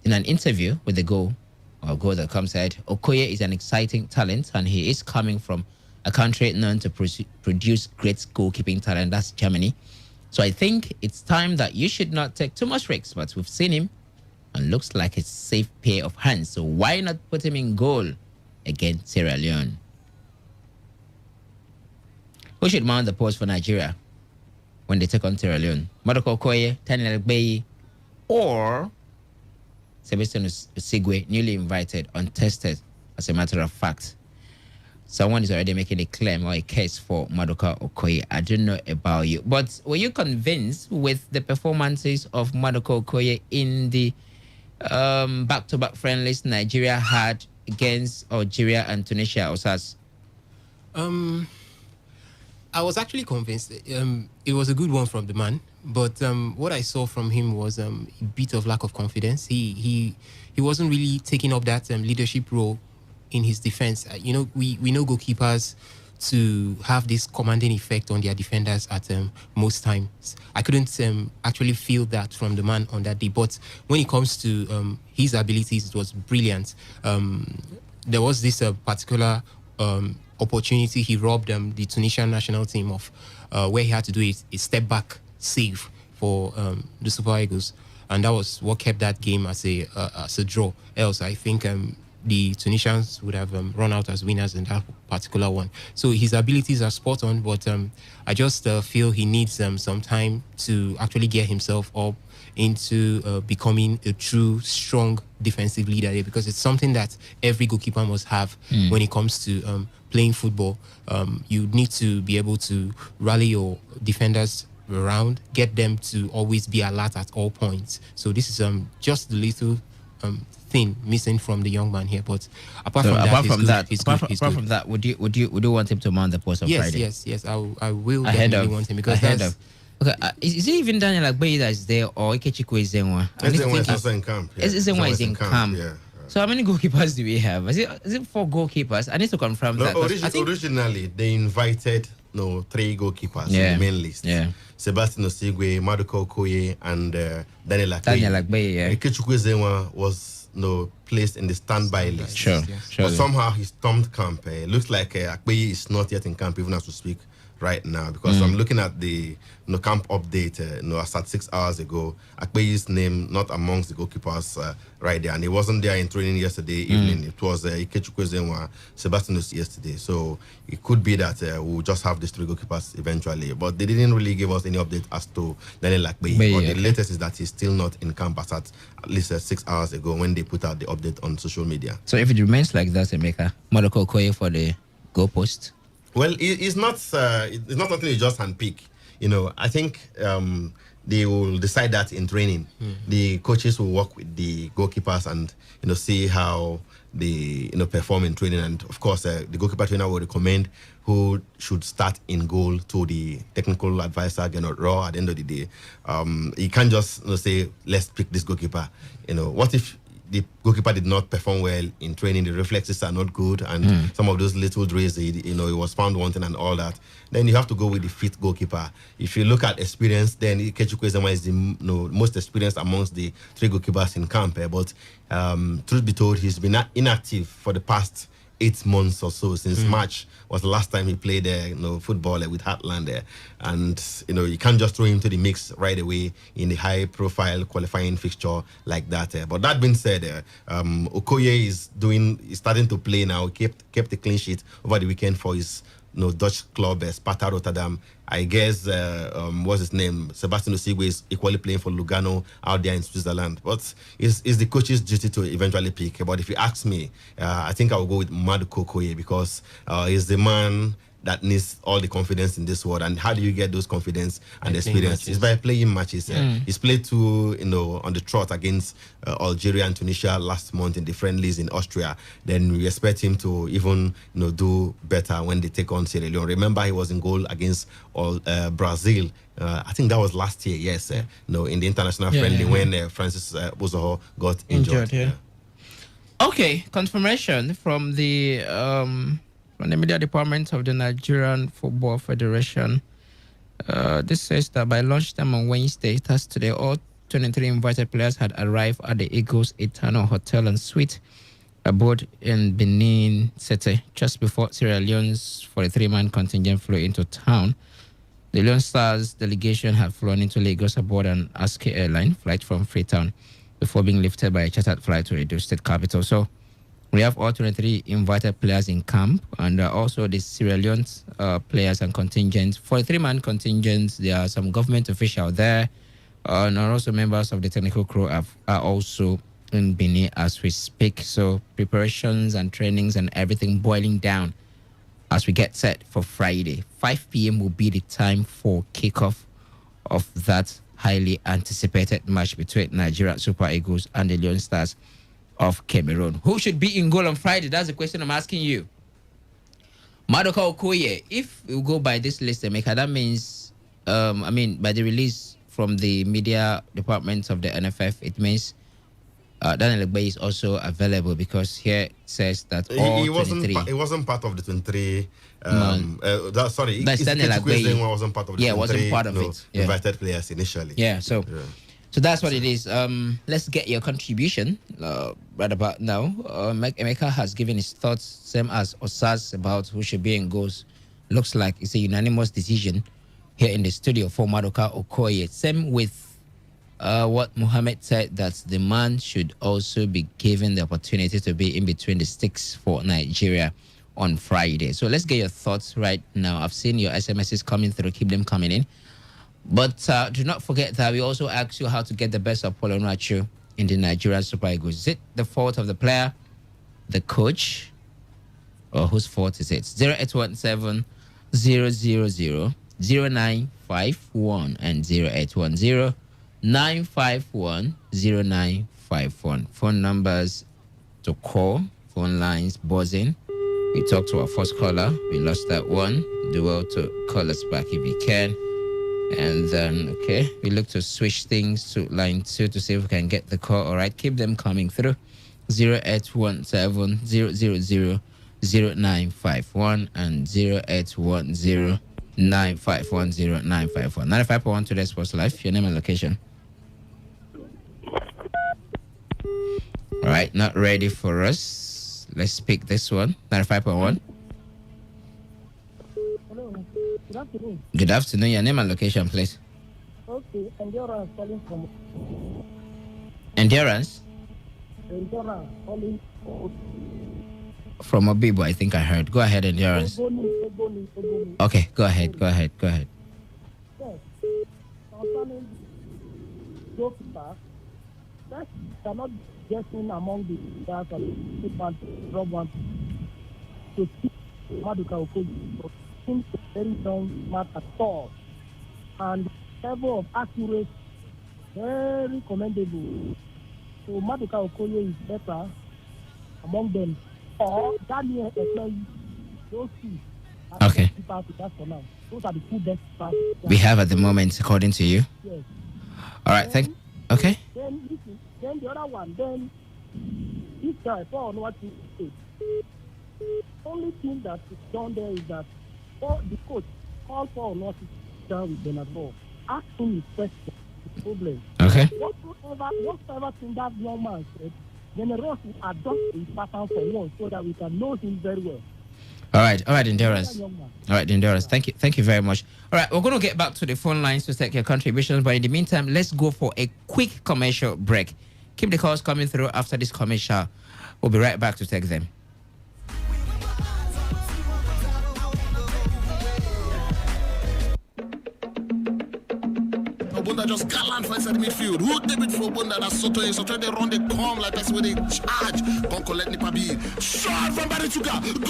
in an interview with the Goal.com, said, Okoye is an exciting talent and he is coming from a country known to produce great goalkeeping talent. That's Germany. So I think it's time that you should not take too much risks, but we've seen him and looks like a safe pair of hands. So why not put him in goal against Sierra Leone? Who should mount the post for Nigeria when they take on Sierra Leone? Maduka Okoye, Daniel Agbeyi, or Sebastian Osigwe, newly invited, untested, as a matter of fact? Someone is already making a claim or a case for Maduka Okoye. I don't know about you, but were you convinced with the performances of Maduka Okoye in the back-to-back friendlies Nigeria had against Algeria and Tunisia, Osas? I was actually convinced. It was a good one from the man, but what I saw from him was a bit of lack of confidence. He wasn't really taking up that leadership role in his defense. We know goalkeepers to have this commanding effect on their defenders at most times. I couldn't actually feel that from the man on that day, but when it comes to his abilities, it was brilliant. There was this particular opportunity he robbed the Tunisian national team of, where he had to do a step back save for the Super Eagles, and that was what kept that game as a draw. Else, I think the Tunisians would have run out as winners in that particular one. So his abilities are spot on, but I just feel he needs some time to actually get himself up into becoming a true, strong defensive leader there, because it's something that every goalkeeper must have when it comes to playing football. You need to be able to rally your defenders around, get them to always be alert at all points. So this is just the little thing missing from the young man here. But apart from that, would you want him to mount the post on Friday? Yes. I will definitely want him, because okay, is it even Daniel Agbeyi that is there, or Ikechukwu is there? Ezenwa is also in camp. Ezenwa is in camp. Yeah. So how may goalkeepers do we have? Is it 4 goalkeepers? I need to confirm that. Originally, they invited three goalkeepers in the main list. Yeah. Sebastian Osigwe, Maduka Okoye, and Daniel Akpeyi. Daniel Akpeyi, yeah. Ikechukwu Ezenwa was placed in the standby list. Sure. But somehow he stormed camp. Looks like Akpeyi is not yet in camp, even as we speak right now, because I'm looking at the camp update. As at 6 hours ago, Akpeyi's name not amongst the goalkeepers right there, and he wasn't there in training yesterday evening. It was Ikechukwu Ezenwa, Sebastian yesterday. So it could be that we'll just have these three goalkeepers eventually, but they didn't really give us any update as to Daniel Akpeyi. But the latest is that he's still not in camp as at least 6 hours ago when they put out the update on social media. So if it remains like that, Emeka, Maduka Okoye for the goalpost. Well, it's not something you just handpick. I think they will decide that in training. The coaches will work with the goalkeepers and see how they perform in training. And of course, the goalkeeper trainer will recommend who should start in goal to the technical advisor, Gernot Raw. At the end of the day, you can't just say let's pick this goalkeeper. What if the goalkeeper did not perform well in training, the reflexes are not good, and some of those little drills, he was found wanting and all that. Then you have to go with the fit goalkeeper. If you look at experience, then Ikechukwu Ezenwa is the most experienced amongst the three goalkeepers in camp. But truth be told, he's been inactive for the past 8 months or so. Since March was the last time he played football with Heartland. And you can't just throw him to the mix right away in the high profile qualifying fixture like that. But that being said, Okoye is starting to play now. Kept a clean sheet over the weekend for his Dutch club, Sparta Rotterdam. I guess what's his name? Sebastian Osigwe is equally playing for Lugano out there in Switzerland. But it's the coach's duty to eventually pick. But if you ask me, I think I will go with Maduka Okoye because he's the man that needs all the confidence in this world. And how do you get those confidence and experience? It's by playing matches. He's played two, on the trot against Algeria and Tunisia last month in the friendlies in Austria. Then we expect him to even, do better when they take on Sierra Leone. Remember, he was in goal against Brazil. I think that was last year, yes. In the international friendly when Francis Bozoho got injured. Okay, confirmation from the media department of the Nigerian Football Federation. This says that by lunchtime on Wednesday, that's today, all 23 invited players had arrived at the Eagles Eternal Hotel and Suite aboard in Benin City just before Sierra Leone's 43-man contingent flew into town. The Leone Stars delegation had flown into Lagos aboard an ASK airline flight from Freetown before being lifted by a chartered flight to Edo State capital. So we have all 23 invited players in camp, and also the Sierra Leone players and contingents. 43-man contingents, there are some government officials there, and also members of the technical crew are also in Benin as we speak. So preparations and trainings and everything boiling down as we get set for Friday. 5 p.m. will be the time for kickoff of that highly anticipated match between Nigeria Super Eagles and the Leone Stars of Cameroon. Who should be in goal on Friday? That's the question I'm asking you. Maduka Okoye, if you go by this list, Emeka, that means, by the release from the media department of the NFF, it means Daniel Akpeyi is also available because here it says that all he 23. He wasn't part of the 23. That's Daniel Akpeyi. Wasn't part of the 23. Wasn't part of it. Invited players initially. So that's what it is. Let's get your contribution right about now. Emeka has given his thoughts, same as Osas, about who should be in goals. Looks like it's a unanimous decision here in the studio for Maduka Okoye. Same with what Mohammed said, that the man should also be given the opportunity to be in between the sticks for Nigeria on Friday. So let's get your thoughts right now. I've seen your SMSs coming through. Keep them coming in. But do not forget that we also ask you how to get the best of Paul Onuachu in the Nigerian Super Eagles. Is it the fault of the player, the coach, or whose fault is it? 0817 000 0951 and 0810 951 0951. Phone numbers to call, phone lines buzzing. We talked to our first caller. We lost that one. Do well to call us back if you can. And then, we look to switch things to line 2 to see if we can get the call. All right, keep them coming through. 0817 000 0951 and 0810 9510951. 95.1 Today Sports Live. Your name and location. All right, not ready for us. Let's pick this one. 95.1. Hello. Good afternoon. Good afternoon. Your name and location, please. Okay, Endurance calling from. Endurance? Endurance calling From Obibo, I think I heard. Go ahead, Endurance. Ebony. Okay, go ahead. Yes. Concerning those facts, that cannot get in among the guys of the people from one to keep Maduka Okoye seems very don't matter at all. And level of accuracy very commendable. So Maduka Okoye is better among them. Or Daniel Ekpeyi, those two. Okay. That's for now. Those are the two best parties. We have at the moment, according to you. Yes. All right, okay. Then the other one, then this guy, Paul, what he said. Only thing that is done there is that the coach called Paul not to sit down with them at all. Ask him his question, the problem. Okay. Whatever thing that young man said, then the rest will adopt his pattern for once so that we can know him very well. All right, Endurance. Thank you very much. All right, we're going to get back to the phone lines to take your contributions, but in the meantime, let's go for a quick commercial break. Keep the calls coming through after this commercial. We'll be right back to take them. Bunda just gallant for inside the midfield. Who debit for Bunda? That's Soto. Soto they run, they come like that's where they charge. Don't collect Nipa B. Shot from Barituka. Go.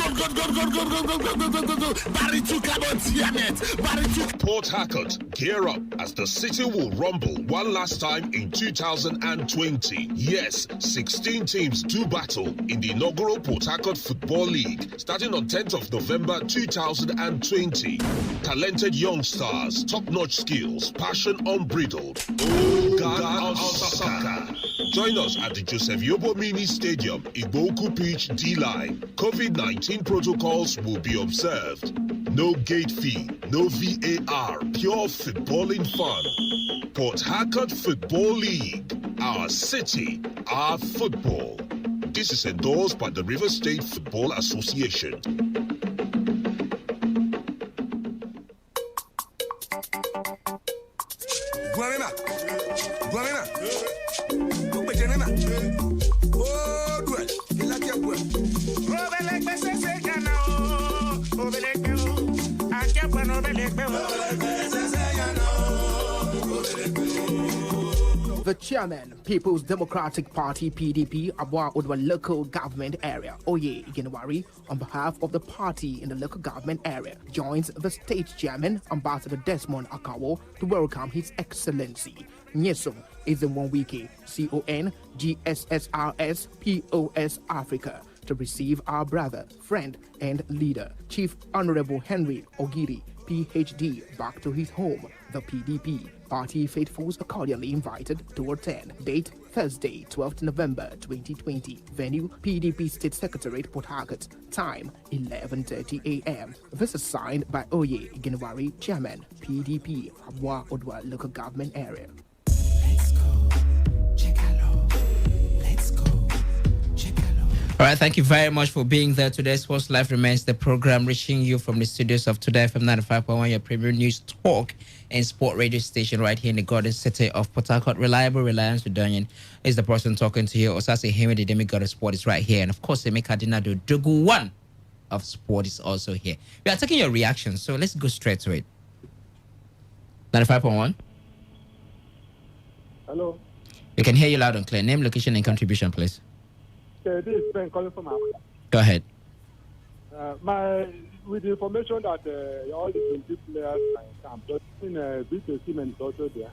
Barituka, don't damn it. Barituka. Port Harcourt, gear up as the city will rumble one last time in 2020. Yes, 16 teams do battle in the inaugural Port Harcourt Football League starting on 10th of November 2020. Talented young stars, top-notch skills, passion unbridled. Oh, God of soccer. Join us at the Joseph Yobo Mini Stadium, Igboku Pitch, D-Line. COVID-19 protocols will be observed. No gate fee, no VAR, pure footballing fun. Port Harcourt Football League, our city, our football. This is endorsed by the River State Football Association. Guanina. Guanina. Oh, good. Il a bien bon. The chairman, People's Democratic Party (PDP) Abwa Odwa local government area, Oye Igenwari, on behalf of the party in the local government area, joins the state chairman, Ambassador Desmond Akawo, to welcome His Excellency Nyesom Ezenwonwike, CON GSSRS POS Africa, to receive our brother, friend, and leader, Chief Honorable Henry Ogiri, PhD, back to his home, the PDP. Party faithfuls are cordially invited to attend. Date Thursday, 12th November 2020. Venue PDP State Secretariat, Port Harcourt. Time 11:30 a.m. This is signed by Oye Igenwari, Chairman, PDP, Abwa Odwa Local Government Area. All right, thank you very much for being there today. Sports Life remains the program reaching you from the studios of Today FM 95.1, your premium news talk and sport radio station right here in the Garden City of Port Harcourt. Reliable Reliance Redunion is the person talking to you. Osasi Hemi, the demigod of sport, is right here. And of course, Emeka Dinado Dogu one of sport is also here. We are taking your reactions, so let's go straight to it. 95.1. Hello. We can hear you loud and clear. Name, location, and contribution, please. This is Ben calling from Africa. Go ahead. With the information that all the 20 players are in camp, Victor Seaman is also there.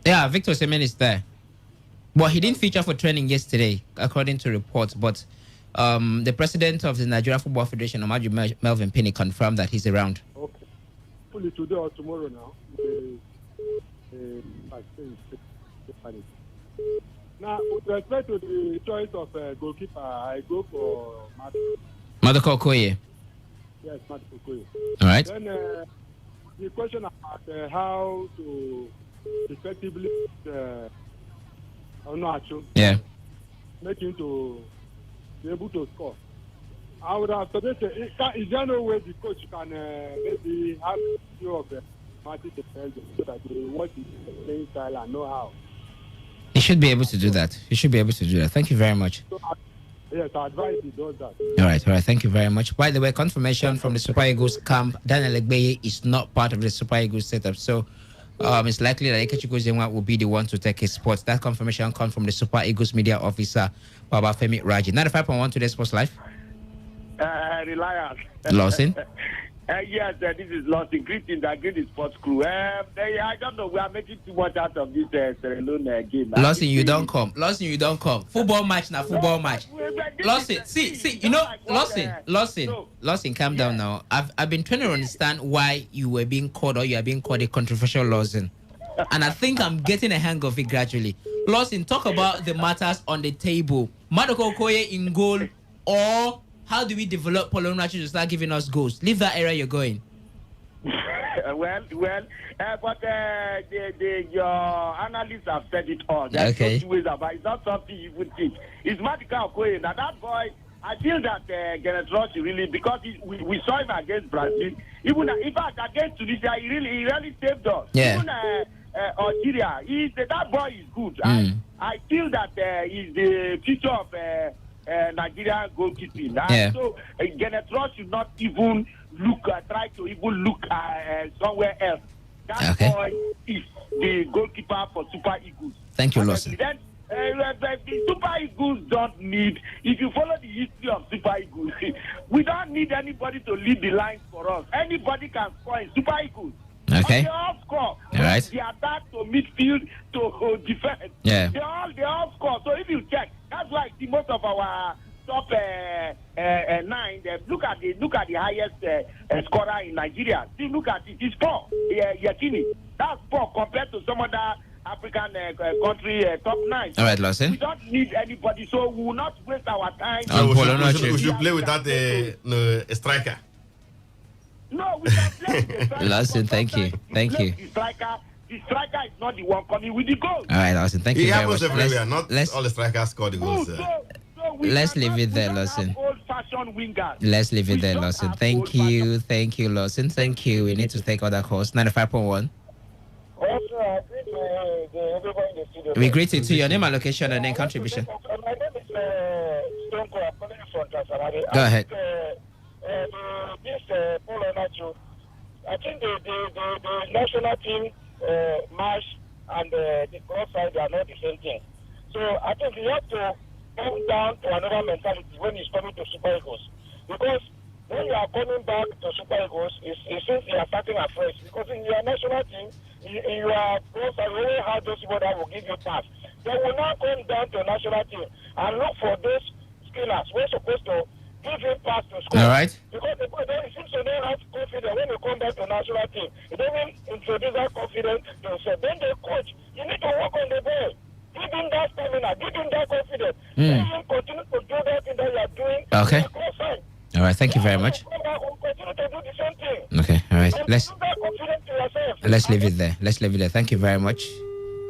Yeah, Victor Seaman is there. Well, he didn't feature for training yesterday, according to reports, but the president of the Nigeria Football Federation, Omaju Melvin Penny, confirmed that he's around. Okay. Hopefully today or tomorrow now. Now, with respect to the choice of goalkeeper, I go for Maduka Okoye. Yes, Matukoye. All right. Then the question about how to effectively Onuachu, make him to be able to score. I would have suggested, is there no way the coach can maybe have a few of the matches defense so that they watch his playing style and know how? He should be able to do that. He should be able to do that. Thank you very much. So, yes, I advise he does that. All right. Thank you very much. By the way, confirmation from the Super Eagles camp, Daniel Egbeye is not part of the Super Eagles setup. So it's likely that Ikechukwu Zenwa will be the one to take his spot. That confirmation comes from the Super Eagles media officer, Baba Femi Raji. 95.1 Today Sports Live. Reliance. Lawson. Yes, this is Lawson. Greetings, I greet the sports crew. I don't know, we are making too much out of this Sierra Leone game. Lawson, you don't come. Football match now, football match. Lawson, see, you know, Lawson, calm down now. I've been trying to understand why you were being called or you are being called a controversial Lawson. And I think I'm getting a hang of it gradually. Lawson, talk about the matters on the table. Maduka Okoye in goal, or how do we develop Paulo Onuachu to start giving us goals? Leave that area you're going. But your analysts have said it all. There's no two ways about it. It's not something you would think. It's Maduka Okoye. Now that boy, I feel that Gareth Ross really, because we saw him against Brazil. Even in fact against Tunisia, he really saved us. Yeah. Even Algeria, that boy is good. I feel that he's the future of Nigerian goalkeeping. So Gareth Ross should not even try to even look somewhere else. That boy is the goalkeeper for Super Eagles. Thank you, Lawson. Then the Super Eagles don't need, if you follow the history of Super Eagles, we don't need anybody to lead the lines for us. Anybody can score in Super Eagles. Okay. They all score. All right. They attack to midfield to defense. Yeah. They all score. So if you check, that's why see most of our top 9. Look at the highest scorer in Nigeria. See, look at it. It's 4. Yakini. That's 4 compared to some other African country top 9. All right, Lawson. We don't need anybody, so we will not waste our time. We should play without a striker. No, we can play with the striker. Lawson, thank you. The striker is not the one coming with the goal. All right, Lawson, thank you very much. Not all the strikers score the goals. Let's leave it there, Lawson. Old-fashioned wingers. Let's leave it there, Lawson. Thank you, Lawson. Thank you. We need to take other calls. 95.1. We greet you to your name and location and then contribution. My name is Stonko. I'm calling from Tanzania. Go ahead. This Paulo Onuachu, I think the national team match and the cross-side are not the same thing. So I think we have to come down to another mentality when it's coming to Super Eagles. Because when you are coming back to Super Eagles, it seems you are starting afresh. Because in your national team, you are cross-side, you only have those people that will give you pass. They will now come down to national team and look for those skillers. We're supposed to give him pass to score. All right. Because the boy seems to don't have confidence when they come back to national team. He doesn't introduce that confidence to himself. Then the coach, you need to work on the ball. Give him that stamina. Give him that confidence. Let him continue to do that thing that you are doing. Okay. All right. Thank you very much. Continue to do the same thing. Okay. All right. Let's leave it there. Thank you very much.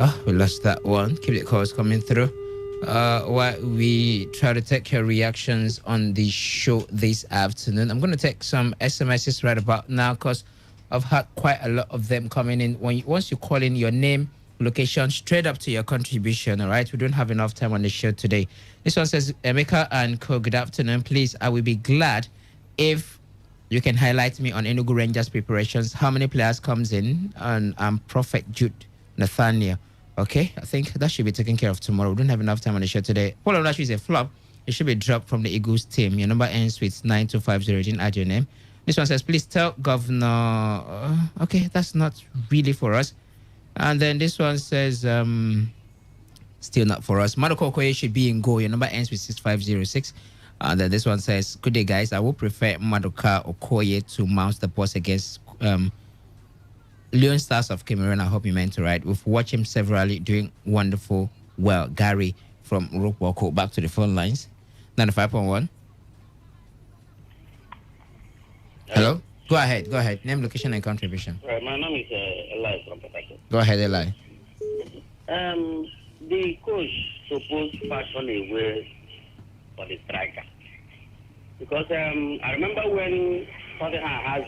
Oh, we lost that one. Keep the calls coming through. While we try to take your reactions on the show this afternoon, I'm going to take some SMSs right about now because I've had quite a lot of them coming in. Once you call in your name, location, straight up to your contribution, all right? We don't have enough time on the show today. This one says, Emeka and Co, good afternoon. Please, I will be glad if you can highlight me on Enugu Rangers preparations. How many players comes in? And I'm Prophet Jude Nathaniel. Okay, I think that should be taken care of tomorrow. We don't have enough time on the show today. Paulo Onuachu is a flop. It should be dropped from the Eagles team. Your number ends with 9250. You didn't add your name. This one says, please tell Governor... okay, that's not really for us. And then this one says, still not for us. Maduka Okoye should be in goal. Your number ends with 6506. And then this one says, good day, guys. I would prefer Maduka Okoye to mount the boss against... Leon Stars of Cameroon, I hope you meant to right. We've watched him severally doing wonderful well. Gary from Rupoko, back to the phone lines. 95.1. Hello? Go ahead. Name, location, and contribution. My name is Eli from Patago. Go ahead, Eli. The coach supposed to fashion a way for the striker. Because I remember when Tottenham has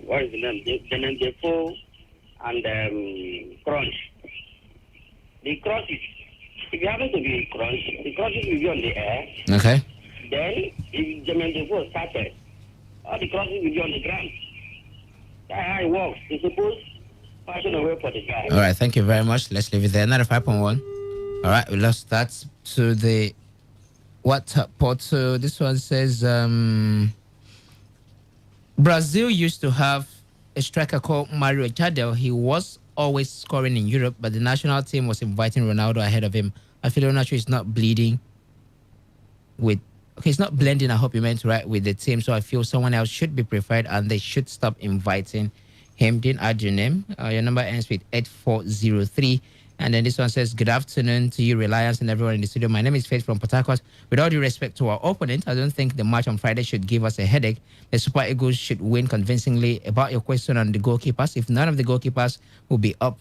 what is the name? The Defoe and Crunch. The crunches, if you happen to be crunch, the crunches will be on the air. Okay. Then, if Jermaine Defoe started, all the crunches will be on the ground. That's how it works. They suppose fashion away for the guy. All right, thank you very much. Let's leave it there. 95.1. All right, we lost that to the WhatsApp portal. This one says Brazil used to have a striker called Mario Jardel. He was always scoring in Europe, but the national team was inviting Ronaldo ahead of him. I feel Ronaldo is not bleeding with... Okay, it's not blending, I hope you meant right, with the team. So I feel someone else should be preferred and they should stop inviting him. Didn't add your name. Your number ends with 8403. And then this one says, good afternoon to you, Reliance, and everyone in the studio. My name is Faith from Port Harcourt. With all due respect to our opponent, I don't think the match on Friday should give us a headache. The Super Eagles should win convincingly. About your question on the goalkeepers, if none of the goalkeepers will be up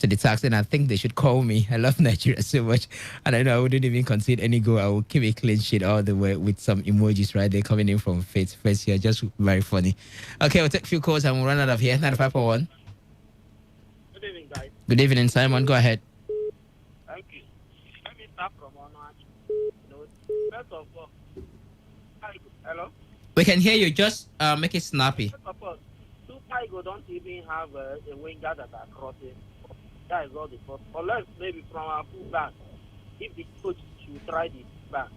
to the task, then I think they should call me. I love Nigeria so much. And I know I wouldn't even concede any goal. I will keep a clean sheet all the way with some emojis right there coming in from Faith first here. Just very funny. Okay, we'll take a few calls and we'll run out of here. 95.1. Good evening, guys. Good evening, Simon. Go ahead. Thank you. Let me start from Onuachu. First of all, hello? We can hear you. Just make it snappy. First of all, Super Eagles don't even have a winger that are crossing. That is all the first. Unless maybe from our full back, if the coach should try the back.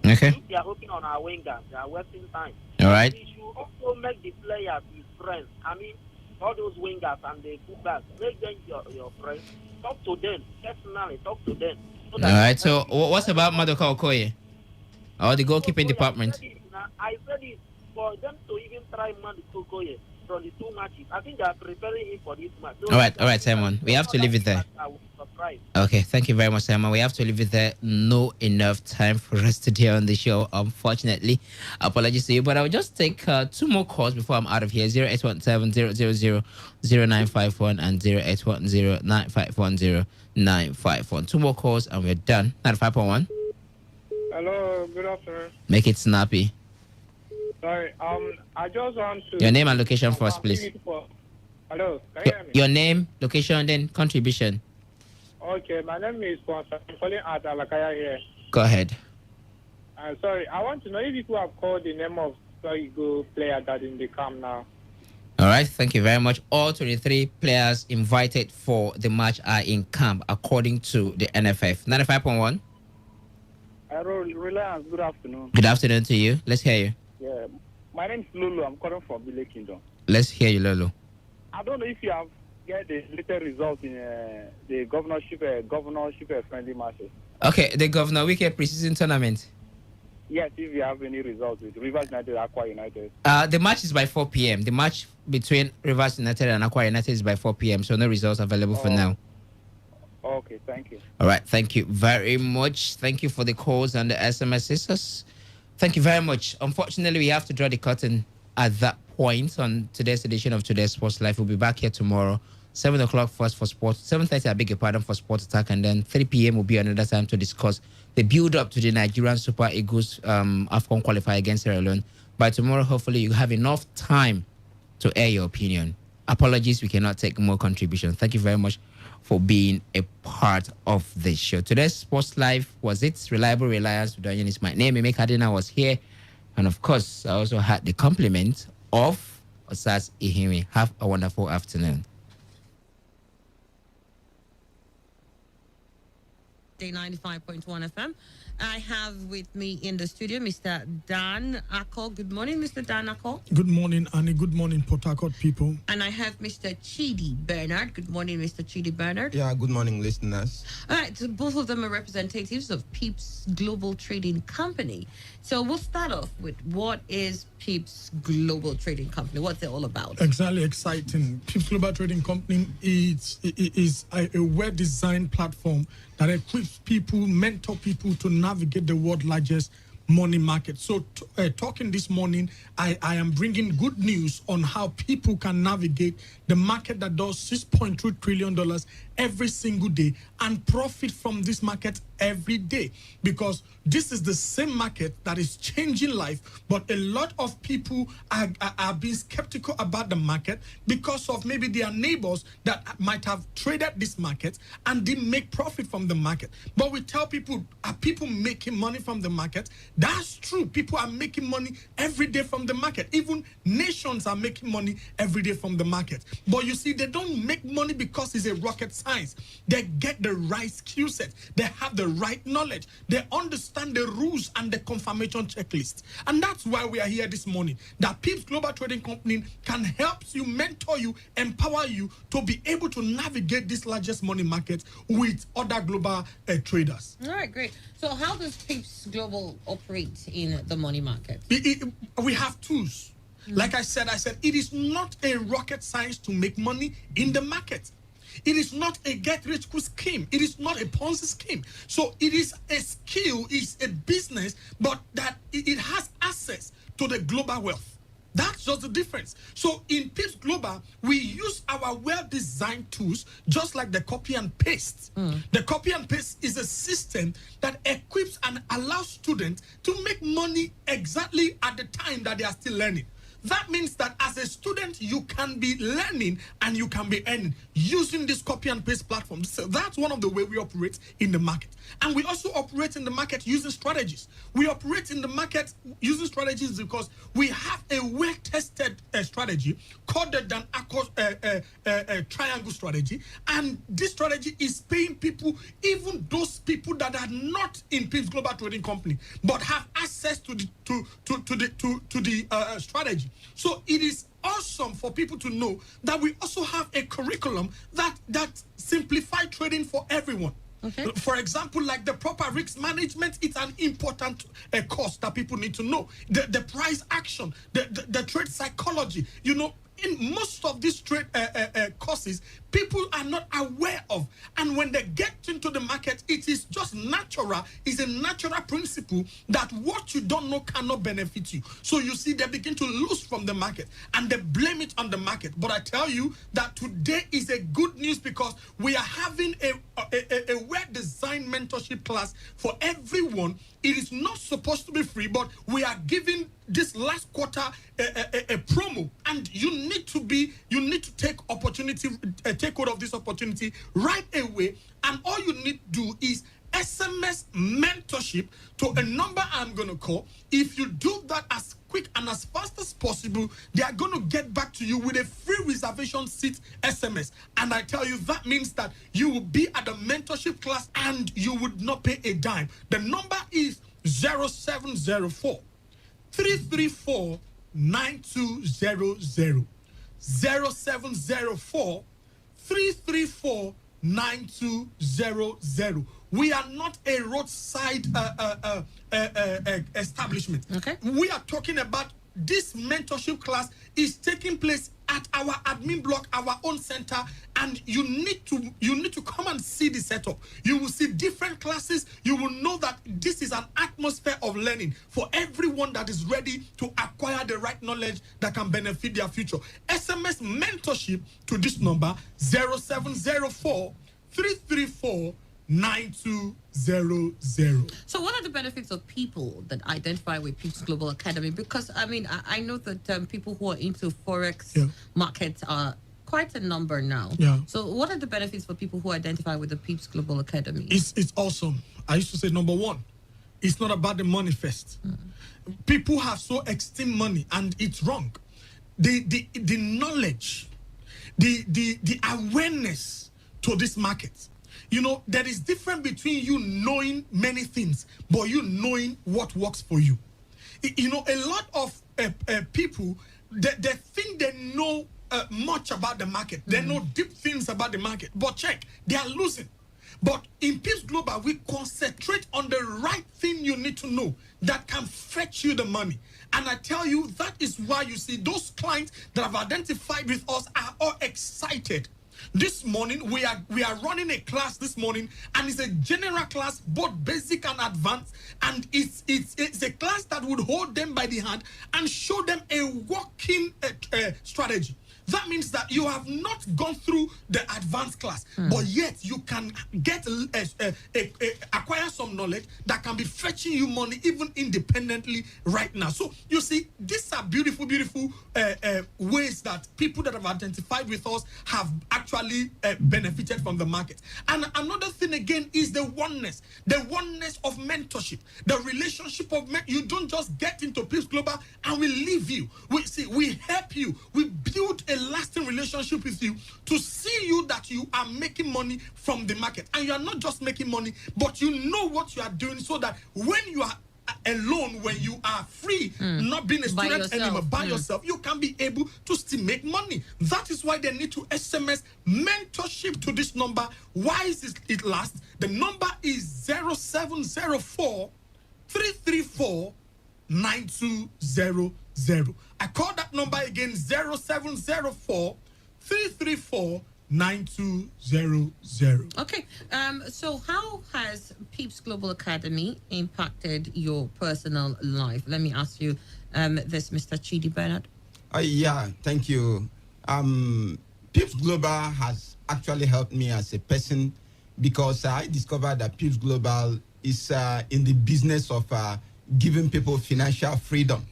Okay. If they are hoping on our wingers, they are wasting time. All right. We should also make the players his friends. I mean, all those wingers and the fullbacks, make them your friends. Talk to them personally. Talk to them. All right. So, what's about Maduka Okoye? Or the goalkeeping department? I said it for them to even try Maduka Okoye from the two matches. I think they are preparing him for this match. All right, Simon. We have to leave it there. Okay, thank you very much, Simon. We have to leave it there. No enough time for us today on the show, unfortunately. Apologies to you, but I'll just take two more calls before I'm out of here. 0817-000-0951 and 0810-951-0951. Two more calls and we're done. 95.1. Hello, good afternoon. Make it snappy. Sorry, I just want to... Your name and location first, please. Hello, can you hear me? Your name, location, then contribution. Okay, my name is Sponsor. I'm calling at Alakaya here. Go ahead. Sorry, I want to know if you have called the name of Eagle player that in the camp now. All right, thank you very much. All 23 players invited for the match are in camp, according to the NFF. 95.1. Reliance, good afternoon. Good afternoon to you. Let's hear you. Yeah, my name is Lulu. I'm calling from Bile Kingdom. Let's hear you, Lulu. I don't know if you have get the latest result in the governorship friendly matches. Okay, the Governor Weekend preseason tournament. Yes, if you have any results with Rivers United, Aqua United. The match is by 4 p.m. The match between Rivers United and Aqua United is by 4 p.m. So no results available for now. Okay, thank you. All right, thank you very much. Thank you for the calls and the SMSs. Thank you very much. Unfortunately, we have to draw the curtain at that point on today's edition of Today's Sports Life. We'll be back here tomorrow, 7 o'clock first for sports, 7:30, I beg your pardon, for Sports Attack, and then 3 p.m. will be another time to discuss the build-up to the Nigerian Super Eagles AFCON qualifier against Sierra Leone. By tomorrow, hopefully, you have enough time to air your opinion. Apologies, we cannot take more contributions. Thank you very much for being a part of this show. Today's Sports Life was its reliable reliance. Is my name. Eme Kadina was here. And of course, I also had the compliment of Osas Ihimi. Have a wonderful afternoon. Day 95.1 FM. I have with me in the studio Mr. Dan Ako. Good morning, Mr. Dan Ako. Good morning, Annie. Good morning, Port Harcourt people. And I have Mr. Chidi Bernard. Good morning, Mr. Chidi Bernard. Yeah, good morning, listeners. All right, so both of them are representatives of PIPS Global Trading Company. So we'll start off with what is PIPS Global Trading Company? What's it all about? Exactly, exciting. PIPS Global Trading Company is a well-designed platform that equips people, mentor people to navigate the world's largest money market. So talking this morning, I am bringing good news on how people can navigate the market that does $6.2 trillion every single day and profit from this market every day, because this is the same market that is changing life. But a lot of people are being skeptical about the market because of maybe their neighbors that might have traded this market and didn't make profit from the market. But we tell people, are people making money from the market? That's true. People are making money every day from the market. Even nations are making money every day from the market. But you see, they don't make money because it's a rocket science. They get the right skill set. They have the right knowledge. They understand the rules and the confirmation checklist. And that's why we are here this morning. That Pips Global Trading Company can help you, mentor you, empower you to be able to navigate this largest money market with other global traders. All right, great. So how does Pips Global operate in the money market? We have tools. Like I said, it is not a rocket science to make money in the market. It is not a get-rich-quick scheme. It is not a Ponzi scheme. So it is a skill, it's a business, but that it has access to the global wealth. That's just the difference. So in Pips Global, we use our well-designed tools, just like the copy and paste. The copy and paste is a system that equips and allows students to make money exactly at the time that they are still learning. That means that as a student, you can be learning and you can be earning using this copy and paste platform. So that's one of the way we operate in the market. And we also operate in the market using strategies. We operate in the market using strategies because we have a well-tested strategy called the triangle strategy. And this strategy is paying people, even those people that are not in Pips Global Trading Company, but have access to the strategy. So it is awesome for people to know that we also have a curriculum that simplify trading for everyone. Okay. For example, like the proper risk management, it's an important course that people need to know. The price action, the trade psychology, in most of these trade courses, people are not aware of. And when they get into the market, it is just natural. It's a natural principle that what you don't know cannot benefit you. So you see, they begin to lose from the market and they blame it on the market. But I tell you that today is a good news because we are having a well-designed mentorship class for everyone. It is not supposed to be free, but we are giving this last quarter a promo, and you need to take hold of this opportunity right away. And all you need to do is SMS mentorship to a number I'm going to call. If you do that as quick and as fast as possible, they are going to get back to you with a free reservation seat SMS. And I tell you, that means that you will be at the mentorship class and you would not pay a dime. The number is 0704 334 9200. 0704 334 9200. We are not a roadside establishment. Okay. We are talking about this mentorship class is taking place at our admin block, our own center, and you need to come and see the setup. You will see different classes. You will know that this is an atmosphere of learning for everyone that is ready to acquire the right knowledge that can benefit their future. SMS mentorship to this number 0704 334 9200. So what are the benefits of people that identify with Pips Global Academy? Because I know that people who are into Forex markets are quite a number now. Yeah. So what are the benefits for people who identify with the Pips Global Academy? It's awesome. I used to say, number one, it's not about the money first. People have so esteemed money, and it's wrong. The knowledge, the awareness to this market. There is difference between you knowing many things, but you knowing what works for you. A lot of people, they think they know much about the market. They know deep things about the market. But check, they are losing. But in Pips Global, we concentrate on the right thing you need to know that can fetch you the money. And I tell you, that is why you see those clients that have identified with us are all excited. This morning, we are running a class this morning, and it's a general class, both basic and advanced, and it's a class that would hold them by the hand and show them a working strategy. That means that you have not gone through the advanced class, but yet you can get acquire some knowledge that can be fetching you money even independently right now. So you see, these are beautiful ways that people that have identified with us have actually benefited from the market. And another thing again is the oneness of mentorship, the relationship of you don't just get into Pips Global and we leave you. We help you. We build a lasting relationship with you to see you that you are making money from the market, and you are not just making money, but you know what you are doing, so that when you are alone, when you are free, not being a student anymore, by yourself, you can be able to still make money. That is why they need to SMS mentorship to this number. Why is it last? The number is 0704 334 9200. I call that number again, 0704 334 9200. Okay. So how has Pips Global Academy impacted your personal life? Let me ask you this, Mr. Chidi Bernard. Yeah, thank you. Pips Global has actually helped me as a person, because I discovered that Pips Global is in the business of giving people financial freedom.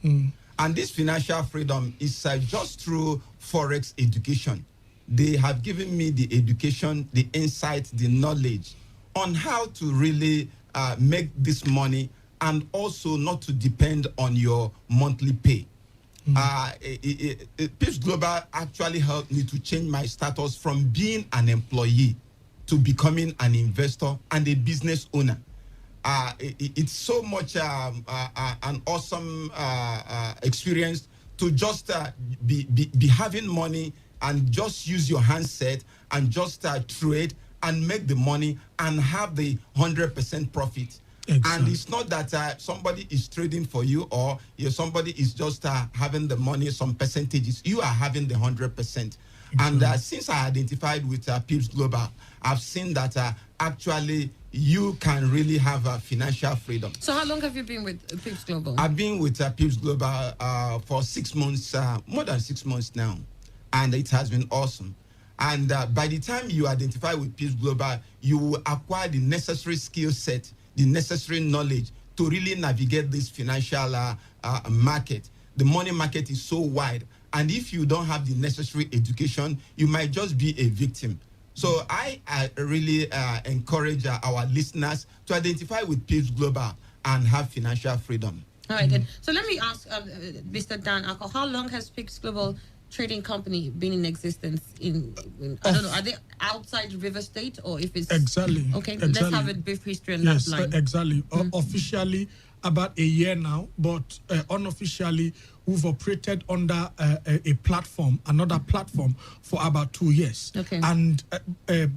And this financial freedom is just through Forex education. They have given me the education, the insight, the knowledge on how to really make this money, and also not to depend on your monthly pay. Pips Global actually helped me to change my status from being an employee to becoming an investor and a business owner. It's so much an awesome experience to just be having money and just use your handset and just trade and make the money and have the 100% profit. Exactly. And it's not that somebody is trading for you, or somebody is just having the money, some percentages. You are having the 100%. Exactly. And since I identified with Pips Global, I've seen that actually you can really have financial freedom. So how long have you been with Pips Global? I've been with Pips Global for 6 months, more than 6 months now. And it has been awesome. And by the time you identify with Pips Global, you will acquire the necessary skill set, the necessary knowledge to really navigate this financial market. The money market is so wide. And if you don't have the necessary education, you might just be a victim. So I really encourage our listeners to identify with Pips Global and have financial freedom. All right, then. So let me ask Mr. Dan Ako, how long has Pips Global Trading Company been in existence in I don't know, are they outside River State, or if it's exactly okay? Exactly. Let's have a brief history on that line. Exactly. Officially about a year now, but unofficially we've operated under a platform, another platform, for about 2 years. Okay. And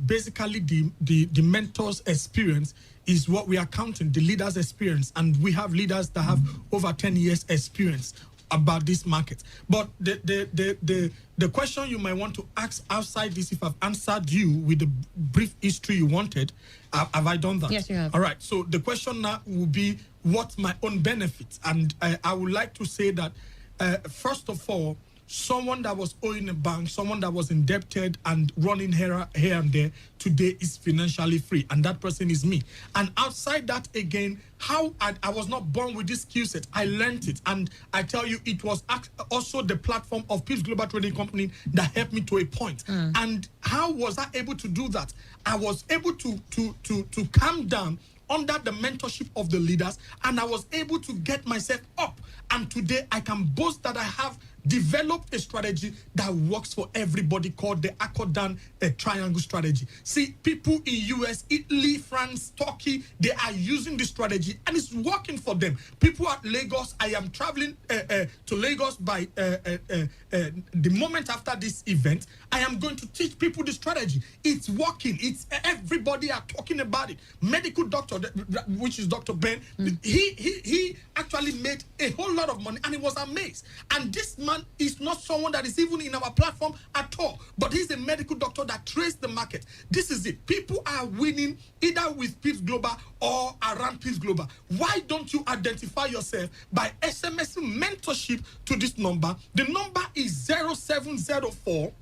basically the mentors' experience is what we are counting, the leaders' experience, and we have leaders that have over 10 years experience about this market. But the question you might want to ask outside this, if I've answered you with the brief history you wanted, have I done that? Yes, you have. All right. So the question now will be, what's my own benefits? And I would like to say that, first of all, someone that was owing a bank, someone that was indebted and running here and there, today is financially free, and that person is me. And outside that, again, how I was not born with this skill set. I learned it, and I tell you, it was also the platform of Pips Global Trading Company that helped me to a point. And how was I able to do that? I was able to calm down under the mentorship of the leaders, and I was able to get myself up. And today I can boast that I have developed a strategy that works for everybody, called the Accordan triangle strategy. See, people in US, Italy, France, Turkey, they are using this strategy and it's working for them. People at Lagos, I am traveling to Lagos by the moment after this event. I am going to teach people the strategy. It's working. It's everybody are talking about it. Medical doctor, which is Dr. Ben, he actually made a whole lot of money, and he was amazed. And this man is not someone that is even in our platform at all, but he's a medical doctor that traced the market. This is it. People are winning either with Pips Global or around Pips Global. Why don't you identify yourself by SMSing mentorship to this number? The number is 0704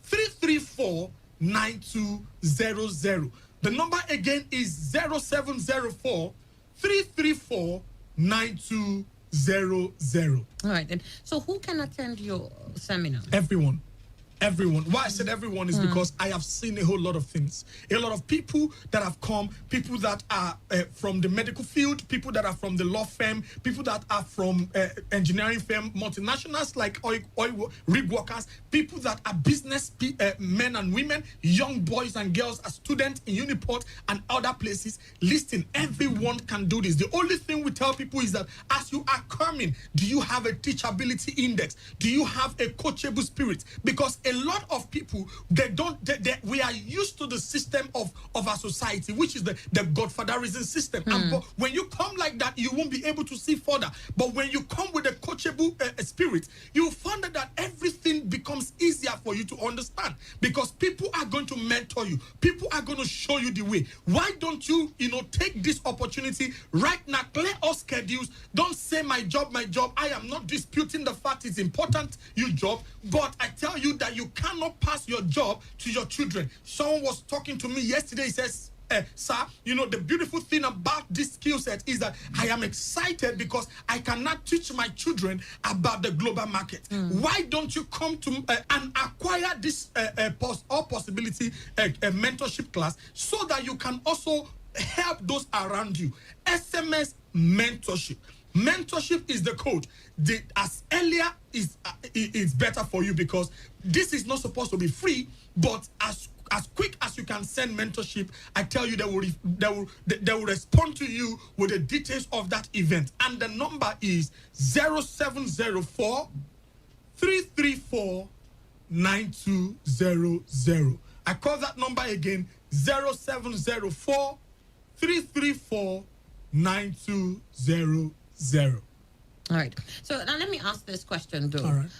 334 9200. The number again is 0704 334 9200. All right, then. So who can attend your seminar? Everyone. Everyone. Why I said everyone is because I have seen a whole lot of things. A lot of people that have come, people that are from the medical field, people that are from the law firm, people that are from engineering firm, multinationals like oil rig workers, people that are business men and women, young boys and girls, a student in Uniport and other places. Listen, everyone can do this. The only thing we tell people is that as you are coming, do you have a teachability index? Do you have a coachable spirit? Because a lot of people, we are used to the system of our society, which is the godfatherism system. And when you come like that, you won't be able to see further. But when you come with a coachable spirit, you find that everything becomes easier for you to understand, because people are going to mentor you. People are going to show you the way. Why don't you, take this opportunity right now? Clear all schedules. Don't say my job. I am not disputing the fact it's important, your job, but I tell you that you cannot pass your job to your children. Someone was talking to me yesterday. He says, sir, the beautiful thing about this skill set is that I am excited because I cannot teach my children about the global market. Why don't you come to and acquire this possibility mentorship class so that you can also help those around you? SMS mentorship. Mentorship is the code. As earlier is better for you, because this is not supposed to be free, but as quick as you can send mentorship, I tell you they will respond to you with the details of that event. And the number is 0704 334 9200. I call that number again, 0704 334 9200. All right. So now let me ask this question, though. All right.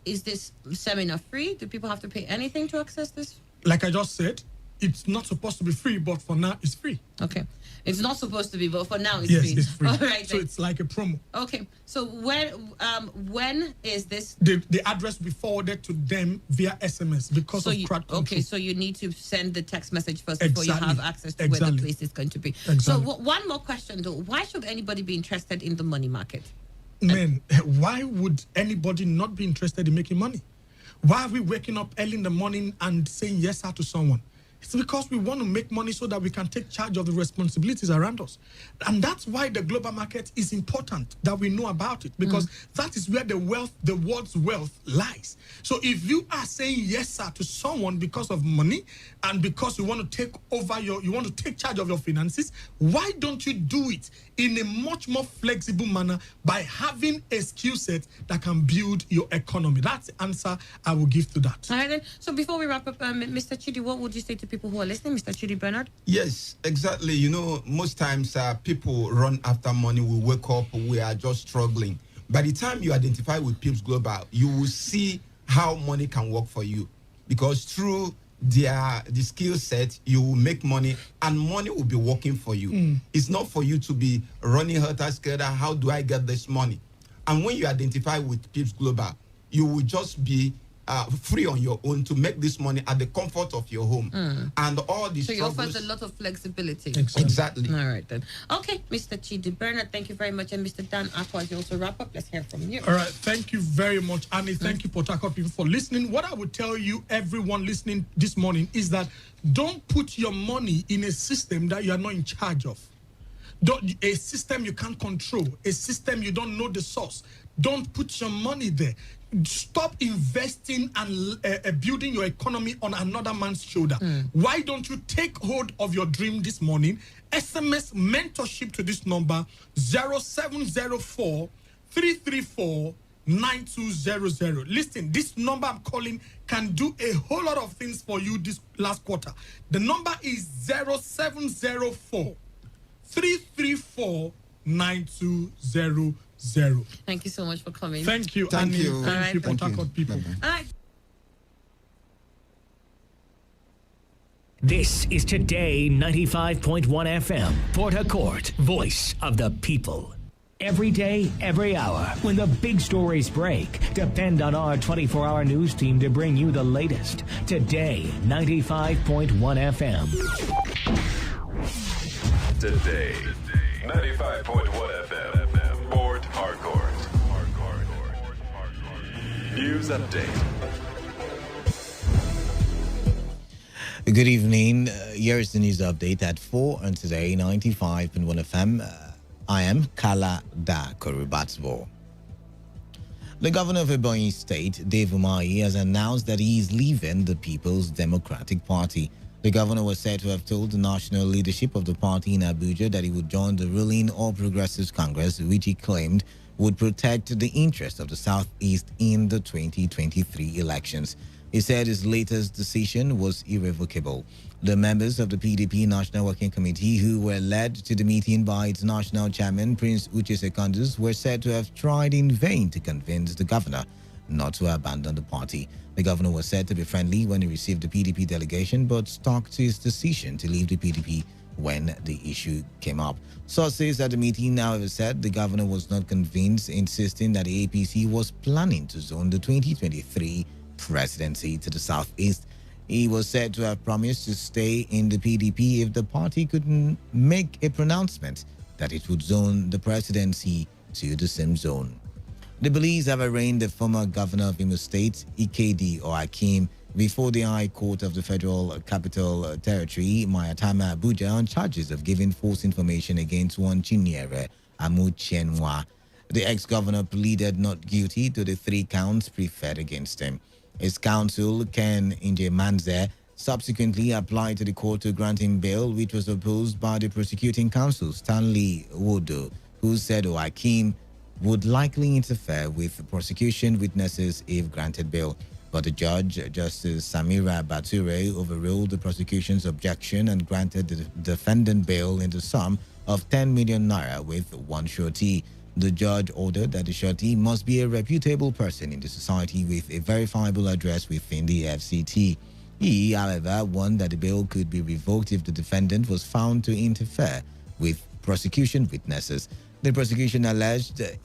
Is this seminar free? Do people have to pay anything to access this? Like I just said, it's not supposed to be free, but for now it's free. Okay. It's not supposed to be, but for now it's yes, free. Yes, it's free. All right. So it's like a promo. Okay. So when is this? The address will be forwarded to them via SMS because of crowd control. Okay, so you need to send the text message first before you have access to where the place is going to be. So one more question, though. Why should anybody be interested in the money market? Man, why would anybody not be interested in making money? Why are we waking up early in the morning and saying yes sir to someone? It's because we want to make money so that we can take charge of the responsibilities around us. And that's why the global market is important, that we know about it, because that is where the world's wealth lies. So if you are saying yes sir to someone because of money and because you want to take over you want to take charge of your finances, why don't you do it in a much more flexible manner by having a skill set that can build your economy? That's the answer I will give to that. All right, then. So before we wrap up, Mr. Chidi, what would you say to people who are listening, Mr. Chidi Bernard? Yes, exactly. Most times people run after money. We wake up, we are just struggling. By the time you identify with Pips Global, you will see how money can work for you, because through the skill set, you will make money and money will be working for you. It's not for you to be running helter-skelter. How do I get this money? And when you identify with Pips Global, you will just be free on your own to make this money at the comfort of your home. And all these So you offer a lot of flexibility. Exactly. All right, then. Okay, Mr. Chidi Bernard, thank you very much. And Mr. Dan Akwa, as you also wrap up, let's hear from you. All right, thank you very much, Annie. Thank you, Port Harcourt people, for listening. What I would tell you, everyone listening this morning, is that don't put your money in a system that you are not in charge of. A system you can't control, a system you don't know the source. Don't put your money there. Stop investing and building your economy on another man's shoulder. Why don't you take hold of your dream this morning? SMS mentorship to this number, 0704 334 9200. Listen, this number I'm calling can do a whole lot of things for you this last quarter. The number is 0704 334 9200. Thank you so much for coming. Thank you, Thank Annie. you. Thank you, Port Thank you. Harcourt people. Bye-bye. All right. This is Today 95.1 FM, Port Harcourt, voice of the people. Every day, every hour, when the big stories break, depend on our 24-hour news team to bring you the latest. Today 95.1 FM. Today 95.1 FM, Port Harcourt. News update. Good evening. Here's the news update at 4 on Today 95.1 FM. I am Kala Da Korubatsbo. The governor of Ebonyi State, Dave Umahi, has announced that he is leaving the People's Democratic Party. The governor was said to have told the national leadership of the party in Abuja that he would join the ruling All Progressives Congress, which he claimed would protect the interests of the Southeast in the 2023 elections. He said his latest decision was irrevocable. The members of the PDP National Working Committee, who were led to the meeting by its national chairman, Prince Uche Secondus, were said to have tried in vain to convince the governor not to abandon the party. The governor was said to be friendly when he received the PDP delegation, but stuck to his decision to leave the PDP when the issue came up. Sources at the meeting, however, said the governor was not convinced, insisting that the APC was planning to zone the 2023 presidency to the Southeast. He was said to have promised to stay in the PDP if the party could make a pronouncement that it would zone the presidency to the same zone. The police have arraigned the former governor of Imo State, Ikedi Ohakim, before the High Court of the Federal Capital Territory, Mayatama, Abuja, on charges of giving false information against one Chinyere Amuchenwa. The ex-governor pleaded not guilty to the 3 counts preferred against him. His counsel, Ken Injemanze, subsequently applied to the court to grant him bail, which was opposed by the prosecuting counsel, Stanley Wodo, who said Ohakim would likely interfere with prosecution witnesses if granted bail. But the judge, Justice Samira Bature, overruled the prosecution's objection and granted the defendant bail in the sum of 10 million naira with one surety. The judge ordered that the surety must be a reputable person in the society with a verifiable address within the FCT. He, however, warned that the bail could be revoked if the defendant was found to interfere with prosecution witnesses. The prosecution alleged that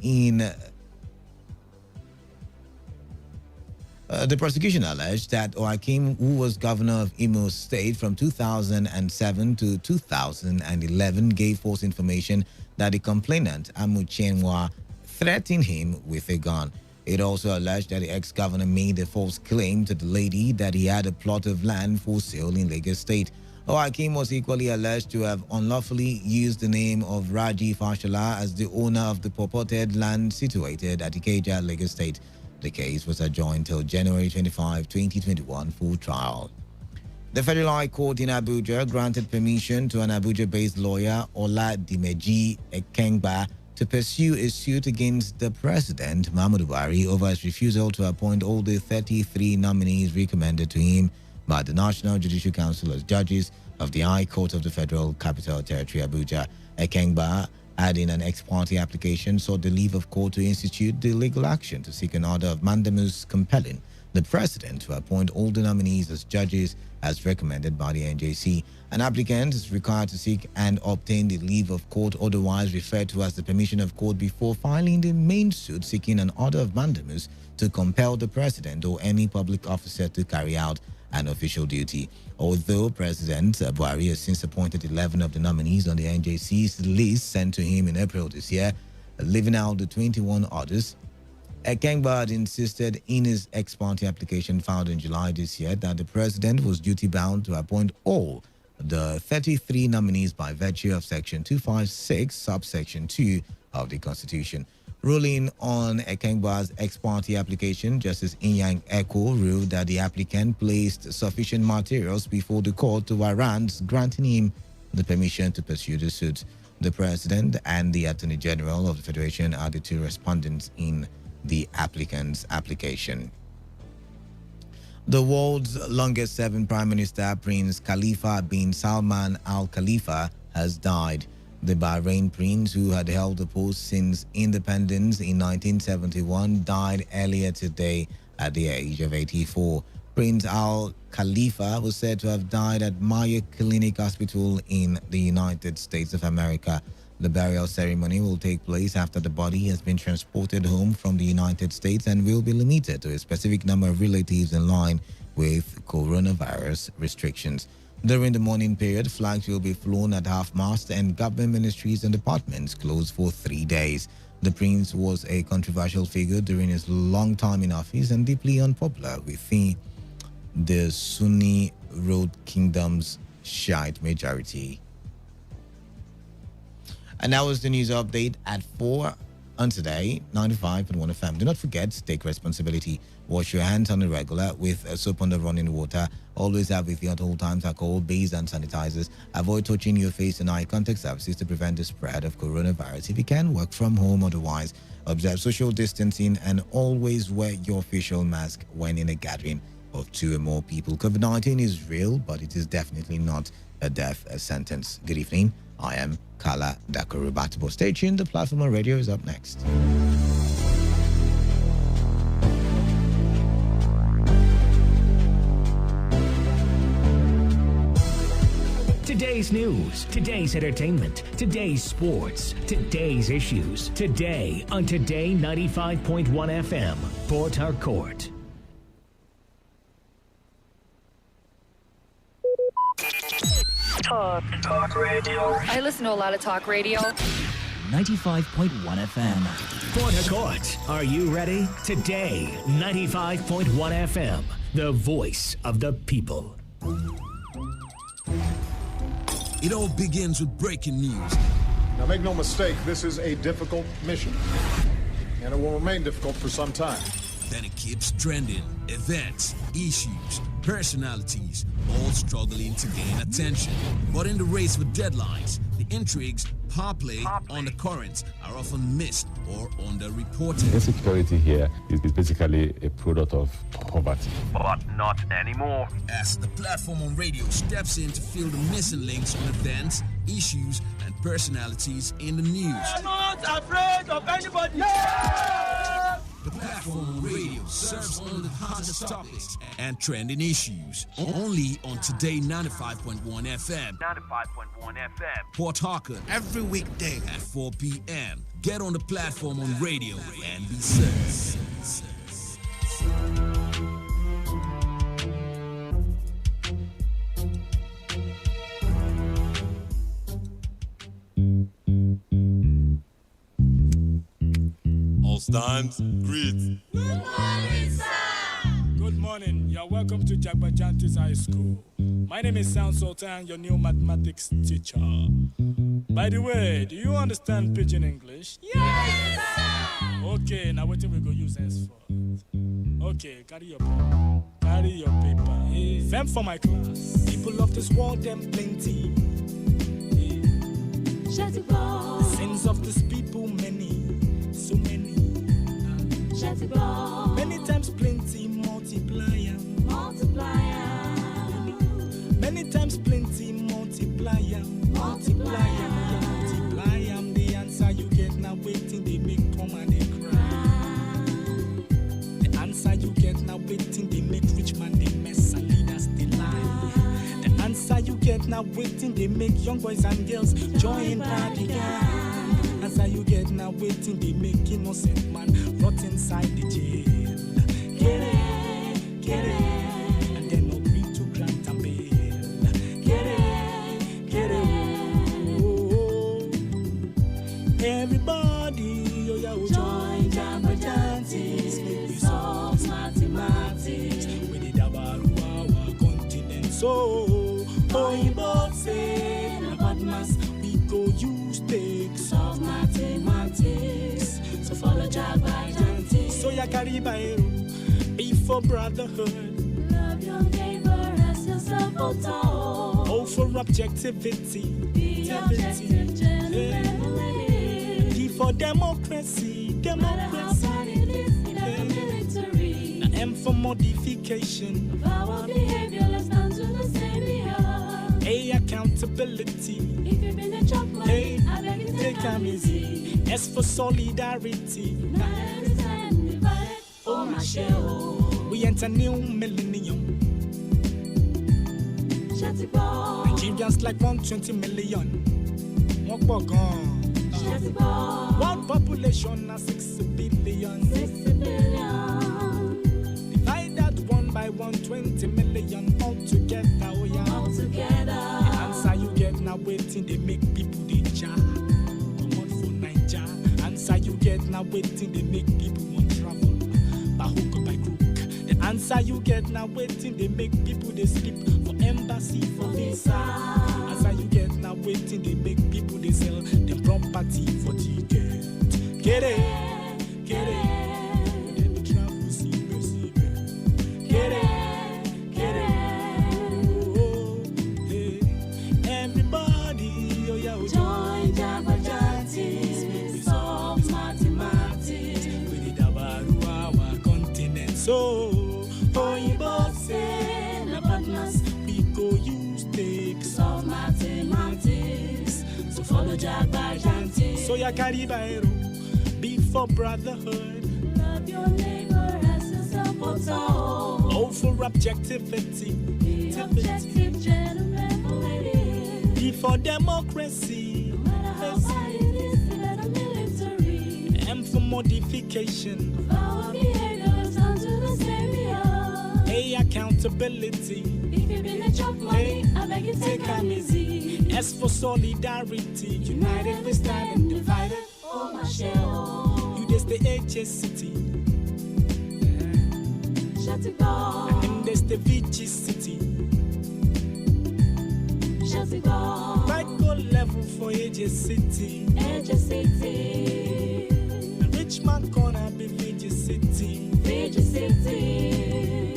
Ohakim, who was governor of Imo State from 2007 to 2011, gave false information that the complainant, Amuchenwa, threatened him with a gun. It also alleged that the ex-governor made a false claim to the lady that he had a plot of land for sale in Lagos State. Ohakim was equally alleged to have unlawfully used the name of Raji Fashola as the owner of the purported land situated at Ikeja, Lagos State. The case was adjourned till January 25, 2021 for trial. The Federal High Court in Abuja granted permission to an Abuja-based lawyer, Ola Dimeji Ekengba, to pursue a suit against the president, Muhammadu Buhari, over his refusal to appoint all the 33 nominees recommended to him by the National Judicial Council as judges of the High Court of the Federal Capital Territory, Abuja. Ekengba, adding an ex-parte application, sought the leave of court to institute the legal action to seek an order of mandamus compelling the president to appoint all the nominees as judges as recommended by the NJC. An applicant is required to seek and obtain the leave of court, otherwise referred to as the permission of court, before filing the main suit seeking an order of mandamus to compel the president or any public officer to carry out an official duty. Although President Buhari has since appointed 11 of the nominees on the NJC's list sent to him in April this year, leaving out the 21 others, Ekengba had insisted in his ex-parte application filed in July this year that the president was duty-bound to appoint all the 33 nominees by virtue of Section 256, subsection 2 of the Constitution. Ruling on Ekengba's ex-parte application, Justice Inyang Eko ruled that the applicant placed sufficient materials before the court to warrant granting him the permission to pursue the suit. The President and the Attorney General of the Federation are the 2 respondents in the applicant's application. The world's longest-serving Prime Minister, Prince Khalifa bin Salman Al Khalifa, has died. The Bahrain prince, who had held the post since independence in 1971, died earlier today at the age of 84. Prince Al Khalifa was said to have died at Mayo Clinic Hospital in the United States of America. The burial ceremony will take place after the body has been transported home from the United States and will be limited to a specific number of relatives in line with coronavirus restrictions. During the morning period, flags will be flown at half-mast and government ministries and departments closed for 3 days. The prince was a controversial figure during his long time in office and deeply unpopular within the Sunni Road Kingdom's Shiite majority. And that was the news update at 4 on Today 95.1 FM. Do not forget to take responsibility. Wash your hands on the regular with soap on the running water. Always have with you at all times alcohol-based hand sanitizers. Avoid touching your face and eye contact surfaces to prevent the spread of coronavirus. If you can, work from home. Otherwise, observe social distancing and always wear your facial mask when in a gathering of 2 or more people. COVID-19 is real, but it is definitely not a death sentence. Good evening. I am Kala Dakorubatibo. Stay tuned. The Platform on Radio is up next. Today's news, today's entertainment, today's sports, today's issues. Today on Today 95.1 FM, Port Harcourt. Talk radio. I listen to a lot of talk radio. 95.1 FM. Port Harcourt, are you ready? Today 95.1 FM, the voice of the people. It all begins with breaking news. Now, make no mistake, this is a difficult mission, and it will remain difficult for some time. Then it keeps trending. Events, issues, personalities, all struggling to gain attention. But in the race for deadlines, the intrigues, power play, undercurrents are often missed or underreported. Insecurity here is basically a product of poverty. But not anymore. As the Platform on Radio steps in to fill the missing links on events, issues, and personalities in the news. I'm not afraid of anybody. Yeah! The Platform on Radio serves all the hottest topics and trending issues. Only on Today 95.1 FM. 95.1 FM. Port Harcourt every weekday at 4 p.m. Get on the Platform on Radio and be served. All stands, greet. Good morning, sir. Good morning. You're welcome to Jagbajantis High School. My name is Sound Sultan, your new mathematics teacher. By the way, do you understand Pidgin English? Yes, sir. Okay, now what we go use henceforth? Okay, carry your pen. Carry your paper. Them for my class. People of this world, them plenty. The sins of this people, many. So many. Many times plenty, multiplier. Many times plenty, multiplier. Multiply the answer you get now waiting, they make poor man they cry. The answer you get now waiting, they make rich man they mess and leaders they lie. The answer you get now waiting, they make young boys and girls join party gang. Answer you get now waiting, they make innocent man rot inside the jail. Get it, and then agree to grant and bail. Get it, oh. Everybody, oh yeah, join Jagbajantis, make we solve mathematics. We did about our continent, so Oyibo say about mass, we go use takes of mathematics. So follow Jagbajantis. So ya carry by be for brotherhood. Love your neighbor as yourself, Oh, for objectivity. Be objective, D for democracy. Now M for modification. Of our behavior, let's stand to the same behalf. A account accountability. If you've been a chop money, I beg you Take time easy. S for solidarity. United we stand divided. Oh my shell. We enter new millennium. Shanty ball. Nigerians like 120 million. One population of 6 billion. 6 billion. Divide that 1 by 120 million all together. Oh yeah. All together. The answer you get now waiting they make people they jar. Come on for Niger. Answer you get now waiting they make people want travel. By hook or by crook. The answer you get now waiting they make people they sleep for embassy for visa. Answer you get now waiting they make people they sell them property for ticket. Get it. Then they travel see. Get it. Oh, hey. Everybody, oh yeah, Join Jabajantis. We solve mathematics. we did about our continent. So, Oh, you both say, no partners. we go use take Solve mathematics. So follow Jabajantis. So ya carry Bairo, be for brotherhood. Love your neighbor as yourself. Oh, for objectivity. Be objective, gentlemen, ladies. Be for democracy. No matter how bad it is, the better military. M for modification. Our behaviors onto the stereo. A accountability. If you've been a chop money, I beg you take time easy. S for solidarity. United we stand and divided. Oh my shell. You just the HSCity. Shut it down. And there's the VG City. Shut it down. Right go level for HSCity. Edge of city. The rich man corner be VG City. Edge of city.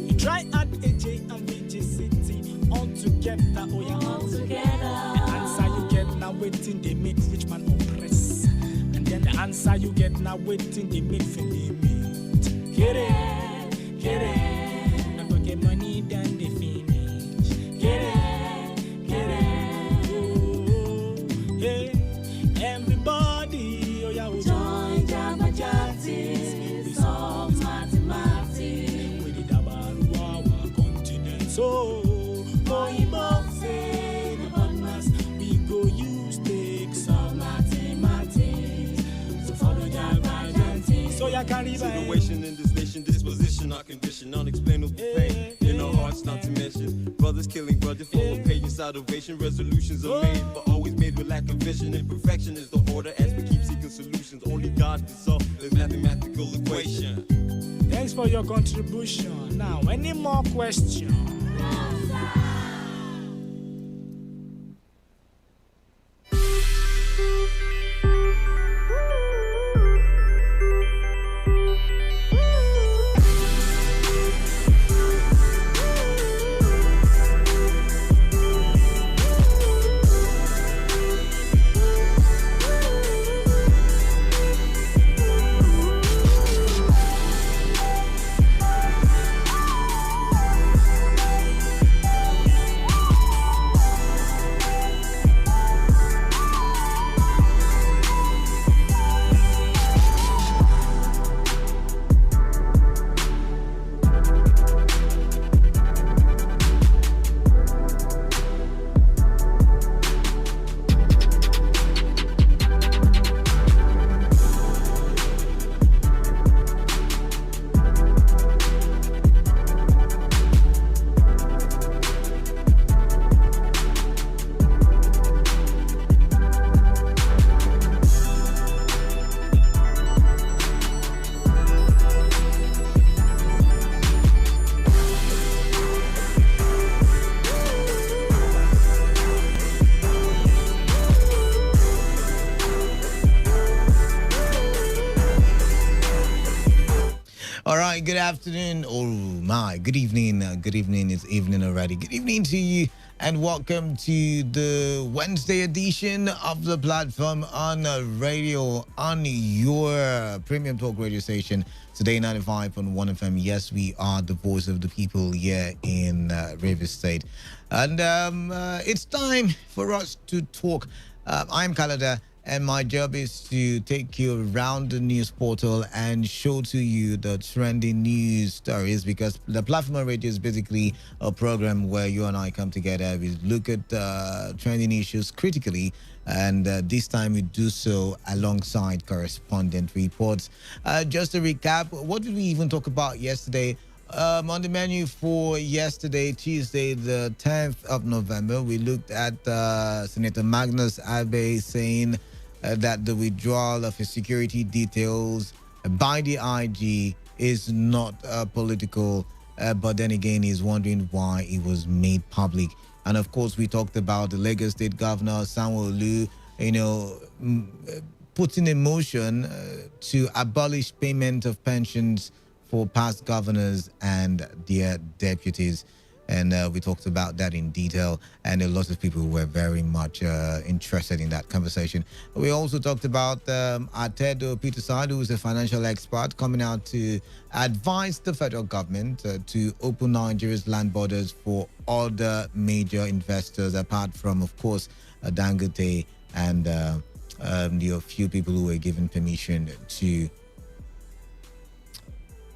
You try at AJ and VG City. All together, oh yeah. All together. The answer you get now waiting they make rich man oppress. And then the answer you get now waiting they make for limit. Get it. Now go get money then they finish. Get it. Oh, hey. Everybody, oh yeah. Join Jabajantis. We solve mathematics. We did about our continent. So, Oh, you both say, no partners. we go use take Solve mathematics. So follow Jabajantis. so ya carry by. Situation in this nation, disposition, our condition, unexplainable pain in our hearts, not to mention brothers killing brothers for no pain, salvation. Resolutions are made, but always made with lack of vision. Imperfection is the order as we keep seeking solutions. Only God can solve this mathematical equation. Thanks for your contribution. Now, any more questions? All right, good afternoon. Oh my, good evening. Good evening. It's evening already. Good evening to you. and welcome to the Wednesday edition of the platform on radio on your premium talk radio station, Today 95.1 FM. Yes, we are the voice of the people here in Rivers State. And it's time for us to talk. I'm Kalada, and my job is to take you around the news portal and show to you the trending news stories, because the platform on radio is basically a program where you and I come together. We look at trending issues critically, and this time we do so alongside correspondent reports. Just to recap, what did we even talk about yesterday? On the menu for yesterday, Tuesday, the 10th of November, we looked at Senator Magnus Abe saying that the withdrawal of his security details by the IG is not political, but then again, he's wondering why it was made public. And of course, we talked about the Lagos State Governor, Sanwo-Olu, putting in motion to abolish payment of pensions for past governors and their deputies. And we talked about that in detail, and a lot of people were very much interested in that conversation. We also talked about Atedo Peter Sadu, who is a financial expert, coming out to advise the federal government to open Nigeria's land borders for other major investors, apart from, of course, Dangote and the few people who were given permission to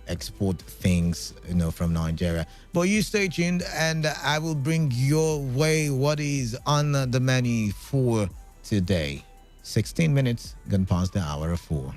export things, from Nigeria. But you stay tuned, and I will bring your way what is on the menu for today. 16 minutes gone past the hour of 4.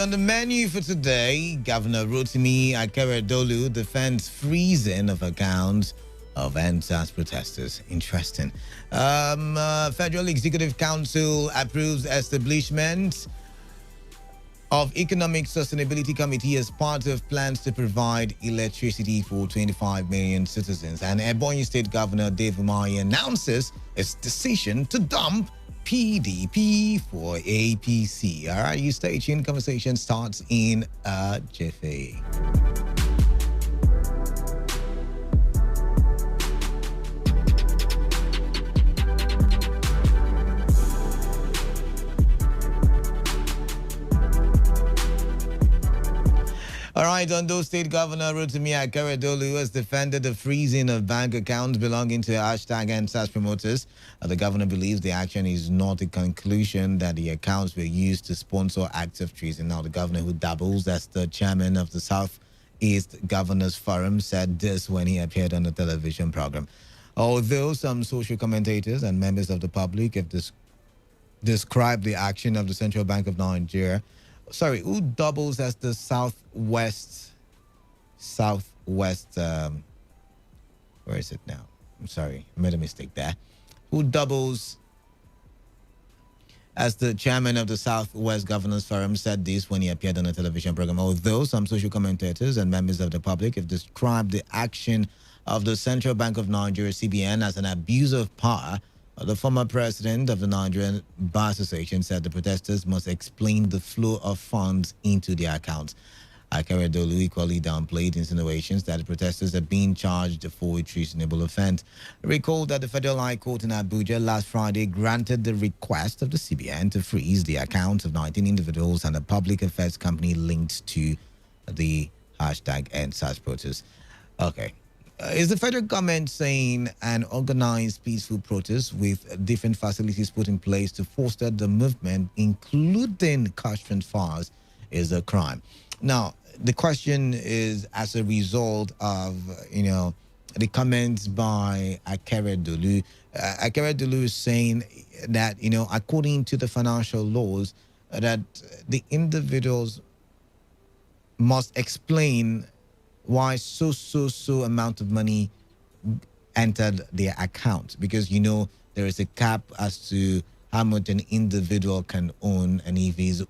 On the menu for today, Governor Rotimi Akeredolu defends freezing of accounts of NSAS protesters. Interesting. Federal Executive Council approves establishment of Economic Sustainability Committee as part of plans to provide electricity for 25 million citizens. And Ebonyi State Governor Dave Umahi announces his decision to dump PDP for APC. All right, you stay tuned. Conversation starts in a jiffy. right, Ondo State Governor Rotimi Akeredolu has defended the freezing of bank accounts belonging to hashtag NSAS promoters. The governor believes the action is not a conclusion that the accounts were used to sponsor acts of treason. Now, the governor, who doubles as the chairman of the Southeast Governors Forum, said this when he appeared on the television program. Although some social commentators and members of the public have described the action of the Central Bank of Nigeria, who doubles as the Southwest, where is it now? I'm sorry, I made a mistake there. Who doubles as the chairman of the Southwest Governors Forum, said this when he appeared on a television program. Although some social commentators and members of the public have described the action of the Central Bank of Nigeria, CBN, as an abuse of power, the former president of the Nigerian Bar Association said the protesters must explain the flow of funds into their accounts. Akeredolu equally downplayed insinuations that the protesters are being charged for a treasonable offense. Recall that the Federal High Court in Abuja last Friday granted the request of the CBN to freeze the accounts of 19 individuals and a public affairs company linked to the hashtag NSAS protest. Okay. Is the federal government saying an organized peaceful protest with different facilities put in place to foster the movement, including cash transfers, is a crime? Now, the question is as a result of, the comments by Akeredolu. Akeredolu is saying that, according to the financial laws, that the individuals must explain why so amount of money entered their account, because there is a cap as to how much an individual can own, and if he's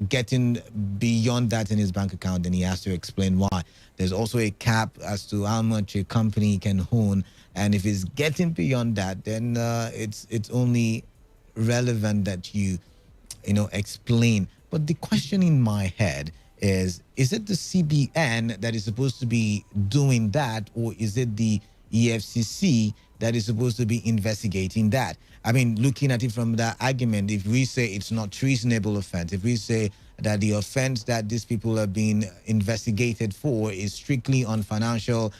getting beyond that in his bank account, then he has to explain why. There's also a cap as to how much a company can own, and if it's getting beyond that, then it's only relevant that you explain. But the question in my head is it the CBN that is supposed to be doing that, or is it the EFCC that is supposed to be investigating that? I mean, looking at it from that argument, if we say it's not treasonable offense, if we say that the offense that these people are being investigated for is strictly on financial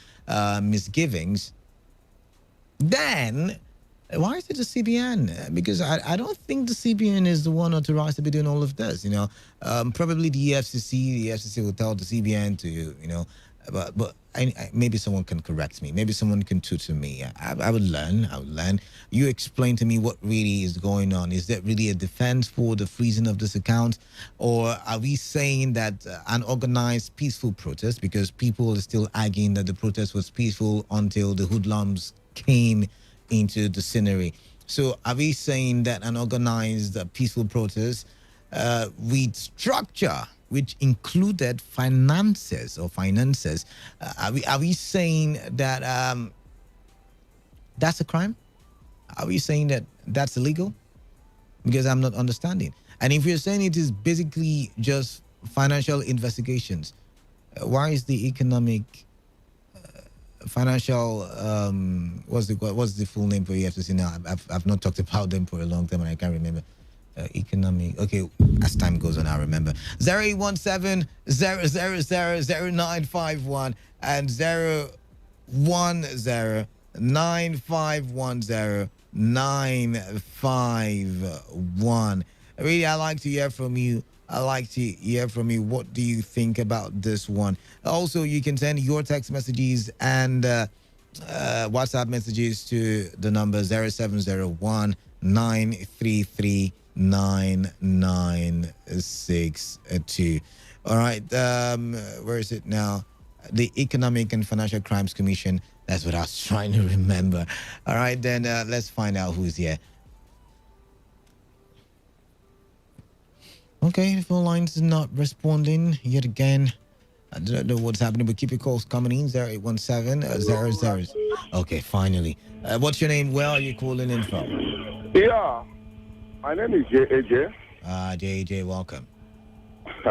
misgivings, then why is it the CBN? Because I don't think the CBN is the one authorized to be doing all of this. Probably the EFCC will tell the CBN to, but maybe someone can correct me. Maybe someone can tutor me. I would learn. You explain to me what really is going on. Is that really a defense for the freezing of this account? Or are we saying that an organized peaceful protest, because people are still arguing that the protest was peaceful until the hoodlums came into the scenery? So are we saying that an organized peaceful protest with structure, which included finances, are we saying that that's a crime? Are we saying that that's illegal? Because I'm not understanding. And if you're saying it is basically just financial investigations, why is the economic financial what's the full name for EFCC now? I've not talked about them for a long time and I can't remember. Economic. Okay, as time goes on, I'll remember. 017 0000951 and 0109510 Really, I like to hear from you. What do you think about this one? Also, you can send your text messages and WhatsApp messages to the number 0701 933 9962. All right, where is it now? The Economic and Financial Crimes Commission. That's what I was trying to remember. All right, then let's find out who's here. Okay, phone lines not responding yet again. I don't know what's happening, but keep your calls coming in. 0817 Okay, finally. What's your name? Where are you calling in from? Yeah, my name is JAJ. JAJ, welcome.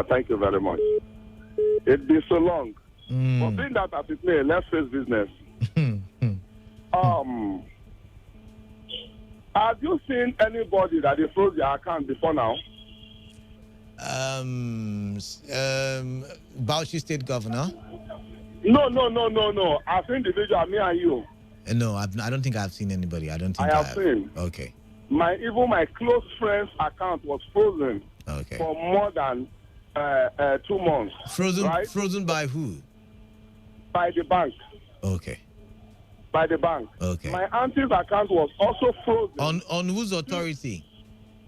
Thank you very much. It's been so long. But being that as it may, let's face business. Have you seen anybody that they froze their account before now? Bauchi State Governor? No. As individual, me and you. No, I don't think I've seen anybody. I don't think I have seen. Okay. Even my close friend's account was frozen for more than 2 months. Frozen, right? Frozen by who? By the bank. Okay. By the bank. Okay. My auntie's account was also frozen. On whose authority?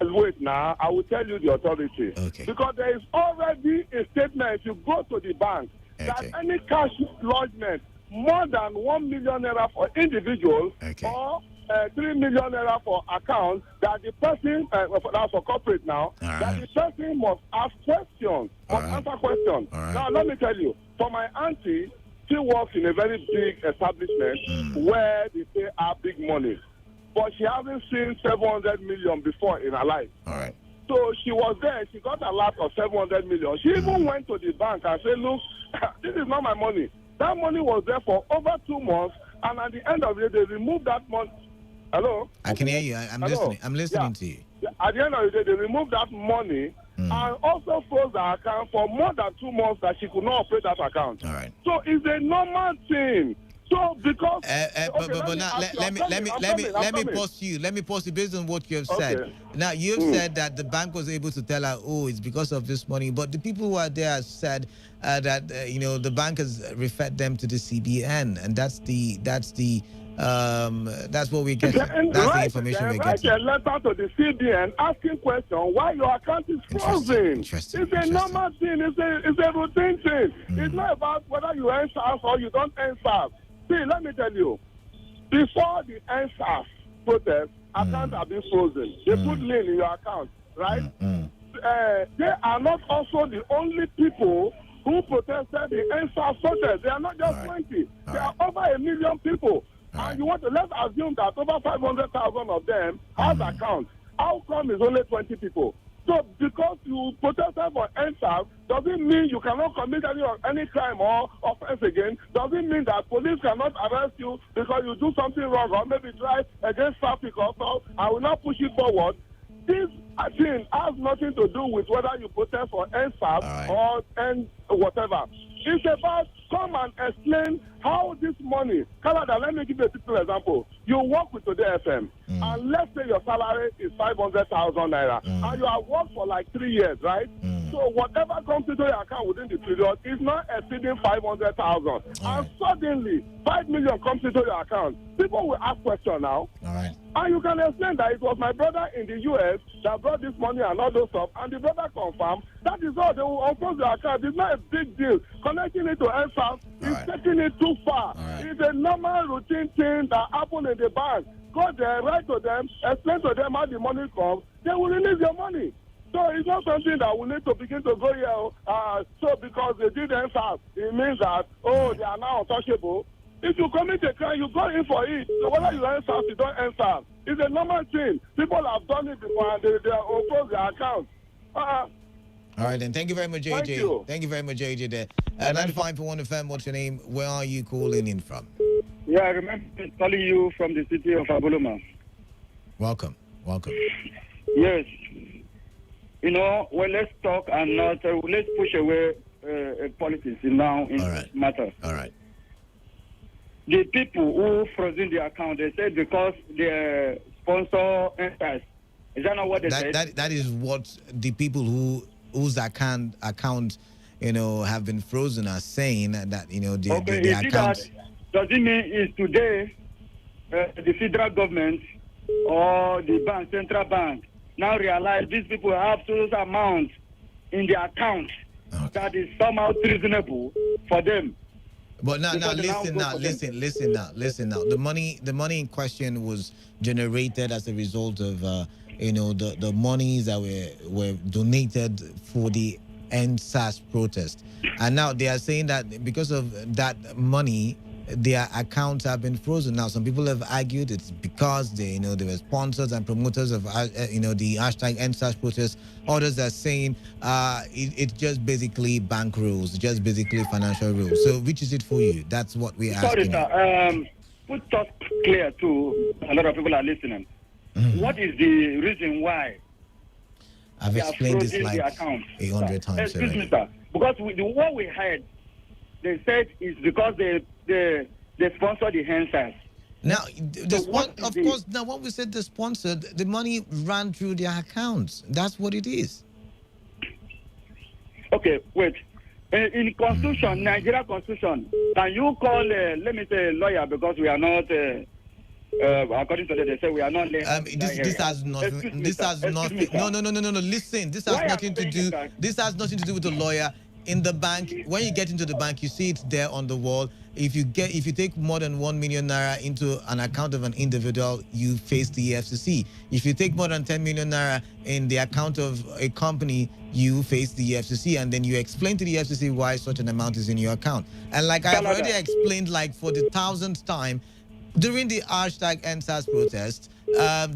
Wait now, I will tell you the authority. Okay. Because there is already a statement. You go to the bank that any cash lodgement more than 1 million naira for individual or 3 million naira for account, that the person, that's for corporate now, that the person must ask questions, answer questions. Now, let me tell you, for my auntie, she works in a very big establishment where they say are big money. But she hasn't seen 700 million before in her life. All right. So she was there. She got a lot of 700 million. She even went to the bank and said, look, this is not my money. That money was there for over 2 months. And at the end of the day, they removed that money. Hello? I can hear you. I'm listening. I'm listening to you. At the end of the day, they removed that money and also froze the account for more than 2 months that she could not operate that account. All right. So it's a normal thing. So because but now let me pause you. Let me pause you based on what you have said. Now you've said that the bank was able to tell her, oh, it's because of this money. But the people who are there said that the bank has referred them to the CBN, and that's what we get. That's the information we get. Write a letter to the CBN asking question why your account is frozen. It's a normal thing. It's a routine thing. It's not about whether you answer or you don't answer. See, let me tell you, before the NSAS protest, accounts have been frozen. They put lien in your account, right? They are not also the only people who protested the NSAS protest. They are not just 20. There are over 1 million people. And you want to, let's assume that over 500,000 of them have accounts. How come it's only 20 people? So because you protested for NSAS doesn't mean you cannot commit any crime or offense again. Doesn't mean that police cannot arrest you because you do something wrong or maybe drive against traffic or so. I will not push it forward. This thing has nothing to do with whether you protest for NSAS or whatever. It's about come and explain how this money. Canada, let me give you a simple example. You work with Today FM, and let's say your salary is 500,000 naira, and you have worked for like 3 years, right? So whatever comes into your account within the period is not exceeding 500,000, and suddenly 5 million comes into your account. People will ask questions now. And you can explain that it was my brother in the US that brought this money and all those stuff, and the brother confirmed. That is all. They will unfroze your account. It's not a big deal. Connecting it to NSAS is taking it too far. It's a normal routine thing that happens in the bank. Go there, write to them, explain to them how the money comes. They will release your money. So it's not something that we need to begin to go here. So because they did NSAS, it means that, they are now untouchable. If you commit a crime, you go in for it. So whether you answer, you don't answer. It's a normal thing. People have done it before and they unfroze their account. All right, then. Thank you very much, JJ. Thank you very much, JJ. There. 95.1 FM, what's your name? Where are you calling in from? Yeah, I remember calling you from the city of Abuluma. Welcome. Yes. Well, let's talk and not, let's push away politics now in this matter. All right. The people who frozen the account, they said because the sponsor interest. Is that not what they said? That is what the people whose account have been frozen are saying, that the account. Does it mean is today the federal government or the bank, central bank, now realize these people have those amounts in their account that is somehow treasonable for them? But now listen now. The money in question was generated as a result of the monies that were donated for the NSAS protest, and now they are saying that because of that money, their accounts have been frozen. Now some people have argued it's because they were sponsors and promoters of the hashtag NSAS protest. Others are saying it's just basically bank rules, just basically financial rules. So which is it for you? That's what we're asking. Sorry, sir. Put us clear to a lot of people are listening. What is the reason why? I've they are explained this frozen like the account. 100 times Excuse already. me, sir. Because the one we heard, they said it's because they sponsor the handsize. Now, of course, now when we said the sponsored, the money ran through their accounts. That's what it is. Okay, wait. In Constitution, Nigeria Constitution, can you call, let me say, lawyer, because we are not, according to that, they say we are not. This has nothing. This has nothing. No. Listen, this has nothing to do. This has nothing to do with the lawyer. In the bank, when you get into the bank, you see it there on the wall. If you take more than 1 million naira into an account of an individual, you face the EFCC. If you take more than 10 million naira in the account of a company, you face the EFCC, and then you explain to the EFCC why such an amount is in your account. And like I've already explained, like for the 1000th time, during the #EndSARS protest,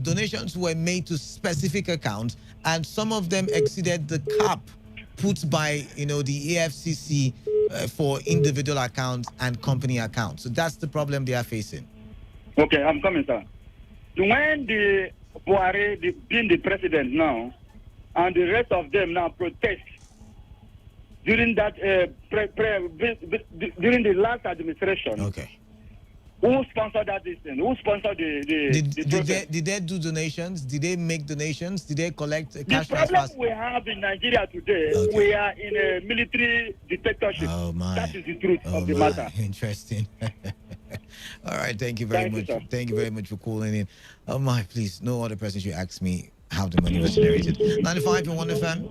donations were made to specific accounts, and some of them exceeded the cap put by the EFCC for individual accounts and company accounts. So that's the problem they are facing. Okay, I'm coming, sir. When the Buhari being the president now, and the rest of them now protest during that during the last administration. Okay. Who sponsored that thing? Who sponsored the protest? Did they do donations? Did they make donations? Did they collect cash The problem transfers? we have in Nigeria today, we are in a military dictatorship. Oh my! That is the truth of the matter. Interesting. All right, thank you very much. Thank you very much for calling in. Oh my, please, no other person should ask me how the money was generated. 95.1 FM.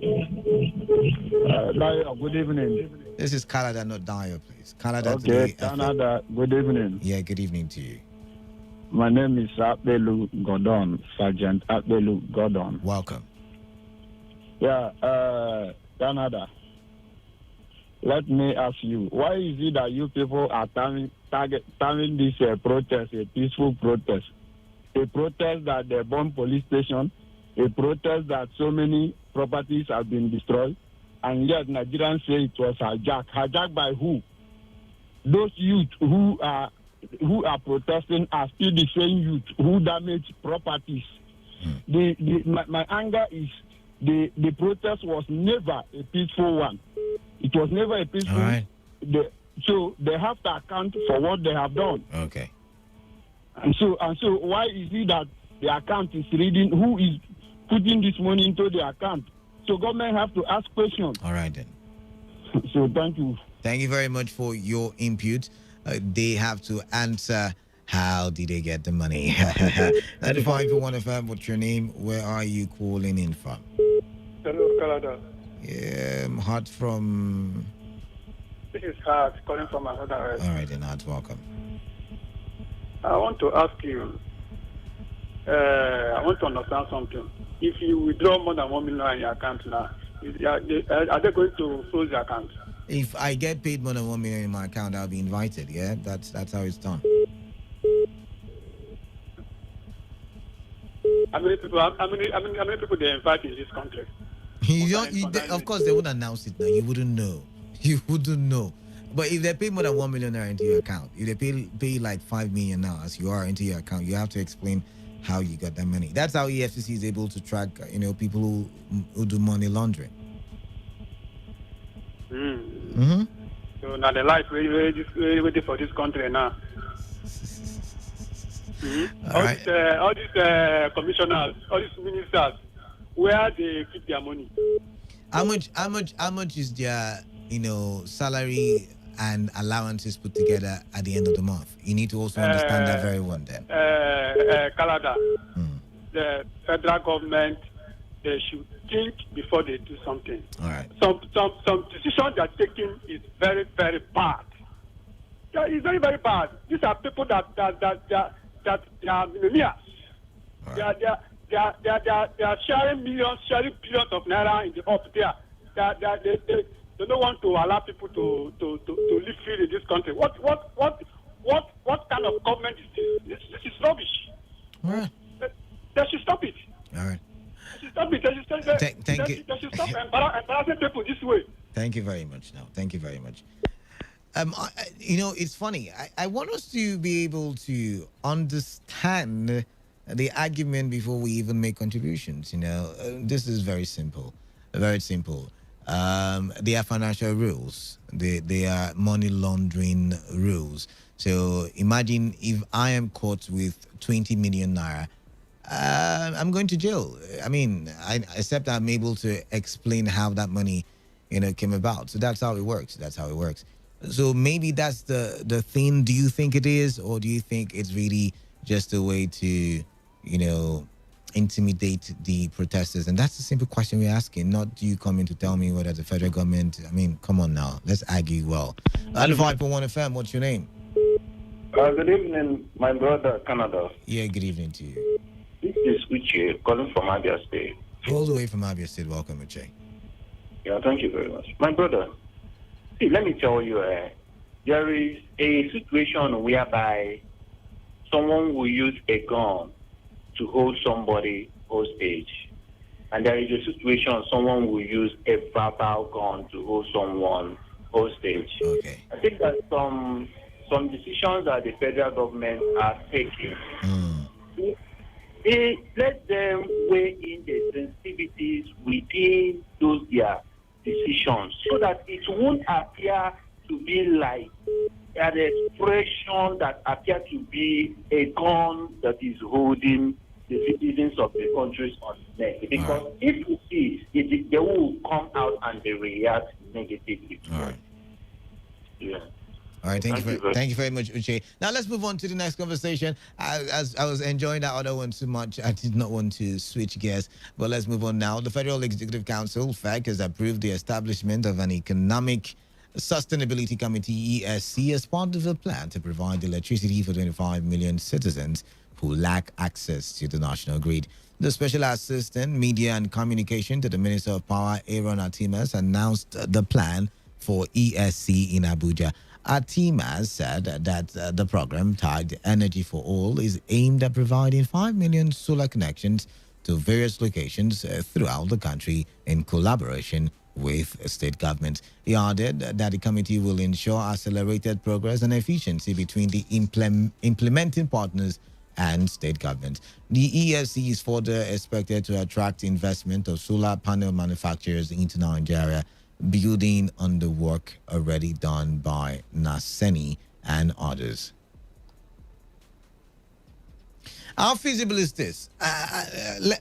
Good evening. This is Canada, not Dio, please. Canada Okay, Today. Canada. Good evening. Yeah, good evening to you. My name is Abelu Gordon, Sergeant Abelu Gordon. Welcome. Yeah, Canada. Let me ask you, why is it that you people are terming this protest a peaceful protest? A protest that they bomb police station, a protest that so many properties have been destroyed, and yet Nigerians say it was hijacked. Hijacked by who? Those youth who are protesting are still the same youth who damage properties. My anger is the protest was never a peaceful one. It was never a peaceful. All right. So they have to account for what they have done. Okay. And so why is it that the account is reading? Who is putting this money into the account? So government have to ask questions. All right then. So thank you. Thank you very much for your input. They have to answer. How did they get the money? 95.1 FM. What's your name? Where are you calling in from? Hello, Canada. Yeah, Hart from. This is Hart calling from another. All right then, Hart. Welcome. I want to ask you. I want to understand something. If you withdraw more than 1 million in your account now, are they going to close the account? If I get paid more than 1 million in my account, I'll be invited. Yeah, that's how it's done. How many people they invite in this country? Of course, they would announce it now. You wouldn't know. You wouldn't know. But if they pay more than 1 million naira into your account, if they pay like 5 million now as you are into your account, you have to explain how you got that money. That's how EFCC is able to track, people who do money laundering. Mm-hmm. So now the life ready for this country now. All these commissioners, all these ministers, where they keep their money? How much is their salary and allowances put together at the end of the month? You need to also understand that very well then. Canada, the federal government, they should think before they do something. All right. Some decisions they're taking is very, very bad. Yeah, it's very, very bad. These are people that are millionaires. Right. They are sharing millions, sharing billions of naira in the up there. They don't want to allow people to live freely in this country. What kind of government is this? This is rubbish. All right. They should stop it. All right. They should stop it. They should stop embarrassing people this way. Thank you very much. Thank you very much. It's funny. I want us to be able to understand the argument before we even make contributions. This is very simple, very simple. They are financial rules. They are money laundering rules. So imagine if I am caught with 20 million naira, I'm going to jail. I mean, except I'm able to explain how that money, came about. So that's how it works. That's how it works. So maybe that's the thing. Do you think it is, or do you think it's really just a way to, intimidate the protesters? And that's the simple question we're asking. Not do you come in to tell me whether the federal government. I mean, come on now. Let's argue well. 95.1 FM. What's your name? Good evening, my brother, Canada. Yeah, good evening to you. This is Uche calling from Abia State. All the way from Abia State. Welcome, Uche. Yeah, thank you very much. My brother, see, let me tell you, there is a situation whereby someone will use a gun to hold somebody hostage. And there is a situation someone will use a verbal gun to hold someone hostage. Okay. I think that some decisions that the federal government are taking, they let them weigh in the sensitivities within those their decisions so that it won't appear to be like an expression that appear to be a gun that is holding the citizens of the countries on the neck. Because if you see, they will come out and they react negatively. All right. Yeah. All right, thank you very much, Uche. Now let's move on to the next conversation. As I was enjoying that other one too much, I did not want to switch gears. But let's move on now. The Federal Executive Council, FEC, has approved the establishment of an Economic Sustainability Committee, ESC, as part of a plan to provide electricity for 25 million citizens who lack access to the national grid. The Special Assistant, Media and Communication to the Minister of Power, Aaron Atimas, announced the plan for ESC in Abuja. Atimas said that the program, tagged Energy for All, is aimed at providing 5 million solar connections to various locations throughout the country in collaboration with state governments. He added that the committee will ensure accelerated progress and efficiency between the implementing partners and state governments. The ESC is further expected to attract investment of solar panel manufacturers into Nigeria, building on the work already done by Naseni and others. How feasible is this?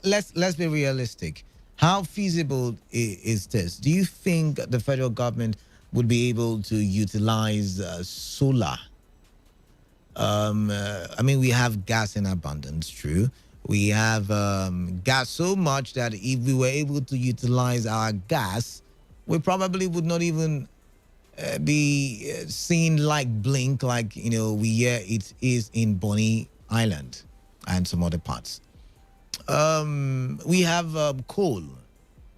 Let's be realistic. How feasible is this? Do you think the federal government would be able to utilize solar? I mean, we have gas in abundance, true. We have gas so much that if we were able to utilize our gas, we probably would not even be seen like blink, like, we hear it is in Bonny Island and some other parts. We have coal.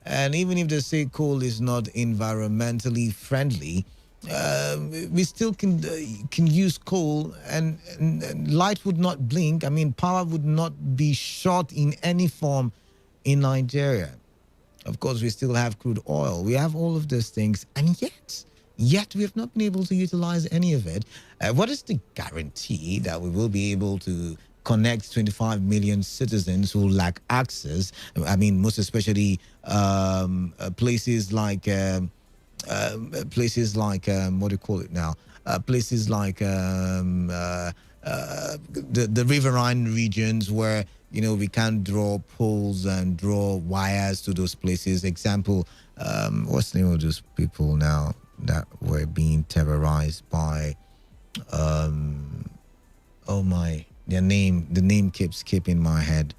And even if they say coal is not environmentally friendly, we still can use coal and light would not blink. I mean, power would not be short in any form in Nigeria. Of course, we still have crude oil. We have all of those things. And yet we have not been able to utilize any of it. What is the guarantee that we will be able to connect 25 million citizens who lack access? I mean, most especially places like what do you call it now? Places like the riverine regions where we can't draw poles and draw wires to those places. Example, what's the name of those people now that were being terrorized by? Oh my. The name keeps skipping my head.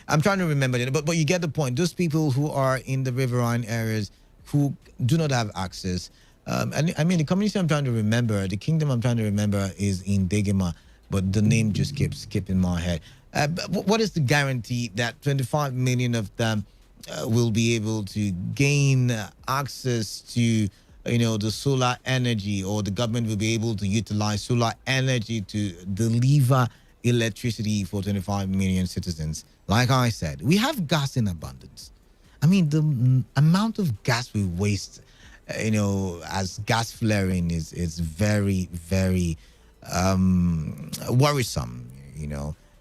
I'm trying to remember it, but you get the point. Those people who are in the riverine areas who do not have access. And I mean, the community I'm trying to remember, the kingdom I'm trying to remember is in Degema, but the name just keeps skipping my head. What is the guarantee that 25 million of them will be able to gain access to the solar energy, or the government will be able to utilize solar energy to deliver electricity for 25 million citizens? Like I said, we have gas in abundance. I mean, the amount of gas we waste, as gas flaring is very, very worrisome,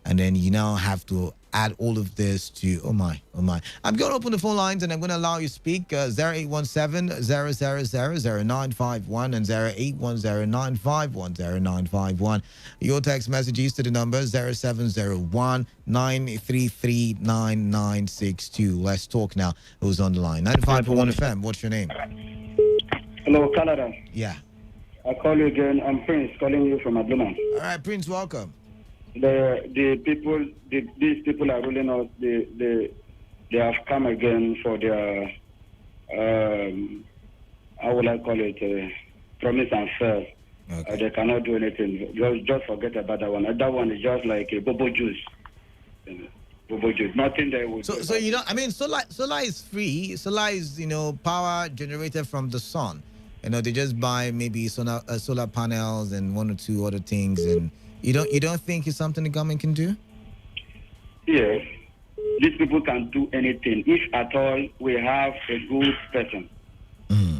and then you now have to add all of this to, oh my. I'm going to open the phone lines and I'm going to allow you to speak. 0817 000 0951 and 0810 951 Your text messages to the number 0701 933 9962. Let's talk now. Who's on the line? 95.1 FM. What's your name? Hello, Canada. Yeah. I call you again. I'm Prince, calling you from Abluma. All right, Prince, welcome. These people are ruling us. They have come again for their how will I call it? Promise and fail. Okay. They cannot do anything. Just forget about that one. That one is just like a bobo juice. Bobo juice. Nothing they would. So solar is free. Solar is power generated from the sun. They just buy maybe solar panels and one or two other things, and you don't think it's something the government can do? Yes, these people can do anything if at all we have a good person.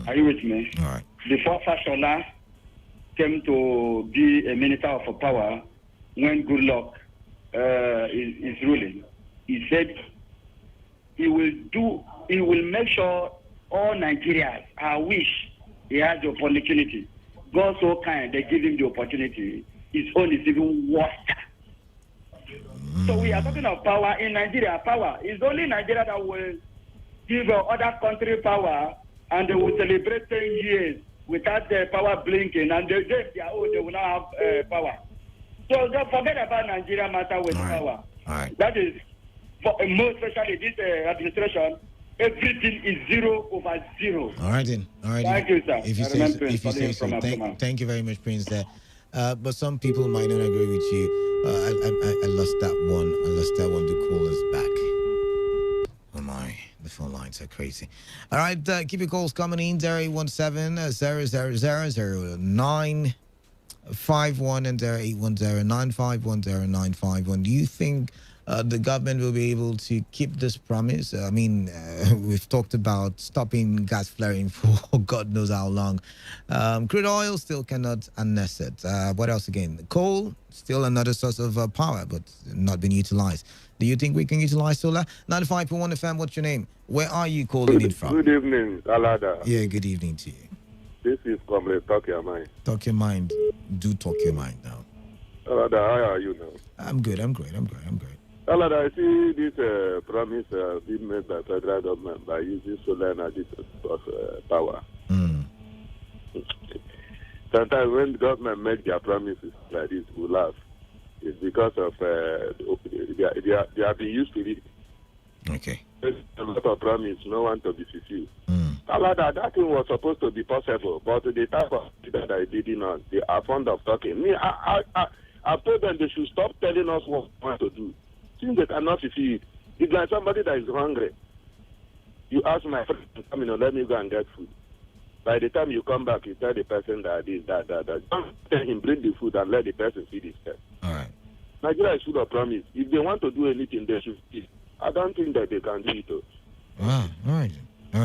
Are you with me? All right. Before Fashola came to be a minister of power, when Good Luck is ruling, he said he will make sure all Nigerians, I wish he has the opportunity. God so kind, they give him the opportunity. His own is even worse. So we are talking of power in Nigeria. Power is only Nigeria that will give other country power, and they will celebrate 10 years without the power blinking, and they will not have power. So don't forget about Nigeria matter with power. All right. That is, for most especially this administration, everything is 0/0. All right then. Thank you, sir. If you say so. Thank you very much, Prince. There. But some people might not agree with you. I lost that one. The call is back. Oh my, the phone lines are crazy. All right, keep your calls coming in. 0817 000 951 and 0810 951 951. Do you think the government will be able to keep this promise? I mean, we've talked about stopping gas flaring for God knows how long. Crude oil still cannot harness it. What else again? Coal, still another source of power, but not being utilized. Do you think we can utilize solar? 95.1 FM, what's your name? Where are you calling in from? Good evening, Alada. Yeah, good evening to you. This is Comrade Talk Your Mind. Talk your mind. Do talk your mind now. Alada, how are you now? I'm good. Alada, I see this promise being made by federal government by using solar energy to source power. Sometimes when the government make their promises like this, we laugh. It's because of they have been used to it. Okay. There's a lot of promise, no one to be fulfilled. Alada, that thing was supposed to be possible, but the type of that I did not, they are fond of talking. Me, I told them they should stop telling us what we want to do. Since they cannot fulfill it, it's like somebody that is hungry. You ask my friend to come in and let me go and get food. By the time you come back, you tell the person that this, that. Don't tell him bring the food and let the person feed himself. All right. Nigeria is full of promise. If they want to do anything, they should feed. I don't think that they can do it. All right. All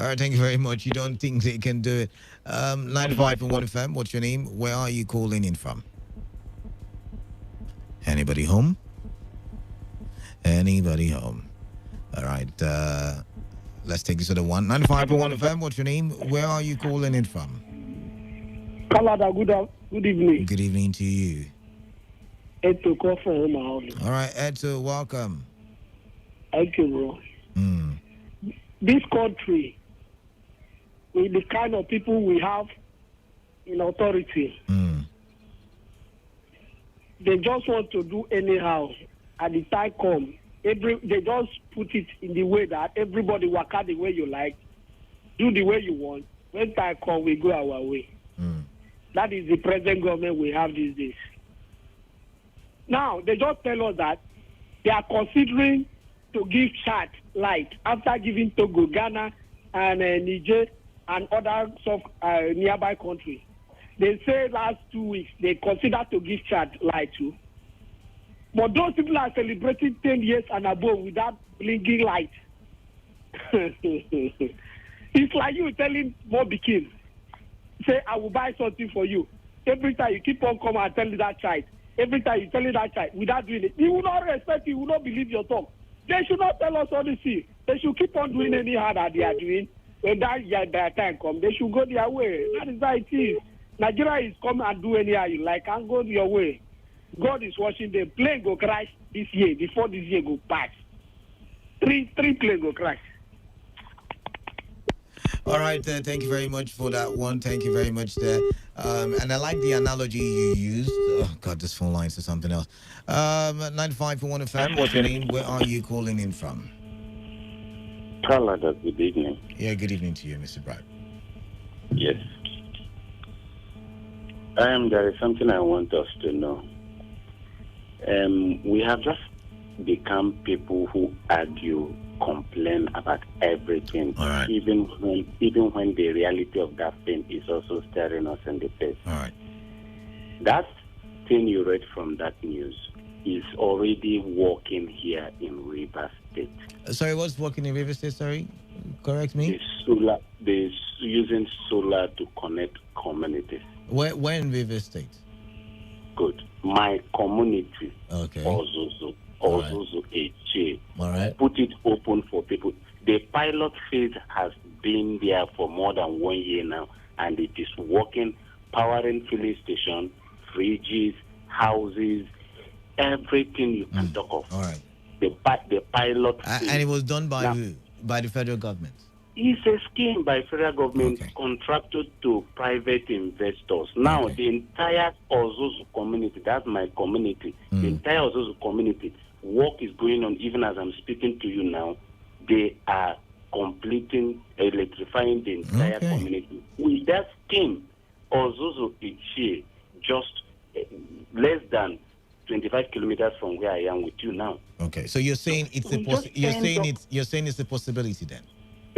right, thank you very much. You don't think they can do it. 95.1 FM, what's your name? Where are you calling in from? Anybody home? All right, let's take this to the one. 95.1 FM, what's your name? Where are you calling in from? Canada, good evening. Good evening to you. Eto call from home. All right, Eto, welcome. Thank you, bro. This country, with the kind of people we have in authority, they just want to do anyhow. At the time come, they just put it in the way that everybody work out the way you like, do the way you want. When time come, we go our way. That is the present government we have these days. Now, they just tell us that they are considering to give Chad light after giving Togo, Ghana, and Niger, and other nearby countries. They say last 2 weeks they consider to give Chad light too. But those people are celebrating 10 years and above without blinking light. It's like you telling Mobikin, say, I will buy something for you. every time you keep on coming and telling that child, every time you telling that child without doing it, he will not respect you, he will not believe your talk. They should not tell us all this thing. They should keep on doing anyhow that they are doing. When their time comes, they should go their way. That is how it is. Nigeria is come and do anyhow you like and go your way. God is watching them. Plane go crash this year before this year go pass. Three planes go crash. All right, thank you very much for that one. Thank you very much there. And I like the analogy you used. Oh, God, this phone line is something else. 95.1fm, what's your name? Where are you calling in from? Canada, good evening. Yeah, good evening to you, Mr. Brad. Yes. There is something I want us to know. We have just become people who argue, complain about everything, right. even when the reality of that thing is also staring us in the face. All right. That thing you read from that news is already working here in River State. Sorry, what's working in River State? Sorry, correct me. They're using solar to connect communities. Where in River State? Good. My community, okay. Ozuzu Eche, all right. Put it open for people. The pilot phase has been there for more than 1 year now, and it is working, powering filling station, fridges, houses, everything you can talk of. All right. The pilot phase. And it was done by who? By the federal government? It's a scheme by federal government contracted to private investors. Now, the entire Ozuzu community, that's my community, the entire Ozuzu community, work is going on even as I'm speaking to you now. They are completing, electrifying the entire community. With that scheme, Ozuzu Ichie, just less than 25 kilometers from where I am with you now. Okay, so you're saying it's you're saying it's a possibility then?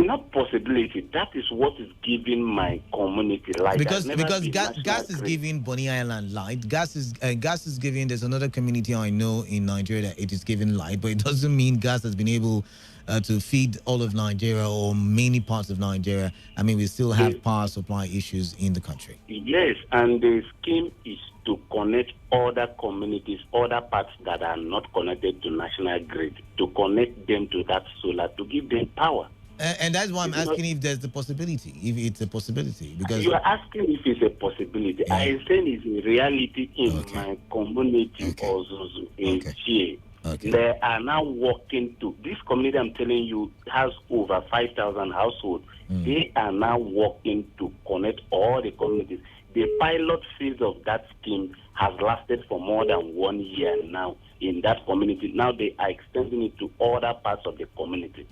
Not possibility. That is what is giving my community light. Because gas is giving Bonny Island light. Gas is giving. There's another community I know in Nigeria that it is giving light, but it doesn't mean gas has been able to feed all of Nigeria or many parts of Nigeria. I mean, we still have power supply issues in the country. Yes, and the scheme is to connect other communities, other parts that are not connected to national grid, to connect them to that solar, to give them power. And that's why I'm asking if there's the possibility, if it's a possibility. Because you are asking if it's a possibility. I am saying it's a reality in my community also in Chie. They are now working to this community. I'm telling you has over 5,000 households. They are now working to connect all the communities. The pilot phase of that scheme has lasted for more than 1 year now in that community. Now they are extending it to other parts of the community.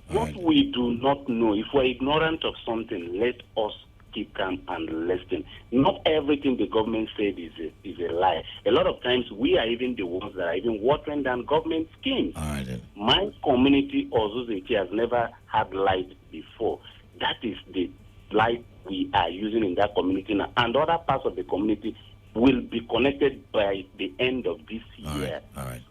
What we do not know, if we're ignorant of something, let us keep calm and listen. Not everything the government said is a lie. A lot of times, we are even the ones that are even watering down government schemes. My community, Ozuzu, has never had light before. That is the light we are using in that community now. And other parts of the community will be connected by the end of this year. All right.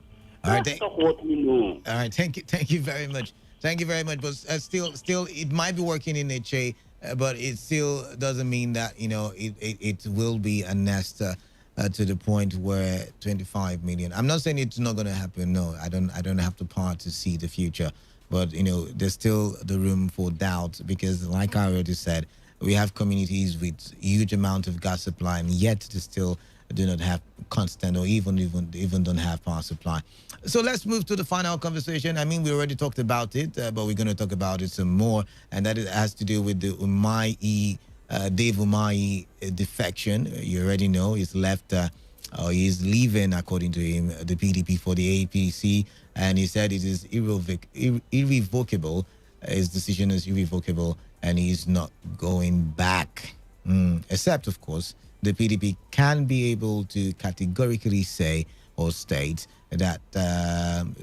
That's what we know. All right. Thank you very much. Thank you very much. But still, it might be working in HA, but it still doesn't mean that it will be a nest to the point where 25 million. I'm not saying it's not going to happen. No, I don't have the power to see the future. But there's still the room for doubt because, like I already said, we have communities with huge amount of gas supply, and yet they still do not have constant or even don't have power supply. So let's move to the final conversation. I mean, we already talked about it, but we're going to talk about it some more, and that has to do with the Dave Umahi defection. You already know he's left, or he's leaving, according to him, the PDP for the APC, and he said it is irrevocable. His decision is irrevocable, and he's not going back. Except, of course, the PDP can be able to categorically say or state that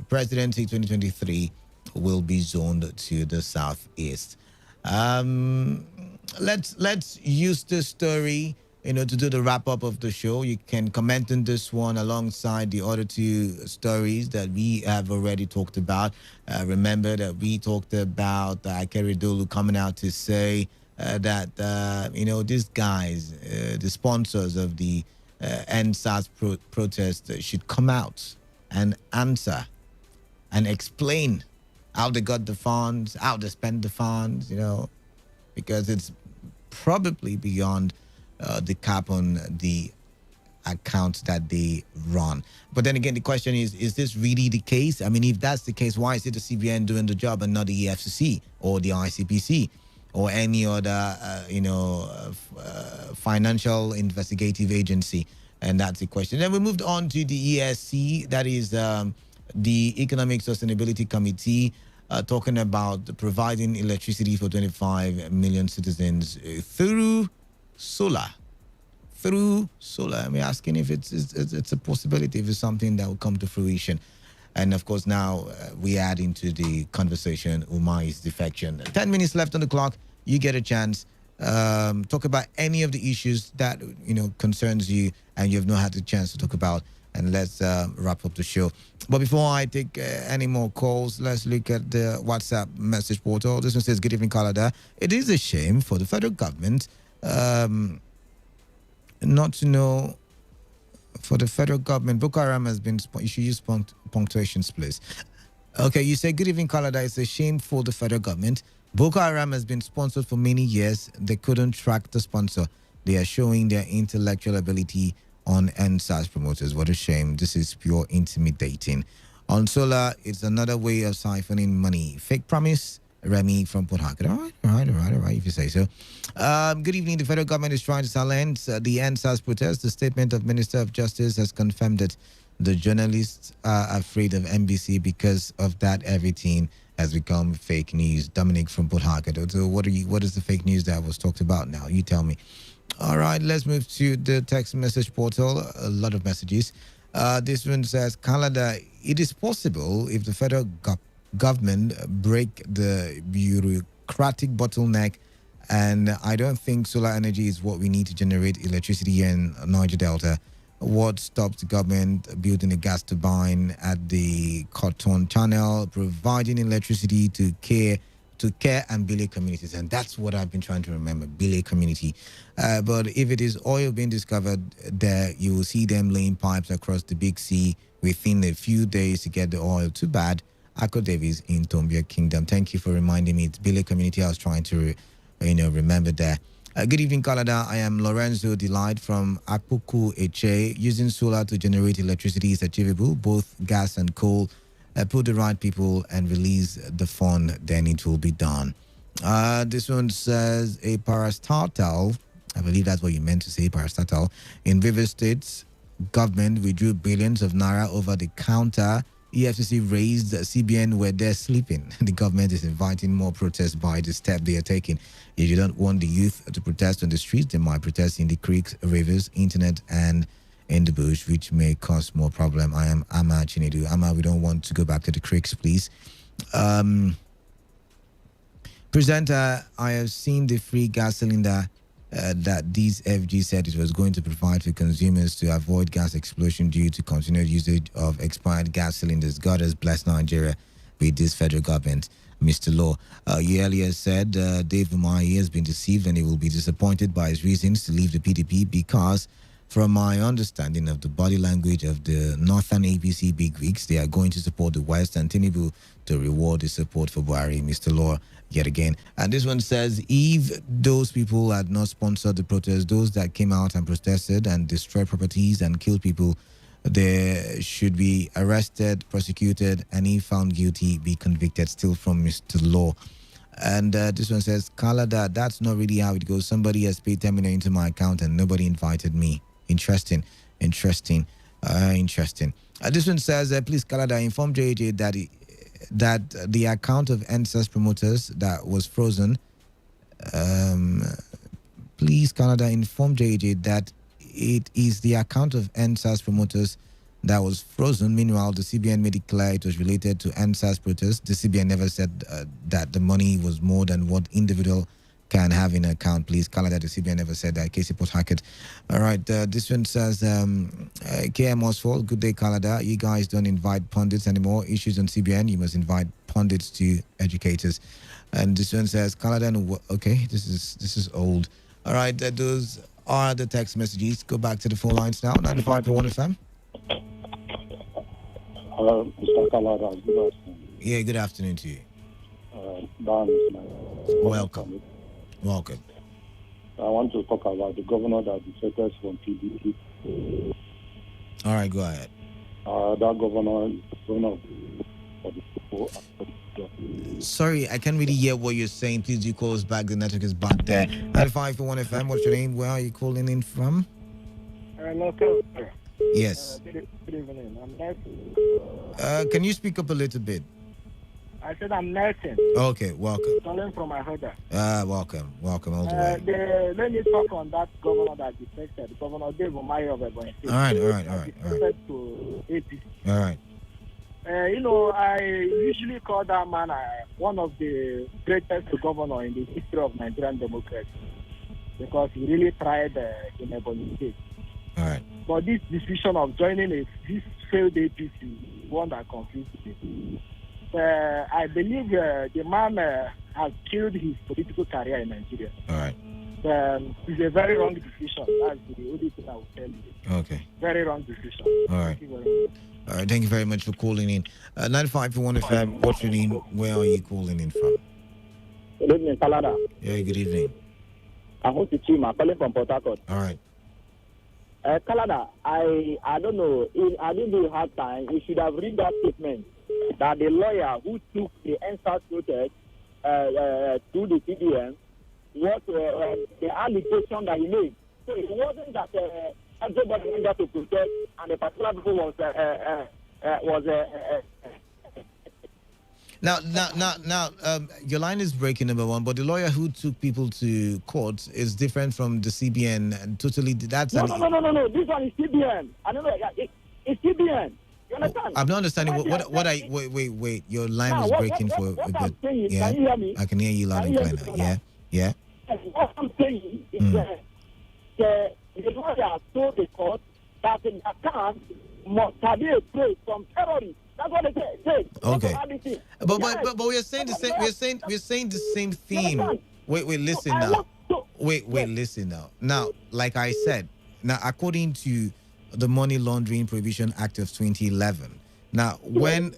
presidency 2023 will be zoned to the southeast. Let's use this story, to do the wrap up of the show. You can comment on this one alongside the other two stories that we have already talked about. Remember that we talked about Akeredolu coming out to say that these guys, the sponsors of the NSAS protest, should come out and answer and explain how they got the funds, how they spend the funds, because it's probably beyond the cap on the account that they run. But then again, the question is this really the case? I mean, if that's the case, why is it the CBN doing the job and not the EFCC or the ICPC or any other, financial investigative agency? And that's the question. Then we moved on to the ESC, that is the Economic Sustainability Committee, talking about providing electricity for 25 million citizens through solar. I'm asking if it's a possibility, if it's something that will come to fruition. And of course, now we add into the conversation Umai's defection. 10 minutes left on the clock. You get a chance. Talk about any of the issues that concerns you and you have not had the chance to talk about. And let's wrap up the show. But before I take any more calls, let's look at the WhatsApp message portal. This one says, "Good evening, Canada. It is a shame for the federal government not to know. For the federal government, Boko Haram has been. You should use punctuations, please. Okay, you say, "Good evening, Canada. It's a shame for the federal government. Boko Haram has been sponsored for many years. They couldn't track the sponsor. They are showing their intellectual ability on NSAS promoters. What a shame. This is pure intimidating. On solar, it's another way of siphoning money. Fake promise." Remy from Port Harcourt. All right, if you say so. Good evening. The federal government is trying to silence the NSAS protest. The statement of Minister of Justice has confirmed that the journalists are afraid of NBC. Because of that, everything has become fake news. Dominic from Port Harcourt. So what is the fake news that was talked about now? You tell me. All right, let's move to the text message portal. A lot of messages. This one says, "Canada, it is possible if the federal government break the bureaucratic bottleneck, and I don't think solar energy is what we need to generate electricity in Niger Delta. What stops the government building a gas turbine at the Cotton Channel, providing electricity to care and Bile communities?" And that's what I've been trying to remember, Bile community. But if it is oil being discovered there, you will see them laying pipes across the big sea within a few days to get the oil. Too bad. Ako Davies in Tombia Kingdom. Thank you for reminding me. It's Bile community. I was trying to, remember that. Good evening, Canada. I am Lorenzo Delight from Akpuku Eche. Using solar to generate electricity is achievable, both gas and coal. Put the right people and release the fund, then it will be done. This one says, a parastatal, I believe that's what you meant to say, parastatal, in River State's government withdrew billions of naira over the counter. EFCC raised CBN where they're sleeping. The government is inviting more protests by the step they are taking. If you don't want the youth to protest on the streets, they might protest in the creeks, rivers, internet, and in the bush, which may cause more problem. I am Ama Chinedu. Ama, we don't want to go back to the creeks, please. Presenter, I have seen the free gas cylinder that these FG said it was going to provide for consumers to avoid gas explosion due to continued usage of expired gas cylinders. God has blessed Nigeria with this federal government. Mr. Law, you earlier said Dave Umahi has been deceived and he will be disappointed by his reasons to leave the PDP because, from my understanding of the body language of the Northern APC bigwigs, they are going to support the West and Tinubu to reward the support for Buhari. Mr. Law, yet again. And this one says, if those people had not sponsored the protest, those that came out and protested and destroyed properties and killed people, they should be arrested, prosecuted, and if found guilty, be convicted. Still from Mr. Law. And this one says, Canada, that's not really how it goes. Somebody has paid 10 million into my account and nobody invited me. Interesting. This one says, please, Canada, inform JJ that the account of NSAS promoters that was frozen. Please, Canada, inform JJ that it is the account of NSAS promoters that was frozen. Meanwhile, the CBN made it clear it was related to NSAS protests. The CBN never said that the money was more than what individual can have in account, please. Canada, the CBN never said that. Casey Port Hackett. All right, this one says, KM Oswald, good day, Canada. You guys don't invite pundits anymore. Issues on CBN, you must invite pundits to educators. And this one says, Canada, okay, this is old. All right, those are the text messages. Go back to the phone lines now. 95.1 FM. Mr. Kalada, good afternoon. Yeah, good afternoon to you. Welcome. Welcome. I want to talk about the governor that defected from PDP. All right, go ahead. That governor is governor for the people. Sorry, I can't really hear what you're saying. Please do call us back. The network is back there. 95.1 FM. What's your name? Where are you calling in from? Local. Yes. Good evening. I'm Nelson. Can you speak up a little bit? I said I'm Nelson. Okay, welcome. Calling from Ahoda. Welcome all the way. Let me talk on that governor that defected. Governor Dave Umahi of Ebonyi State. All right. Defected to APC. All right. I usually call that man one of the greatest governor in the history of Nigerian democracy because he really tried in Ebonyi State. All right. But this decision of joining this failed APC is one that confused me. I believe the man has killed his political career in Nigeria. All right. It's a very wrong decision. That's the only thing I will tell you. Okay. Very wrong decision. All right. Thank you very much. All right. Thank you very much for calling in. 95.1 FM. What's your name? Where are you calling in from? Good evening, Kalada. Yeah. Good evening. I'm Chima, calling from Port Harcourt. All right. Kalada, I don't know. I didn't have time. You should have read that statement that the lawyer who took the NSAS protest to the CBN was the allegation that he made. So it wasn't that everybody went there to protest and the particular people was Now, your line is breaking, number one, but the lawyer who took people to court is different from the CBN and totally. That's no. This one is CBN. I don't know. It's CBN. You understand? I'm not understanding what I wait. Your line was breaking for a bit. Yeah, can you hear me? I can hear you loud and clear now. Yeah. What I'm saying is the lawyer told the court that the account must have been a place from terrorists. That's what they say. Okay. But we're saying the same. We're saying the same theme. Wait. Listen now. Wait. Listen now. Now, like I said, according to the Money Laundering Prohibition Act of 2011. Now, when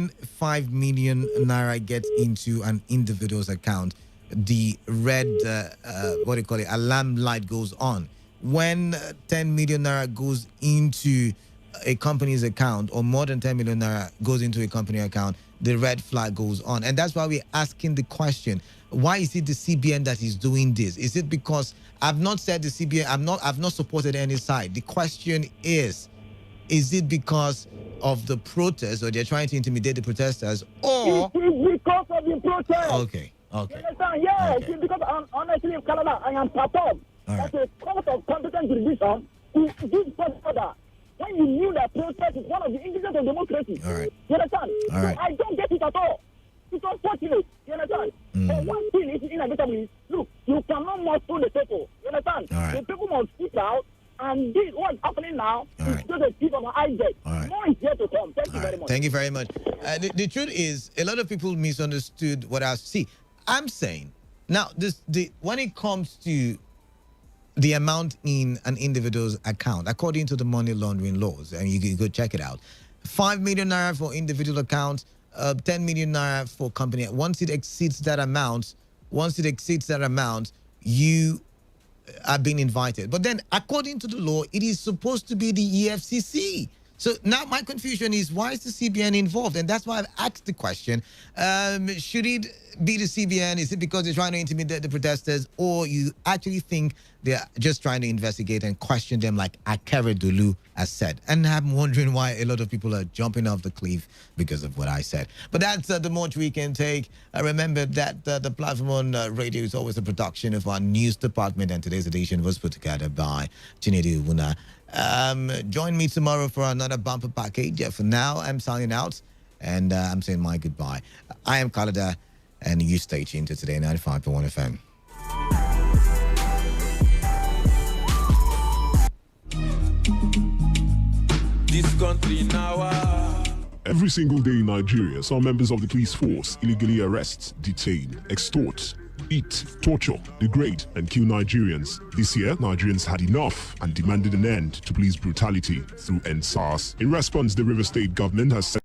5 million naira gets into an individual's account, the red alarm light goes on. When 10 million naira goes into a company's account, or more than 10 million naira goes into a company account, the red flag goes on. And that's why we're asking the question, why is it the CBN that is doing this? Is it because I've not said the CBN, I've not supported any side. The question is it because of the protest, or they're trying to intimidate the protesters, or it is because of the protest? Okay. You understand? Yeah, okay. Because honestly, in Canada, I am perturbed. That's a court of competent jurisdiction to give such order. When you knew that protest is one of the ingredients of democracy. All right. You understand? All right. So I don't get it at all. It's unfortunate. You understand? But one thing is inevitable. Look, you cannot muscle the people. You understand? All right. The people must speak out. And this, what's happening now is just a tip of an iceberg. More is yet to come. Thank you very much. Thank you very much. The truth is, a lot of people misunderstood what I see. I'm saying now, when it comes to the amount in an individual's account, according to the money laundering laws, and you can go check it out, 5 million naira for individual account, 10 million naira for company. Once it exceeds that amount, you are being invited. But then, according to the law, it is supposed to be the EFCC. So now my confusion is, why is the CBN involved? And that's why I've asked the question, should it be the CBN? Is it because they're trying to intimidate the protesters, or you actually think they're just trying to investigate and question them like Akere Dolu has said? And I'm wondering why a lot of people are jumping off the cliff because of what I said. But that's the much we can take. Remember that the platform on radio is always a production of our news department, and today's edition was put together by Chinedu Wuna. Join me tomorrow for another bumper package. For now, I'm signing out, and I'm saying my goodbye. I am Kalada, and you stay tuned to Today 95.1 FM. country now. Every single day in Nigeria, some members of the police force illegally arrest, detain, extort, beat, torture, degrade, and kill Nigerians. This year, Nigerians had enough and demanded an end to police brutality through NSAS. In response, the River State government has said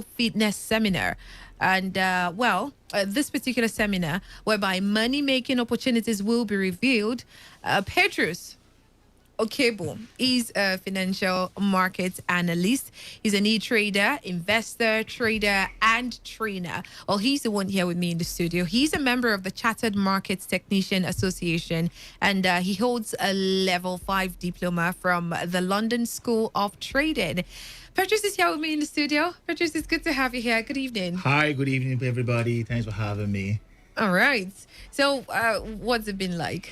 fitness seminar. And this particular seminar, whereby money-making opportunities will be revealed, Petrus Okebo is a financial market analyst. He's an e-trader, investor, trader, and trainer. Well, he's the one here with me in the studio. He's a member of the Chartered Markets Technician Association, and he holds a level 5 diploma from the London School of Trading. Petrus is here with me in the studio. Petrus, it's good to have you here. Good evening. Hi, good evening, everybody. Thanks for having me. All right. So, what's it been like?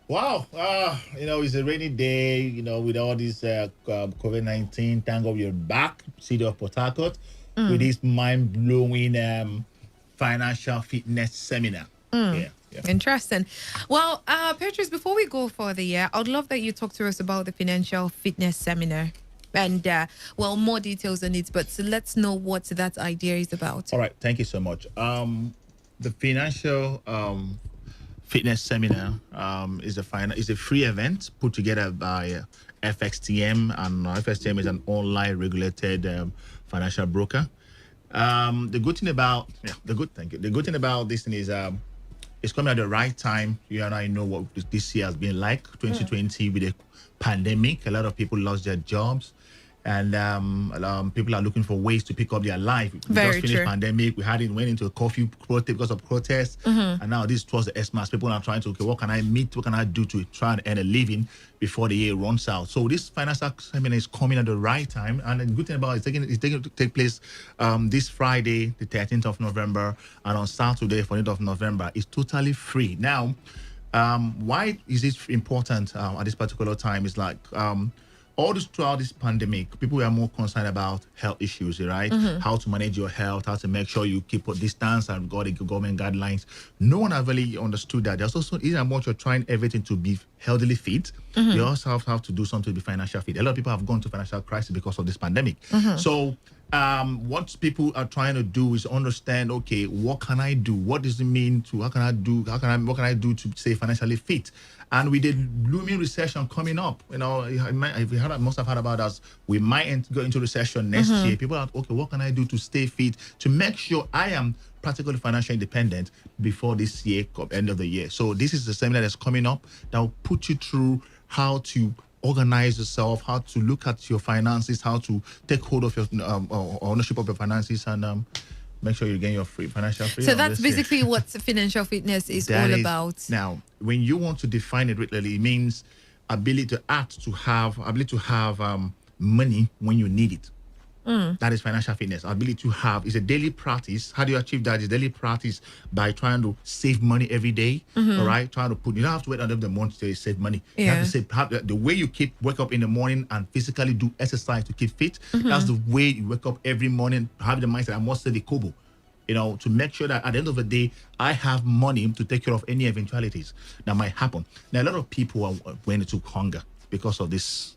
Wow, it's a rainy day, with all this COVID-19. Thank God we're back, city of Port Harcourt, with this mind-blowing financial fitness seminar. Yeah. Interesting. Well, Petrus, before we go further, I'd love that you talk to us about the financial fitness seminar and, more details on it, but let's know what that idea is about. All right, thank you so much. The financial fitness seminar is a free event put together by FXTM, and FXTM is an online regulated financial broker. The good thing about this thing is it's coming at the right time. You and I know what this year has been like. 2020 with the pandemic, a lot of people lost their jobs. And people are looking for ways to pick up their life. We just finished pandemic. We went into a coffee protest because of protests. And now this towards the Xmas, people are trying to, what can I do to try and earn a living before the year runs out? So this financial seminar is coming at the right time. And the good thing about it, it's taking to take place this Friday, the 13th of November, and on Saturday, 14th of November. It's totally free. Now, why is it important at this particular time? It's like, throughout this pandemic, people were more concerned about health issues, right? How to manage your health, how to make sure you keep a distance and got the government guidelines. No one have really understood that. There's also, even more you're trying everything to be healthily fit, you also have to do something to be financially fit. A lot of people have gone to financial crisis because of this pandemic. So what people are trying to do is understand, okay, what can I do? What does it mean to, what can I do to stay financially fit? And with the looming recession coming up, must have heard about us, we might go into recession next year. People are, okay, what can I do to stay fit, to make sure I am practically financially independent before this year, end of the year. So this is the seminar that's coming up that will put you through how to organize yourself, how to look at your finances, how to take hold of your ownership of your finances, and make sure you get your financial freedom. So that's basically what financial fitness is all about. Now, when you want to define it literally, it means ability to have money when you need it. That is financial fitness. Ability to have is a daily practice. How do you achieve that? It's daily practice by trying to save money every day. All right, trying to you don't have to wait until the month to save money. You have to save. The way you wake up in the morning and physically do exercise to keep fit. That's the way you wake up every morning. Have the mindset I must save a kobo. To make sure that at the end of the day, I have money to take care of any eventualities that might happen. Now, a lot of people are going into hunger because of this.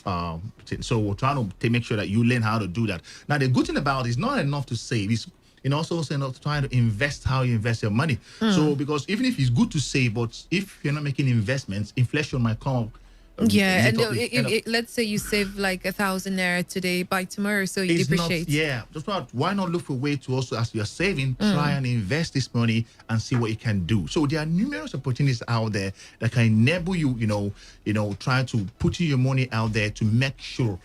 So we're trying to make sure that you learn how to do that. Now, the good thing about it is not enough to save. It's also trying to invest how you invest your money. So because even if it's good to save, but if you're not making investments, inflation might come up. Let's say you save like 1,000 naira today, by tomorrow, so you depreciate. Why not look for a way to also, as you're saving, try and invest this money and see what you can do. So there are numerous opportunities out there that can enable you, try to put your money out there to make sure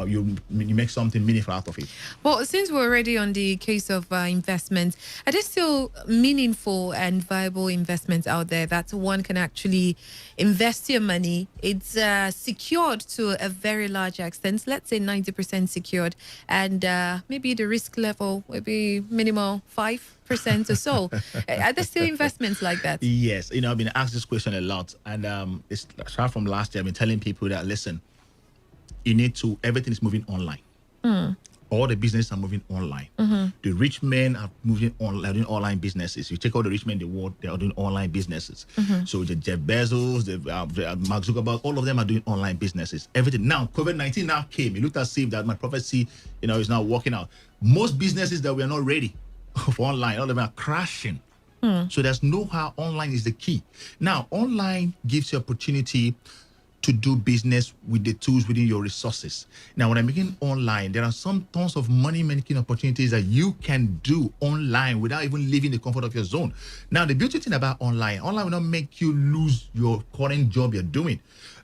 you make something meaningful out of it. Well, since we're already on the case of investments, are there still meaningful and viable investments out there that one can actually invest your money? It's secured to a very large extent, let's say 90% secured, and maybe the risk level will be minimal 5% or so. Are there still investments like that? Yes, I've been asked this question a lot, and it's start from last year. I've been telling people that, listen, everything is moving online. All the businesses are moving online. The rich men are moving online, doing online businesses. You check out the rich men in the world, they are doing online businesses. So the Jeff Bezos, the Mark Zuckerberg, all of them are doing online businesses. Everything. Now, COVID-19 now came. It looked as if that my prophecy, is now working out. Most businesses that were not ready for online, all of them are crashing. So there's know how online is the key. Now, online gives you opportunity to do business with the tools within your resources. Now, when I'm making online, there are some tons of money-making opportunities that you can do online without even leaving the comfort of your zone. Now, the beauty thing about online will not make you lose your current job you're doing.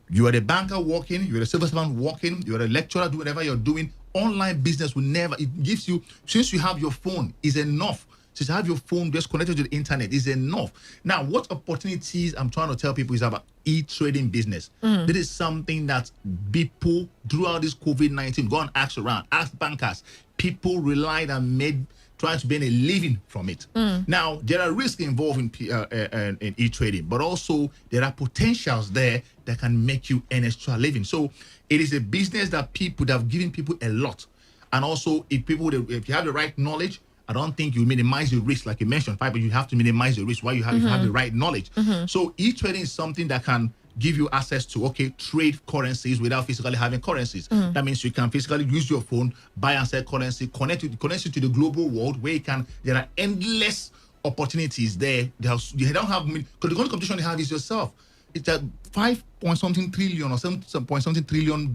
You are a banker working, you're a civil servant working, you're a lecturer, do whatever you're doing. Online business will never, it gives you, since you have your phone, is enough. Since you have your phone just connected to the internet, is enough. Now, what opportunities I'm trying to tell people is about e-trading business. This is something that people throughout this COVID-19, go and ask around, ask bankers. People relied and made, trying to make a living from it. Now, there are risks involved in e-trading, but also there are potentials there that can make you an extra living. So it is a business that people that have given people a lot. And also, if you have the right knowledge, I don't think you minimize the risk, like you mentioned, but you have to minimize the risk while you have the right knowledge. So e-trading is something that can give you access to, trade currencies without physically having currencies. That means you can physically use your phone, buy and sell currency, connect you to the global world where there are endless opportunities there. You don't have, because the only competition you have is yourself. It's at 5.something trillion or $7.something trillion.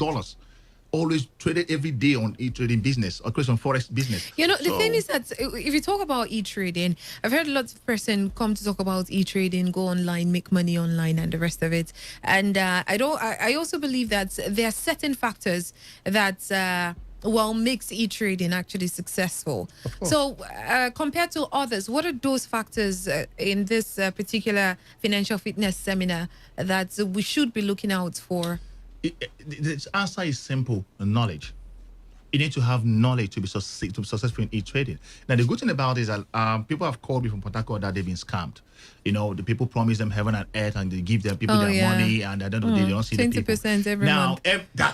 Always traded every day on e-trading business, or on forex business. The thing is that if you talk about e-trading, I've heard lots of person come to talk about e-trading, go online, make money online, and the rest of it. And I also believe that there are certain factors that makes e-trading actually successful. So compared to others, what are those factors in this particular financial fitness seminar that we should be looking out for? The answer is simple: knowledge. You need to have knowledge to be successful in e-trading. Now, the good thing about it is that people have called me from Port Harcourt that they've been scammed. The people promise them heaven and earth, and they give their people their money, and they don't see the people. 20% every month.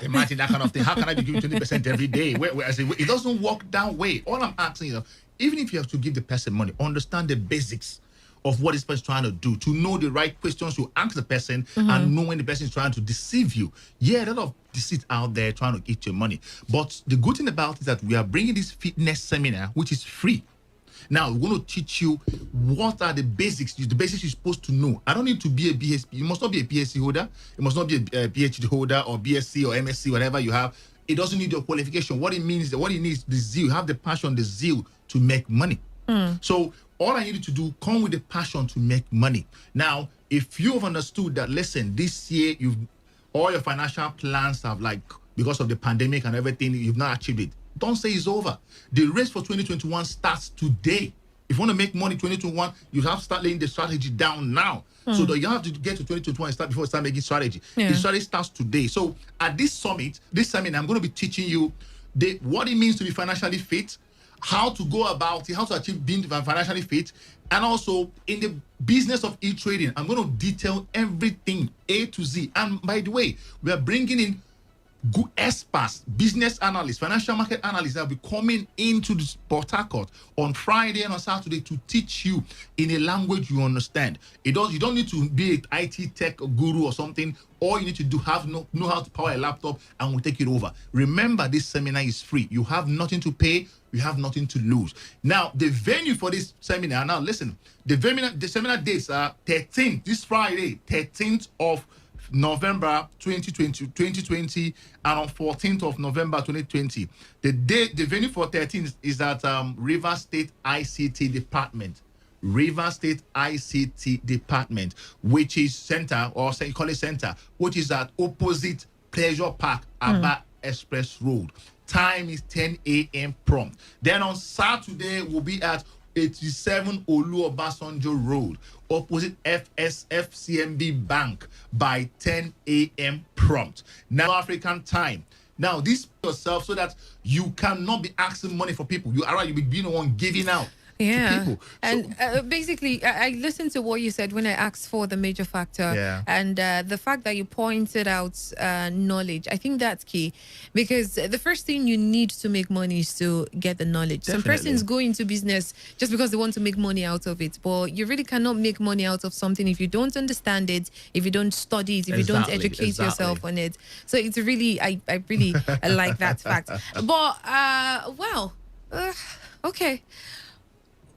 Imagine that kind of thing. How can I be giving 20% every day? I say, it doesn't work that way. All I'm asking, even if you have to give the person money, understand the basics of what this person is trying to do, to know the right questions to ask the person and know when the person is trying to deceive you. Yeah, a lot of deceit out there trying to get your money. But the good thing about it is that we are bringing this fitness seminar, which is free. Now, we're going to teach you what are the basics you're supposed to know. I don't need to be a BSc. You must not be a PhD holder. You must not be a PhD holder or BSc or MSc, whatever you have. It doesn't need your qualification. What it means is what it needs is the zeal. Have the passion, the zeal to make money. So all I needed to do, come with the passion to make money. Now, if you have understood that, listen, this year all your financial plans have, because of the pandemic and everything, you've not achieved it. Don't say it's over. The race for 2021 starts today. If you want to make money 2021, you have to start laying the strategy down now. So that you have to get to 2021 and before you start making strategy. The strategy starts today. So at this summit, this seminar, I'm going to be teaching you what it means to be financially fit, how to go about it, how to achieve being financially fit, and also in the business of e-trading, I'm going to detail everything A to Z. And by the way, we are bringing in good experts, business analysts, financial market analysts that will be coming into the Port Harcourt on Friday and on Saturday to teach you in a language you understand. You don't need to be an IT tech guru or something. All you need to do know how to power a laptop, and we'll take it over. Remember, this seminar is free. You have nothing to pay. You have nothing to lose. Now, the venue for this seminar, now listen, the seminar dates are 13th, this Friday, 13th of November 2020, and on 14th of November 2020. The venue for 13th is at River State ICT Department. River State ICT Department, which is center, or say call it center, which is at opposite Pleasure Park, Aba Express Road. Time is 10 a.m. prompt. Then on Saturday, we'll be at 87 Olu Obasanjo Road, opposite FCMB Bank by 10 a.m. prompt. Now, African time. Now, this yourself so that you cannot be asking money for people. You'll be the one giving out. Yeah, people. and basically, I listened to what you said when I asked for the major factor, and the fact that you pointed out knowledge. I think that's key, because the first thing you need to make money is to get the knowledge. Definitely. Some persons go into business just because they want to make money out of it, but you really cannot make money out of something if you don't understand it, if you don't study it, if you don't educate yourself on it. So it's really, I really like that fact. But okay.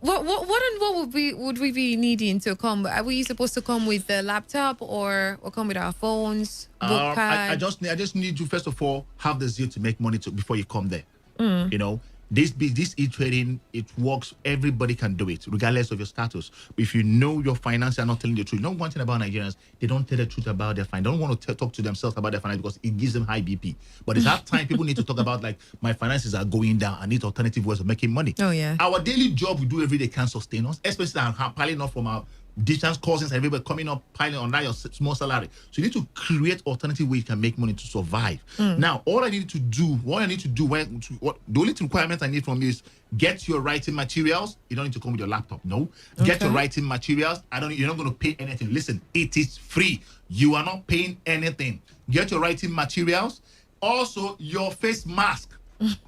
What would we be needing to come? Are we supposed to come with the laptop or come with our phones, book pad? I just need you first of all have the zeal to make money before you come there. Mm. You know, this e-trading, it works. Everybody can do it, regardless of your status. If you know your finances are not telling the truth, you know one thing about Nigerians, they don't tell the truth about their finance. They don't want to talk to themselves about their finance because it gives them high BP. But it's that time people need to talk about, like, my finances are going down. I need alternative ways of making money. Oh yeah. Our daily job we do every day can sustain us, especially piling up from our distance cousins and everybody coming up, piling on that your small salary. So you need to create alternative ways you can make money to survive. Now, what I need to do, the only requirement I need from you is get your writing materials. You don't need to come with your laptop. No. Get your writing materials. You're not going to pay anything. Listen, it is free. You are not paying anything. Get your writing materials. Also, your face mask.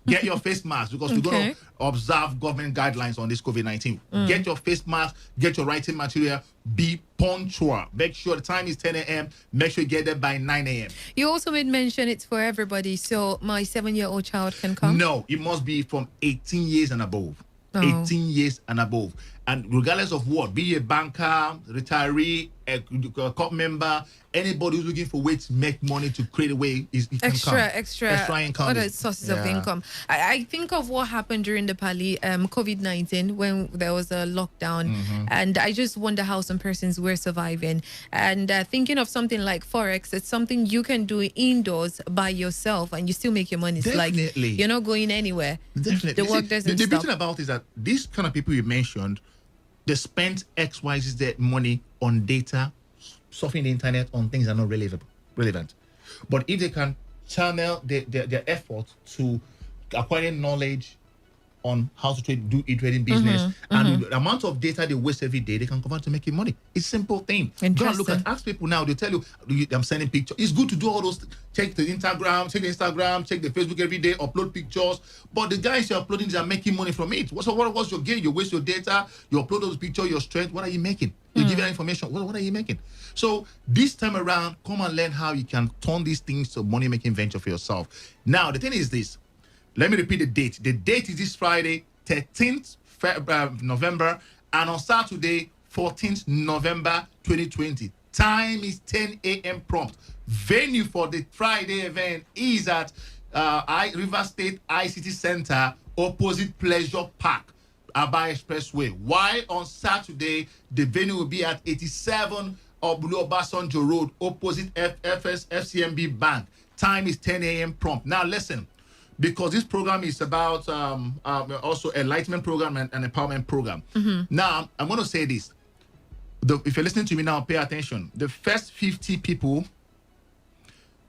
Get your face mask because we're going to observe government guidelines on this COVID-19. Get your face mask, get your writing material, be punctual. Make sure the time is 10 a.m. Make sure you get there by 9 a.m. You also made mention it's for everybody, so my 7-year-old child can come? No, it must be from 18 years and above. 18 years and above. And regardless of what, be a banker, retiree, a corp member, anybody who's looking for ways to make money to create a way is extra income. Other sources of income. I think of what happened during the COVID-19 when there was a lockdown, and I just wonder how some persons were surviving. And thinking of something like Forex, it's something you can do indoors by yourself and you still make your money. It's like you're not going anywhere. Definitely. The work doesn't The stop. beauty about it is that these kind of people you mentioned, they spent their money on data, surfing the internet on things that are not relevant. But if they can channel their effort to acquiring knowledge on how to do e-trading business and the amount of data they waste every day, they can convert to making money. It's a simple thing. Go and ask people now, they tell you, I'm sending pictures. It's good to do all those, check the Instagram, check the Facebook every day, upload pictures. But the guys you're uploading, they are making money from it. What's your gain? You waste your data, you upload those pictures, your strength. What are you making? You give that information. What are you making? So this time around, come and learn how you can turn these things to money-making venture for yourself. Now, the thing is this. Let me repeat the date. The date is this Friday, 13th November, and on Saturday, 14th November 2020. Time is 10 a.m. prompt. Venue for the Friday event is at River State ICT Center, opposite Pleasure Park, Aba Expressway. While on Saturday, the venue will be at 87 Obulu Obasanjo Road, opposite FCMB Bank. Time is 10 a.m. prompt. Now listen. Because this program is about also enlightenment program and empowerment program. Now, I'm going to say this. If you're listening to me now, pay attention. The first 50 people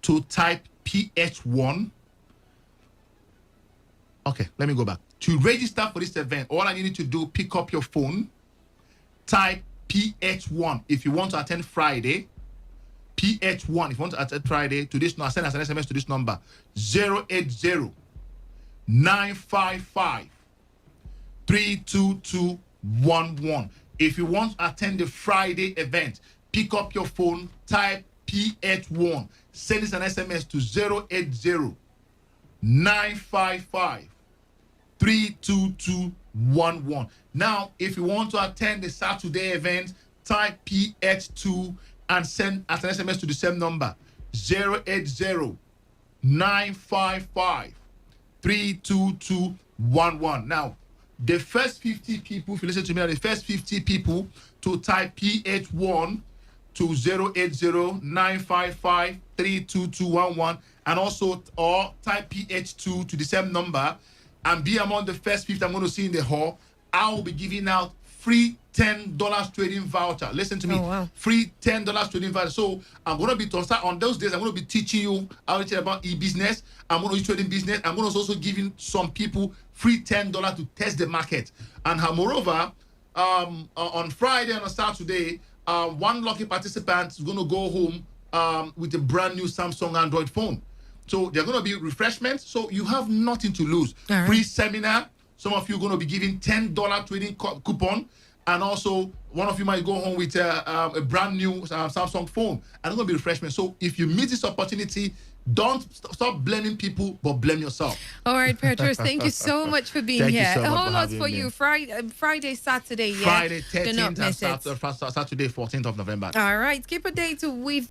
to type PH1. Okay, let me go back. To register for this event, all I need you to do, pick up your phone, type PH1 if you want to attend Friday. PH1 if you want to attend Friday to this number, send us an SMS to this number 080 955 32211. If you want to attend the Friday event, pick up your phone, type PH1, send us an SMS to 080 955 32211. Now, if you want to attend the Saturday event, type PH2 and send us an SMS to the same number 080 955 32211. Now, the first 50 people, if you listen to me, the first 50 people to type PH1 to 080 955 32211 and also or type PH2 to the same number and be among the first 50 I'm going to see in the hall. I will be giving out free $10 trading voucher. Listen to me. Free $10 trading voucher. So I'm going to be on those days. I'm going to be teaching you how to tell about e-business. I'm going to be trading business. I'm going to also giving some people free $10 to test the market. And moreover, on Friday and on Saturday, one lucky participant is going to go home with a brand new Samsung Android phone. So they're going to be refreshments. So you have nothing to lose. Free seminar. Some of you are going to be giving $10 trading coupon. And also, one of you might go home with a brand new Samsung phone. And it's going to be refreshment. So if you miss this opportunity, Don't stop blaming people, but blame yourself. All right, Petrus, thank you so much for being here. So a whole lot for for you. Friday, Saturday, yeah. Friday, Do not 13th miss and it. Saturday, 14th of November. All right, keep a date with